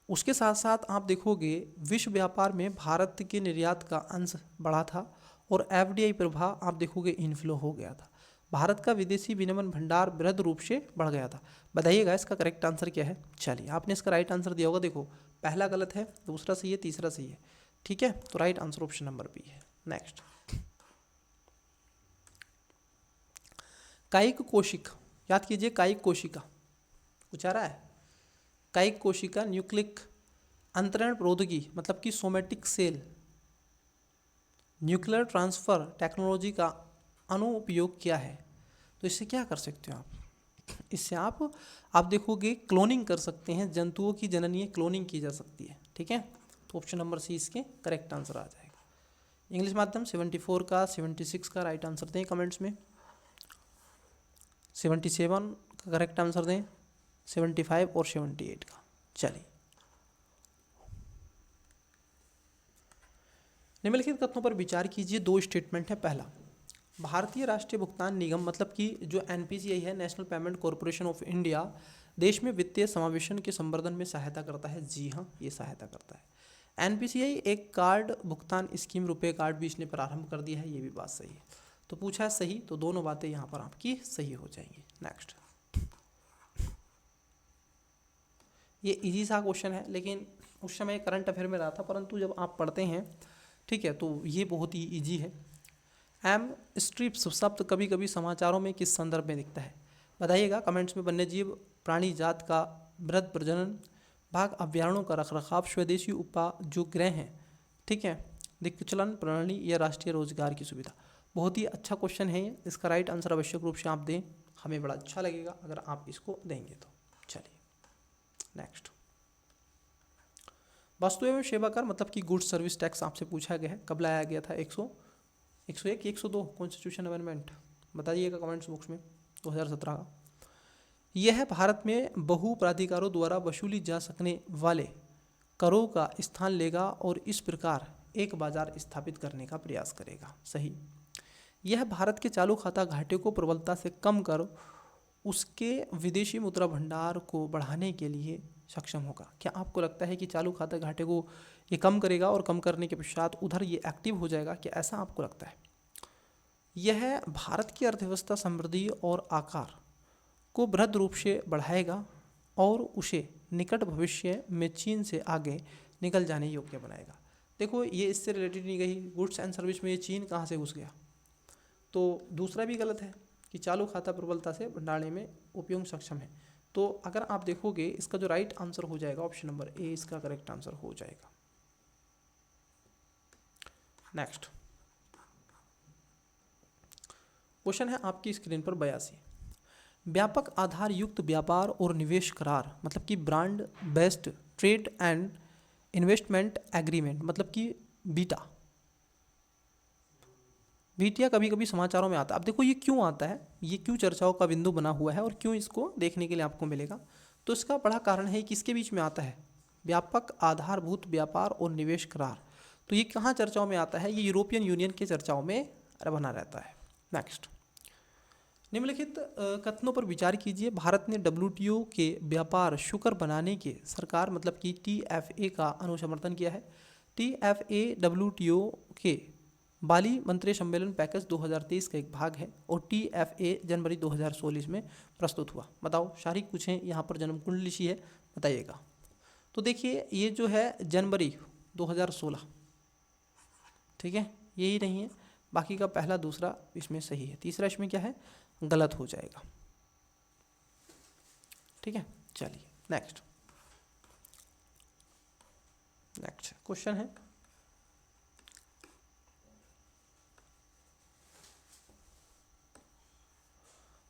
Speaker 1: उसके साथ साथ आप देखोगे विश्व व्यापार में भारत के निर्यात का अंश बढ़ा था, और FDI प्रभाव आप देखोगे इनफ्लो हो गया था, भारत का विदेशी विनिमय भंडार बृहद रूप से बढ़ गया था। बताइएगा इसका करेक्ट आंसर क्या है। चलिए आपने इसका राइट आंसर दिया होगा, देखो पहला गलत है, दूसरा सही है, तीसरा सही है, ठीक है, तो right answer option number B है। नेक्स्ट, कायिक कोशिक, याद कीजिए कायिक कोशिका, कुछ आ रहा है, कायिक कोशिका न्यूक्लिक अंतरण प्रौद्योगिकी मतलब कि somatic cell nuclear transfer technology का अनुपयोग क्या है। तो इससे क्या कर सकते हो आप, इससे आप देखोगे क्लोनिंग कर सकते हैं, जंतुओं की जननीय क्लोनिंग की जा सकती है। ठीक है, तो ऑप्शन नंबर सी इसके करेक्ट आंसर आ जाएगा। इंग्लिश माध्यम 74 का 76 का राइट आंसर दें कमेंट्स में, 77 का करेक्ट आंसर दें, 75 और 78 का। चलिए, निम्नलिखित कथनों पर विचार कीजिए। दो स्टेटमेंट है। पहला, भारतीय राष्ट्रीय भुगतान निगम मतलब कि जो एनपीसीआई है, national payment corporation of India, देश में वित्तीय समावेशन के संवर्धन में सहायता करता है। जी हाँ, ये सहायता करता है। एनपीसीआई एक कार्ड भुगतान स्कीम, रुपए कार्ड भी इसने प्रारंभ कर दिया है, ये भी बात सही है। तो पूछा है सही, तो दोनों बातें यहाँ पर आपकी सही हो जाएंगी। नेक्स्ट, ये इजी सा क्वेश्चन है, लेकिन उस समय करंट अफेयर में रहा था, परंतु जब आप पढ़ते हैं, ठीक है, तो ये बहुत ही इजी है। एम स्ट्रिप्स शब्द कभी कभी समाचारों में किस संदर्भ में दिखता है, बताइएगा कमेंट्स में। वन्यजीव प्राणी जात का वृहद प्रजनन, भाग अभ्यारण्यों का रखरखाव, स्वदेशी उपजोग्रह हैं, ठीक है, दिक्चलन प्रणाली या राष्ट्रीय रोजगार की सुविधा। बहुत ही अच्छा क्वेश्चन है ये, इसका राइट आंसर आवश्यक रूप से आप दें, हमें बड़ा अच्छा लगेगा अगर आप इसको देंगे तो। चलिए नेक्स्ट, वस्तु एवं सेवा कर मतलब कि गुड्स सर्विस टैक्स आपसे पूछा गया है, कब लाया गया था। 101 102 कॉन्स्टिट्यूशन अमेंडमेंट, बताइएगा कमेंट्स बॉक्स में, 2017 का। यह भारत में बहु प्राधिकारों द्वारा वसूली जा सकने वाले करों का स्थान लेगा और इस प्रकार एक बाजार स्थापित करने का प्रयास करेगा। सही। यह भारत के चालू खाता घाटे को प्रबलता से कम कर उसके विदेशी मुद्रा भंडार को बढ़ाने के लिए सक्षम होगा। क्या आपको लगता है कि चालू खाता घाटे को ये कम करेगा और कम करने के पश्चात उधर ये एक्टिव हो जाएगा, क्या ऐसा आपको लगता है? यह भारत की अर्थव्यवस्था समृद्धि और आकार को बृहद रूप से बढ़ाएगा और उसे निकट भविष्य में चीन से आगे निकल जाने योग्य बनाएगा। देखो, ये इससे रिलेटेड नहीं गई, गुड्स एंड सर्विस में ये चीन कहाँ से घुस गया। तो दूसरा भी गलत है कि चालू खाता प्रबलता से भंडारने में उपयोग सक्षम है। तो अगर आप देखोगे, इसका जो राइट आंसर हो जाएगा ऑप्शन नंबर ए इसका करेक्ट आंसर हो जाएगा। नेक्स्ट क्वेश्चन है आपकी स्क्रीन पर 82, व्यापक आधार युक्त व्यापार और निवेश करार मतलब कि brand based trade and investment agreement मतलब कि बीटा, बीटिया कभी कभी समाचारों में आता है। अब देखो ये क्यों आता है, ये क्यों चर्चाओं का बिंदु बना हुआ है और क्यों इसको देखने के लिए आपको मिलेगा। तो इसका बड़ा कारण है कि इसके बीच में आता है व्यापक आधारभूत व्यापार और निवेश करार। तो ये कहाँ चर्चाओं में आता है, ये यूरोपियन यूनियन के चर्चाओं में बना रहता है। नेक्स्ट, निम्नलिखित कथनों पर विचार कीजिए। भारत ने डब्ल्यूटीओ के व्यापार शुक्र बनाने के सरकार मतलब कि टीएफए का अनुसमर्थन किया है। टीएफए डब्ल्यूटीओ के बाली मंत्री सम्मेलन पैकेज 2023 का एक भाग है और टीएफए जनवरी 2016 में प्रस्तुत हुआ। बताओ, शारीरिक पूछें, यहाँ पर जन्म कुंडली सी है, बताइएगा। तो देखिए, ये जो है जनवरी 2016, ठीक है, यही नहीं है, बाकी का पहला दूसरा इसमें सही है, तीसरा इसमें क्या है गलत हो जाएगा। ठीक है, चलिए नेक्स्ट क्वेश्चन है,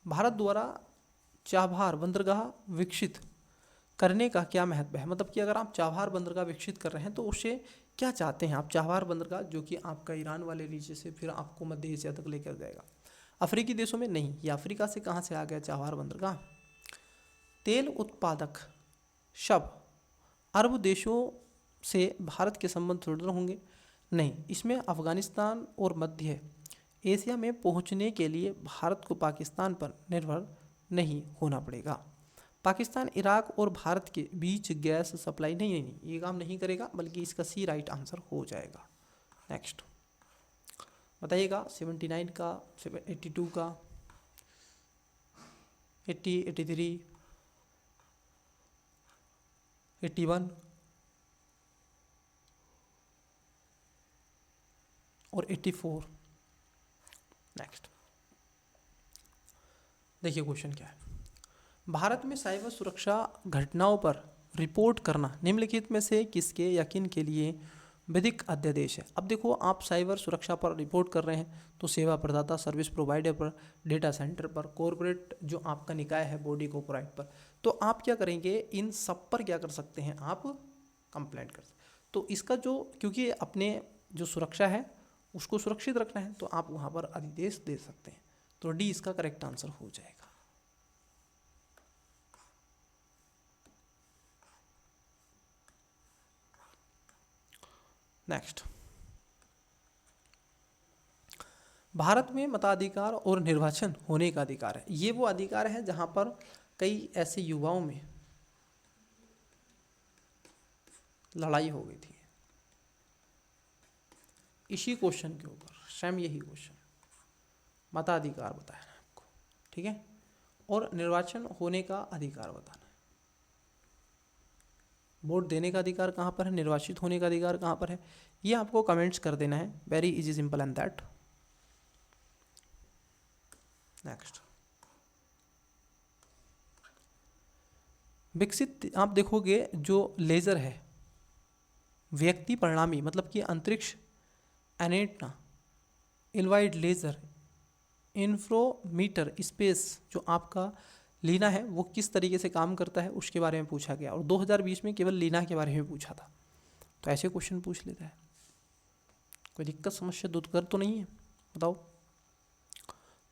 Speaker 1: भारत द्वारा चाबहार बंदरगाह विकसित करने का क्या महत्व है। मतलब कि अगर आप चाबहार बंदरगाह विकसित कर रहे हैं तो उससे क्या चाहते हैं आप। चाबहार बंदरगाह जो कि आपका ईरान वाले रीजन से फिर आपको मध्य एशिया तक लेकर जाएगा, अफ्रीकी देशों में नहीं। ये अफ्रीका से कहाँ से आ गया चाबहार बंदरगाह। तेल उत्पादक शब अरब देशों से भारत के संबंध सुदृढ़ होंगे, नहीं। इसमें अफगानिस्तान और मध्य एशिया में पहुंचने के लिए भारत को पाकिस्तान पर निर्भर नहीं होना पड़ेगा। पाकिस्तान, इराक और भारत के बीच गैस सप्लाई नहीं, ये काम नहीं करेगा, बल्कि इसका सी राइट आंसर हो जाएगा। नेक्स्ट बताइएगा 79 का, 82 का, 80, 83, 81 और 84। नेक्स्ट देखिए क्वेश्चन क्या है। भारत में साइबर सुरक्षा घटनाओं पर रिपोर्ट करना निम्नलिखित में से किसके या किन के लिए विधिक अध्यादेश है। अब देखो, आप साइबर सुरक्षा पर रिपोर्ट कर रहे हैं तो सेवा प्रदाता, सर्विस प्रोवाइडर पर, डेटा सेंटर पर, कॉरपोरेट जो आपका निकाय है बॉडी कॉर्पोरेट पर, तो आप क्या करेंगे, इन सब पर क्या कर सकते हैं, आप कंप्लेंट कर सकते। तो इसका जो, क्योंकि अपने जो सुरक्षा है उसको सुरक्षित रखना है, तो आप वहाँ पर अधिदेश दे सकते हैं। तो डी इसका करेक्ट आंसर हो जाएगा। नेक्स्ट, भारत में मताधिकार और निर्वाचन होने का अधिकार है। ये वो अधिकार है जहां पर कई ऐसे युवाओं में लड़ाई हो गई थी इसी क्वेश्चन के ऊपर, सेम यही क्वेश्चन, मताधिकार बताना है आपको, ठीक है, और निर्वाचन होने का अधिकार बताना है। वोट देने का अधिकार कहाँ पर है, निर्वाचित होने का अधिकार कहाँ पर है, ये आपको कमेंट्स कर देना है। Very easy, simple and that. Next, विकसित, आप देखोगे जो लेज़र है व्यक्ति परिणामी, मतलब कि अंतरिक्ष एनेटना, इनवाइड लेज़र, इन्फ्रोमीटर, स्पेस जो आपका लीना है वो किस तरीके से काम करता है उसके बारे में पूछा गया, और 2020 में केवल लीना के बारे में पूछा था। तो ऐसे क्वेश्चन पूछ लेता है। कोई दिक्कत, समस्या, दुष्कर तो नहीं है, बताओ।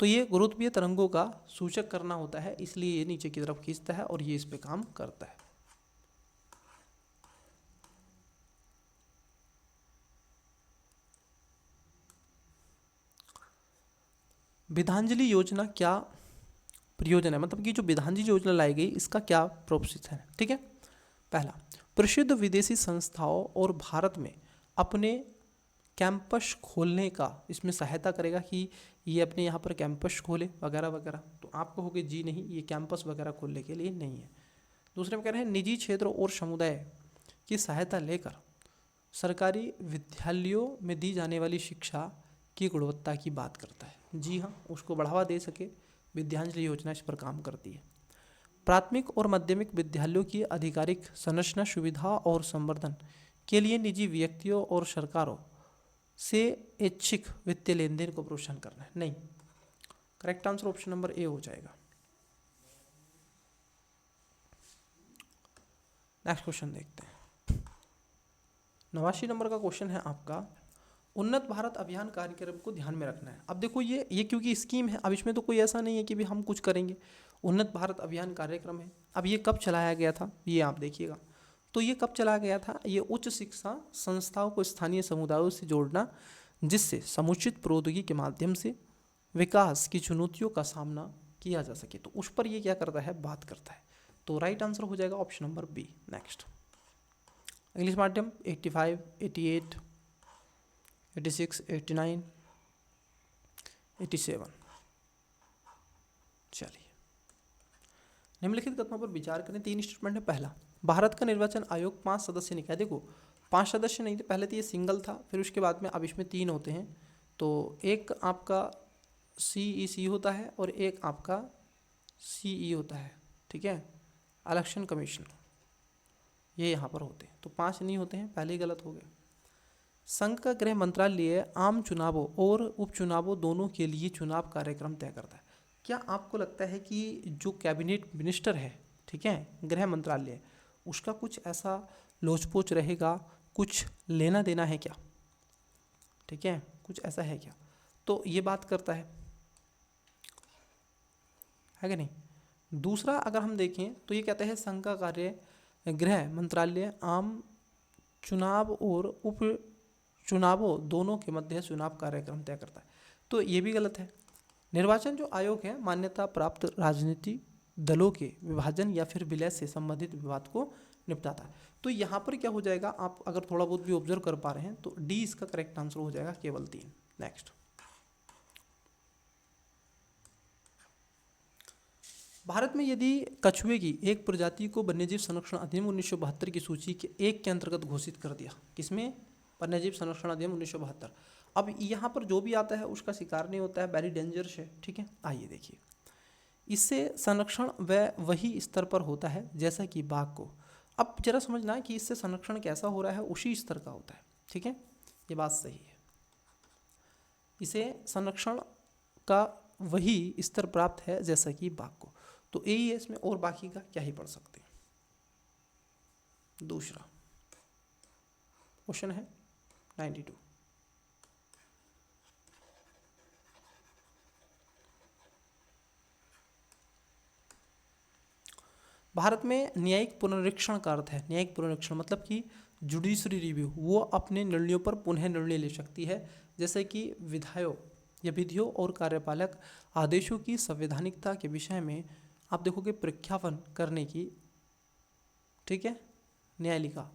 Speaker 1: तो ये गुरुत्वीय तरंगों का सूचक करना होता है, इसलिए ये नीचे की तरफ खींचता है और ये इस पे काम करता है। विधांजलि योजना क्या प्रयोजन है, मतलब कि जो विधांजलि योजना लाई गई इसका क्या प्रोपोजिशन है, ठीक है। पहला, प्रसिद्ध विदेशी संस्थाओं और भारत में अपने कैंपस खोलने का इसमें सहायता करेगा कि ये अपने यहाँ पर कैंपस खोले वगैरह वगैरह। तो आप कहोगे जी नहीं, ये कैंपस वगैरह खोलने के लिए नहीं है। दूसरे में कह रहे हैं निजी क्षेत्र और समुदाय की सहायता लेकर सरकारी विद्यालयों में दी जाने वाली शिक्षा की गुणवत्ता की बात करता है। जी हाँ, उसको बढ़ावा दे सके, विद्यांजलि योजना इस पर काम करती है। प्राथमिक और माध्यमिक विद्यालयों की आधिकारिक संरचना, सुविधा और संवर्धन के लिए निजी व्यक्तियों और सरकारों से ऐच्छिक वित्तीय लेन देन को प्रोत्साहन करना है। नहीं, correct answer option number A हो जाएगा। नेक्स्ट क्वेश्चन देखते हैं। 89 नंबर का क्वेश्चन है आपका, उन्नत भारत अभियान कार्यक्रम को ध्यान में रखना है। अब देखो ये क्योंकि स्कीम है, अब इसमें तो कोई ऐसा नहीं है कि भी हम कुछ करेंगे। उन्नत भारत अभियान कार्यक्रम है। अब ये कब चलाया गया था, ये आप देखिएगा। तो ये कब चलाया गया था, ये उच्च शिक्षा संस्थाओं को स्थानीय समुदायों से जोड़ना, जिससे समुचित प्रौद्योगिकी के माध्यम से विकास की चुनौतियों का सामना किया जा सके। तो उस पर ये क्या करता है, बात करता है। तो राइट आंसर हो जाएगा option number B. Next, English माध्यम 85, 88, 86, 89, 87। चलिए, निम्नलिखित कथनों पर विचार करें। 3 स्टेटमेंट है। पहला, भारत का निर्वाचन आयोग 5 सदस्य निकाय। देखो 5 सदस्य नहीं थे, पहले तो ये सिंगल था, फिर उसके बाद में अब इसमें 3 होते हैं। तो एक आपका CEC होता है और एक आपका CE होता है, ठीक है, इलेक्शन कमीशन, ये यहाँ पर होते हैं। तो 5 नहीं होते हैं, पहले ही गलत हो गया। संघ का गृह मंत्रालय आम चुनावों और उपचुनावों दोनों के लिए चुनाव कार्यक्रम तय करता है। क्या आपको लगता है कि जो कैबिनेट मिनिस्टर है, ठीक है, गृह मंत्रालय, उसका कुछ ऐसा लोचपोच रहेगा, कुछ लेना देना है क्या, ठीक है, कुछ ऐसा है क्या? तो ये बात करता है कि नहीं। दूसरा अगर हम देखें तो ये कहता है संघ का कार्य गृह मंत्रालय आम चुनाव और उप चुनावों दोनों के मध्य चुनाव कार्यक्रम तय करता है। तो ये भी गलत है। निर्वाचन जो आयोग है मान्यता प्राप्त राजनीतिक दलों के विभाजन या फिर विलय से संबंधित विवाद को निपटाता है। तो यहाँ पर क्या हो जाएगा, आप अगर थोड़ा बहुत भी ऑब्जर्व कर पा रहे हैं तो डी इसका करेक्ट आंसर हो जाएगा, केवल 3। नेक्स्ट, भारत में यदि कछुए की एक प्रजाति को वन्यजीव संरक्षण अधिनियम 1972 की सूची के 1 के अंतर्गत घोषित कर दिया, किसमें, वन्यजीव संरक्षण अधिनियम 1972। अब यहाँ पर जो भी आता है उसका शिकार नहीं होता है, वेरी डेंजरस है, ठीक है। आइए देखिए, इससे संरक्षण वही स्तर पर होता है जैसा कि बाघ को। अब जरा समझना है कि इससे संरक्षण कैसा हो रहा है, उसी स्तर का होता है। ठीक है, ये बात सही है। इसे संरक्षण का वही स्तर प्राप्त है जैसा कि बाघ को। तो यही है इसमें, और बाकी का क्या ही पढ़ सकते हैं। दूसरा क्वेश्चन है 92। भारत में न्यायिक पुनरीक्षण का अर्थ है, न्यायिक पुनरीक्षण मतलब कि जुडिशरी रिव्यू, वो अपने निर्णयों पर पुनः निर्णय ले सकती है, जैसे कि विधायों या विधियों और कार्यपालक आदेशों की संवैधानिकता के विषय में आप देखोगे प्रख्यापन करने की, ठीक है, न्यायालिका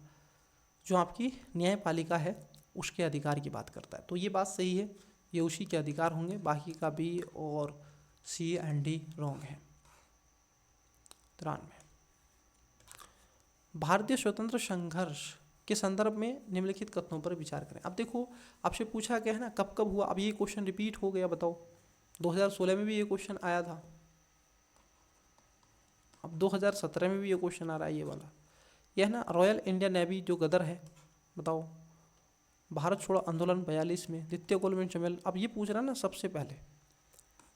Speaker 1: जो आपकी न्यायपालिका है उसके अधिकार की बात करता है। तो ये बात सही है, ये उसी के अधिकार होंगे, बाकी का बी और सी एंड डी रॉन्ग है। 93 भारतीय स्वतंत्र संघर्ष के संदर्भ में निम्नलिखित कथनों पर विचार करें। अब देखो आपसे पूछा गया है ना कब कब हुआ, अब ये क्वेश्चन रिपीट हो गया, बताओ 2016 में भी ये क्वेश्चन आया था, अब 2017 में भी ये क्वेश्चन आ रहा है, ये वाला यह ना रॉयल इंडियन नेवी जो गदर है, बताओ भारत छोड़ो आंदोलन 42 में, द्वितीय गोलमेज सम्मेलन। अब ये पूछ रहा है ना सबसे पहले,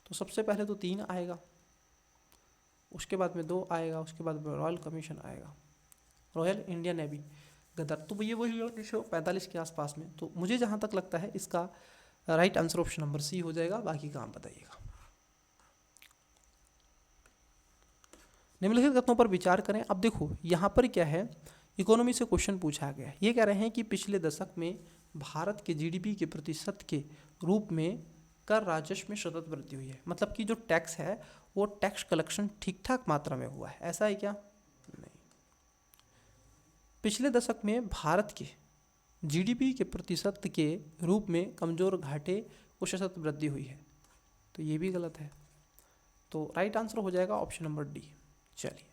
Speaker 1: तो सबसे पहले तो 3 आएगा, उसके बाद में 2 आएगा, उसके बाद में रॉयल कमीशन आएगा, रॉयल इंडियन नेवी गदर। तो ये वही 1945 के आसपास में। तो मुझे जहाँ तक लगता है इसका right answer option number C हो जाएगा, बाकी का आप बताइएगा। निम्नलिखित कथनों पर विचार करें। अब देखो यहाँ पर क्या है, इकोनॉमी से क्वेश्चन पूछा गया है। ये कह रहे हैं कि पिछले दशक में भारत के जीडीपी के प्रतिशत के रूप में कर राजस्व में सतत वृद्धि हुई है, मतलब कि जो टैक्स है वो टैक्स कलेक्शन ठीक ठाक मात्रा में हुआ है, ऐसा है क्या? नहीं। पिछले दशक में भारत के जीडीपी के प्रतिशत के रूप में कमजोर घाटे को सतत वृद्धि हुई है, तो ये भी गलत है। तो राइट आंसर हो जाएगा ऑप्शन नंबर डी। चलिए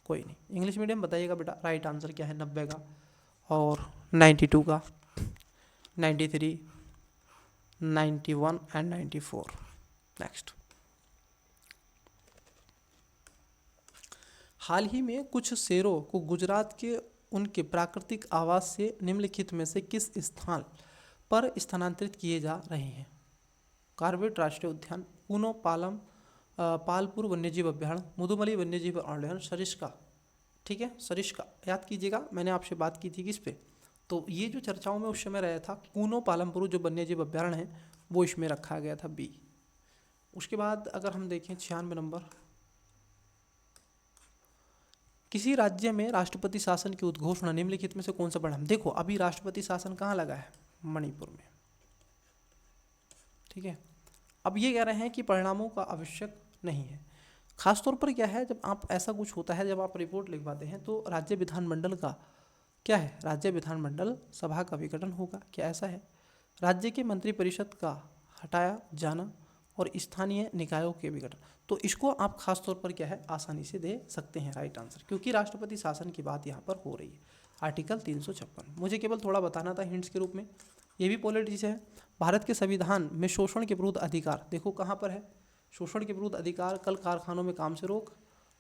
Speaker 1: कोई नहीं, इंग्लिश मीडियम बताइएगा बेटा राइट आंसर क्या है 90 का और 92 का, 93, 91 एंड 94। नेक्स्ट, हाल ही में कुछ शेरों को गुजरात के उनके प्राकृतिक आवास से निम्नलिखित में से किस स्थान पर स्थानांतरित किए जा रहे हैं? कार्बेट राष्ट्रीय उद्यान, पूनो पालम पालपुर वन्यजीव अभ्यारण्य, मुदुमली वन्यजीव अभ्यारण्य, सरिस्का। ठीक है, सरिस्का याद कीजिएगा, मैंने आपसे बात की थी किस पे, तो ये जो चर्चाओं में उस समय रहा था पूनो पालमपुर जो वन्यजीव अभ्यारण्य है वो इसमें रखा गया था बी। उसके बाद अगर हम देखें 96 नंबर, किसी राज्य में राष्ट्रपति शासन की उद्घोषणा निम्नलिखित में से कौन सा पड़ा? देखो अभी राष्ट्रपति शासन कहाँ लगा है? मणिपुर में। ठीक है, अब ये कह रहे हैं कि परिणामों का आवश्यक नहीं है। खासतौर पर क्या है, जब आप ऐसा कुछ होता है, जब आप रिपोर्ट लिखवाते हैं तो राज्य विधानमंडल का क्या है, राज्य विधानमंडल सभा का विघटन होगा, क्या ऐसा है? राज्य के मंत्रिपरिषद का हटाया जाना और स्थानीय निकायों के विघटन। तो इसको आप खास तौर पर क्या है आसानी से दे सकते हैं राइट आंसर, क्योंकि राष्ट्रपति शासन की बात यहाँ पर हो रही है। आर्टिकल 356, मुझे केवल थोड़ा बताना था हिंट्स के रूप में। ये भी पॉलिटिक्स है। भारत के संविधान में शोषण के विरुद्ध अधिकार, देखो कहाँ पर है, शोषण के विरुद्ध अधिकार, कल कारखानों में काम से रोक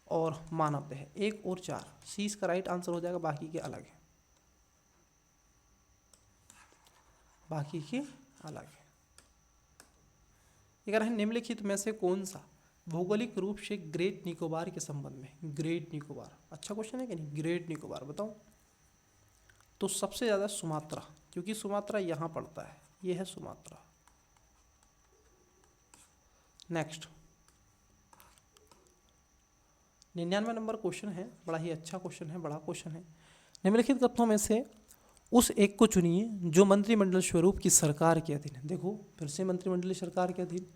Speaker 1: और मानव है। 1 और 4 सी इसका राइट आंसर हो जाएगा, बाकी के अलग है, बाकी के अलग है। ये कह रहे हैं निम्नलिखित में से कौन सा भौगोलिक रूप से ग्रेट निकोबार के संबंध में, ग्रेट निकोबार अच्छा क्वेश्चन है कि नहीं, ग्रेट निकोबार बताओ। तो सबसे ज़्यादा सुमात्रा, क्योंकि सुमात्रा यहाँ पड़ता है, ये है सुमात्रा। नेक्स्ट 99 नंबर क्वेश्चन है, बड़ा ही अच्छा क्वेश्चन है, बड़ा क्वेश्चन है। निम्नलिखित कथनों में से उस एक को चुनिए जो मंत्रिमंडल स्वरूप की सरकार के अधीन है। देखो फिर से मंत्रिमंडलीय सरकार के अधीन,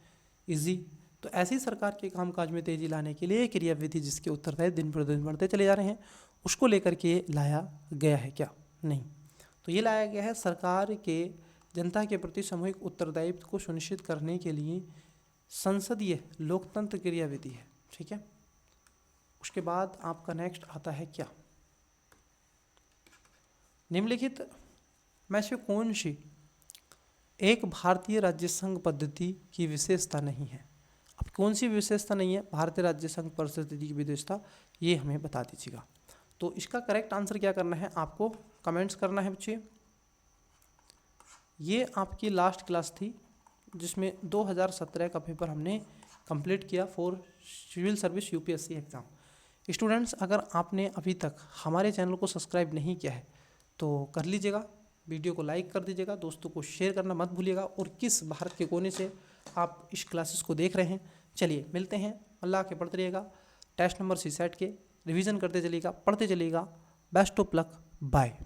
Speaker 1: इजी। तो ऐसी सरकार के कामकाज में तेजी लाने के लिए क्रियाविधि जिसके उत्तरदायित्व दिन पर दिन बढ़ते चले जा रहे हैं, उसको लेकर के लाया गया है क्या? नहीं। तो ये लाया गया है सरकार के जनता के प्रति सामूहिक उत्तरदायित्व को सुनिश्चित करने के लिए संसदीय लोकतंत्र क्रियाविधि है। ठीक है, उसके बाद आपका नेक्स्ट आता है क्या, निम्नलिखित में से कौन सी एक भारतीय राज्य संघ पद्धति की विशेषता नहीं है? अब कौन सी विशेषता नहीं है भारतीय राज्य संघ परिस्थिति की विशेषता, ये हमें बता दीजिएगा। तो इसका करेक्ट आंसर क्या करना है, आपको कमेंट्स करना है बच्चे। ये आपकी लास्ट क्लास थी जिसमें 2017 का पेपर हमने कंप्लीट किया for civil service UPSC exam. Students, अगर आपने अभी तक हमारे चैनल को सब्सक्राइब नहीं किया है तो कर लीजिएगा, वीडियो को लाइक कर दीजिएगा, दोस्तों को शेयर करना मत भूलिएगा, और किस भारत के कोने से आप इस क्लासेस को देख रहे हैं। चलिए मिलते हैं, अल्लाह के पढ़ते रहिएगा, टेस्ट नंबर 6 के रिवीजन करते चलिएगा, पढ़ते चलिएगा। Best of luck, bye.